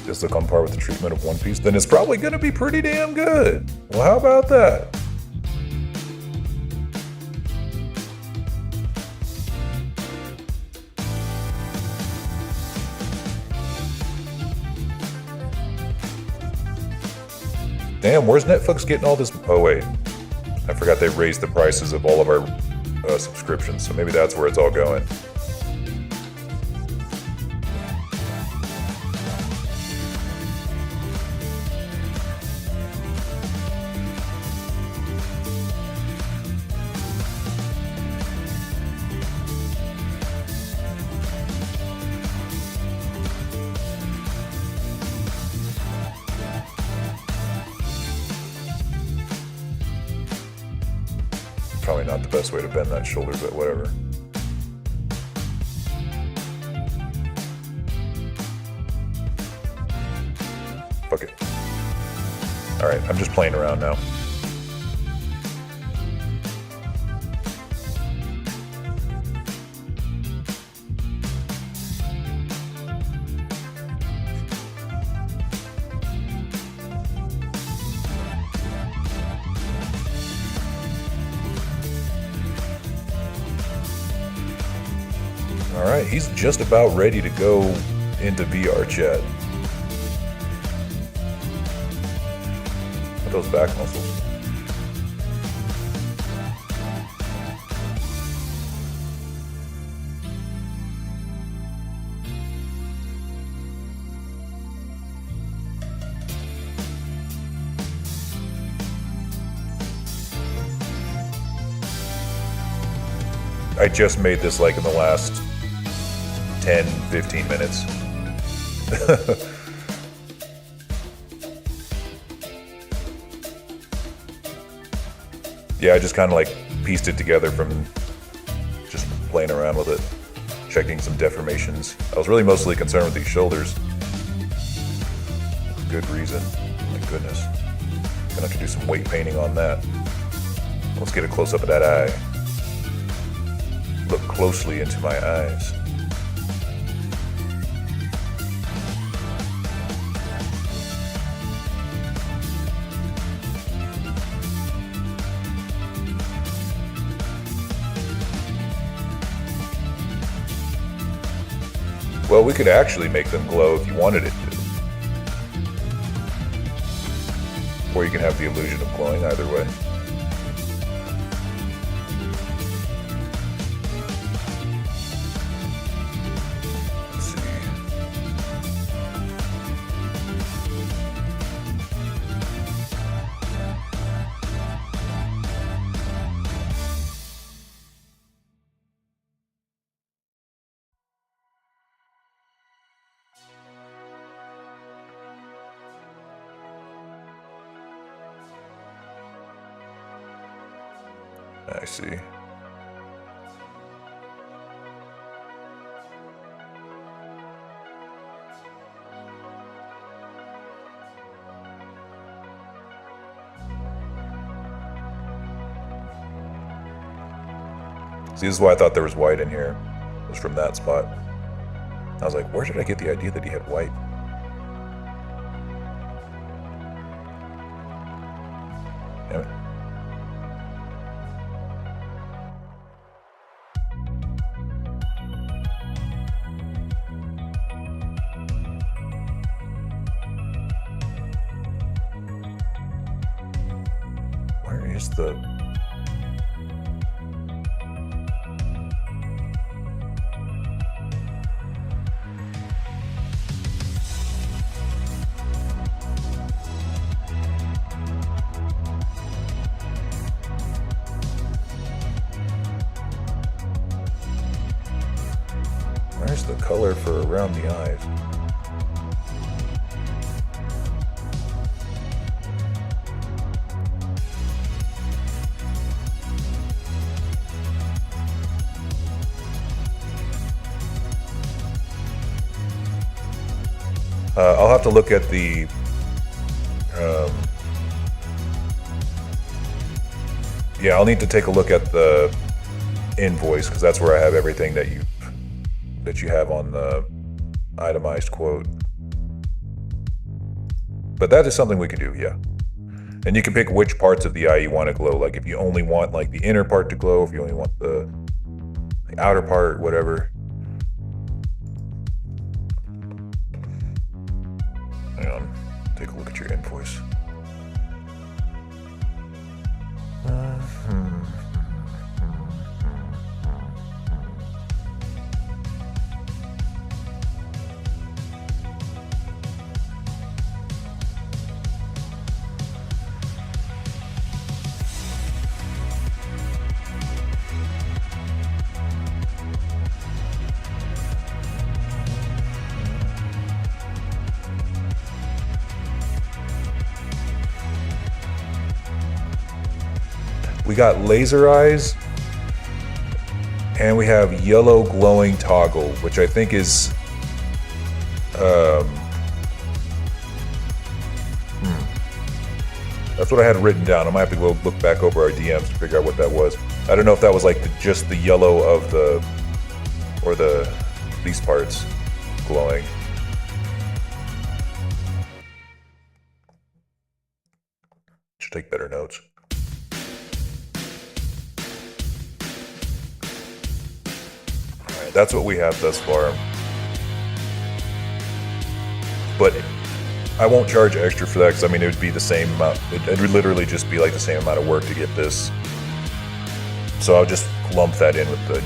[SPEAKER 1] Just look on par with the treatment of One Piece, then it's probably gonna be pretty damn good. Well, how about that? Damn, where's Netflix getting all this? Oh wait, I forgot they raised the prices of all of our subscriptions, so maybe that's where it's all going. Probably not the best way to bend that shoulder, but whatever. Fuck it. Alright, I'm just playing around now. Alright, he's just about ready to go into VRChat. Look at those back muscles. I just made this like in the last 10, 15 minutes. Yeah, I just kind of like pieced it together from just playing around with it, checking some deformations. I was really mostly concerned with these shoulders. Good reason. My goodness. Gonna have to do some weight painting on that. Let's get a close up of that eye. Look closely into my eyes. Well, we could actually make them glow if you wanted it to. Or you can have the illusion of glowing either way. Let's see. I see. See, this is why I thought there was white in here. It was from that spot. I was like, where did I get the idea that he had white? Damn it. Where is the... Where's the color for around the eyes? I'll have to look at the yeah, I'll need to take a look at the invoice because that's where I have everything that you have on the itemized quote. But that is something we can do, yeah. And you can pick which parts of the eye you want to glow. Like if you only want like the inner part to glow, if you only want the outer part, whatever. Hang on, take a look at your invoice. We got laser eyes, and we have yellow glowing toggle, which I think is, that's what I had written down. I might have to go look back over our DMs to figure out what that was. I don't know if that was like just the yellow of these parts glowing. Should take better notes. That's what we have thus far. But I won't charge extra for that because I mean it would be the same amount. It would literally just be like the same amount of work to get this. So I'll just lump that in with the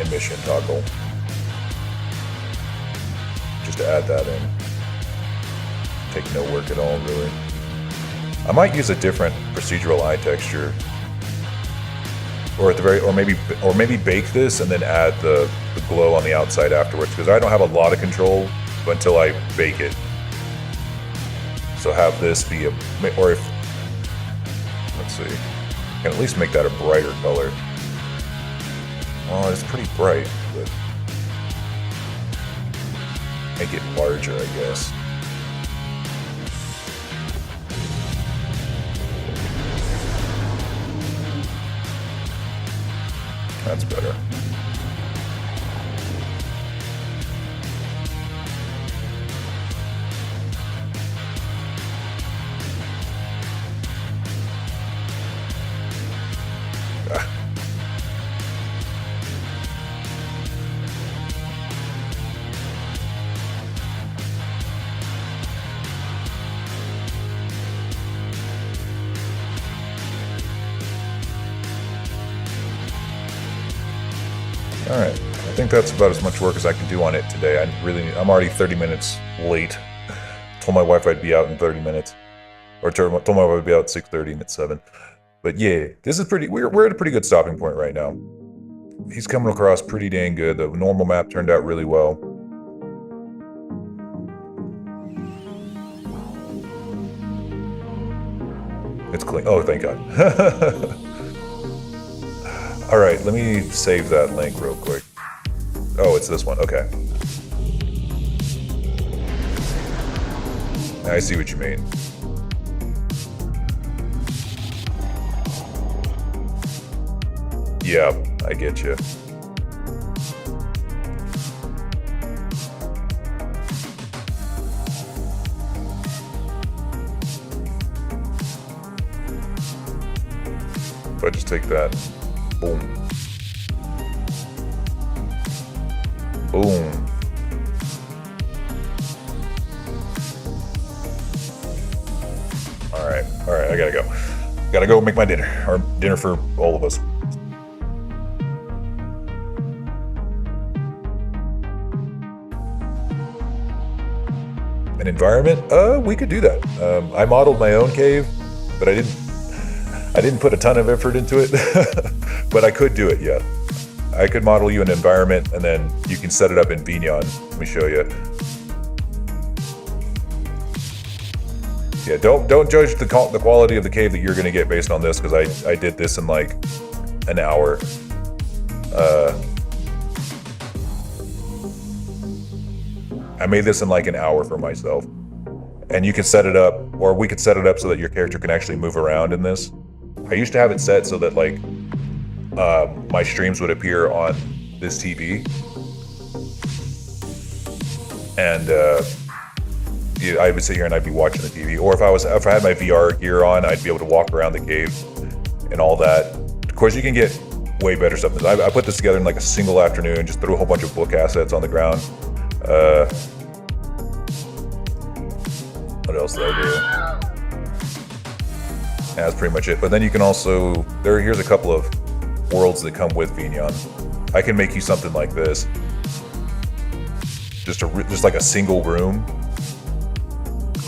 [SPEAKER 1] emission toggle. Just to add that in. Take no work at all, really. I might use a different procedural eye texture. Or at the very, or maybe bake this and then add the glow on the outside afterwards, because I don't have a lot of control until I bake it. So have this be or if, let's see, I can at least make that a brighter color. Well, it's pretty bright, but make it larger, I guess. That's better. Alright, I think that's about as much work as I can do on it today. I'm already 30 minutes late. Told my wife I'd be out in 30 minutes. Or told my wife I'd be out at 6:30 and it's 7. But yeah, this is we're at a pretty good stopping point right now. He's coming across pretty dang good. The normal map turned out really well. It's clean. Oh, thank God. Alright, let me save that link real quick. Oh, it's this one. Okay. I see what you mean. Yeah, I get you. If I just take that. Boom. Boom. Alright, I gotta go. Gotta go make my dinner. Or dinner for all of us. An environment? We could do that. I modeled my own cave, but I didn't put a ton of effort into it. But I could do it, yeah. I could model you an environment, and then you can set it up in VRChat. Let me show you. Yeah, don't judge the quality of the cave that you're gonna get based on this, because I did this in like an hour. I made this in like an hour for myself. And you can set it up, or we could set it up so that your character can actually move around in this. I used to have it set so that like my streams would appear on this TV. And yeah, I would sit here and I'd be watching the TV. Or if I had my VR gear on, I'd be able to walk around the cave and all that. Of course, you can get way better stuff than this. I put this together in like a single afternoon, just threw a whole bunch of book assets on the ground. What else did I do? Yeah, that's pretty much it. But then you can also, here's a couple of worlds that come with VRChat. I can make you something like this. Just like a single room.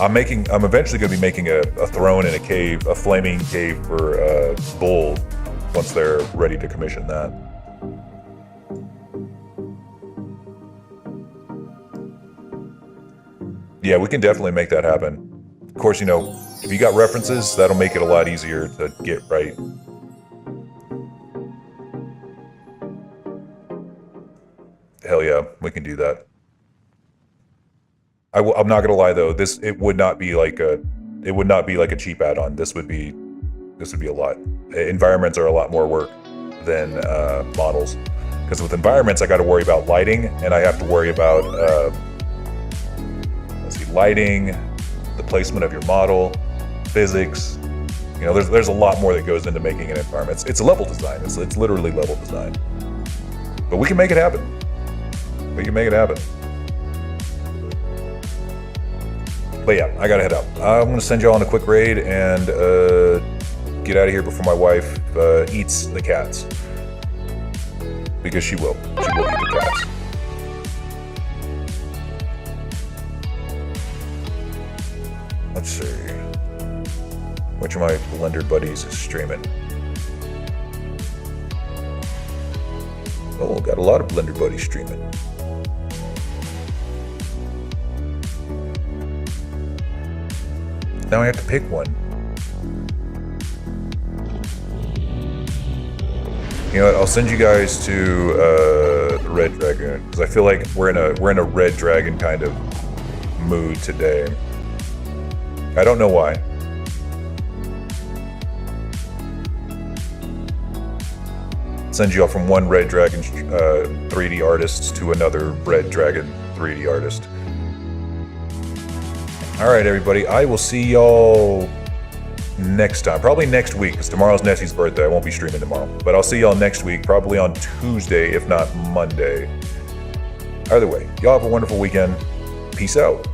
[SPEAKER 1] I'm eventually going to be making a throne in a cave, a flaming cave for Bull, once they're ready to commission that. Yeah, we can definitely make that happen. Of course, you know, if you got references, that'll make it a lot easier to get right. Hell yeah, we can do that. I'm not gonna lie though, it would not be like a cheap add-on. This would be a lot. Environments are a lot more work than models, because with environments I got to worry about lighting, and I have to worry about lighting, the placement of your model, physics. You know, there's a lot more that goes into making an environment. It's a level design. It's literally level design. But we can make it happen. We can make it happen. But yeah, I gotta head out. I'm gonna send y'all on a quick raid and get out of here before my wife eats the cats. Because she will. She will eat the cats. Let's see. Which of my Blender buddies is streaming? Oh, got a lot of Blender buddies streaming. Now I have to pick one. You know what? I'll send you guys to the Red Dragon, because I feel like we're in a Red Dragon kind of mood today. I don't know why. Send you off from one Red Dragon 3D artist to another Red Dragon 3D artist. Alright everybody, I will see y'all next time. Probably next week, because tomorrow's Nessie's birthday. I won't be streaming tomorrow. But I'll see y'all next week, probably on Tuesday, if not Monday. Either way, y'all have a wonderful weekend. Peace out.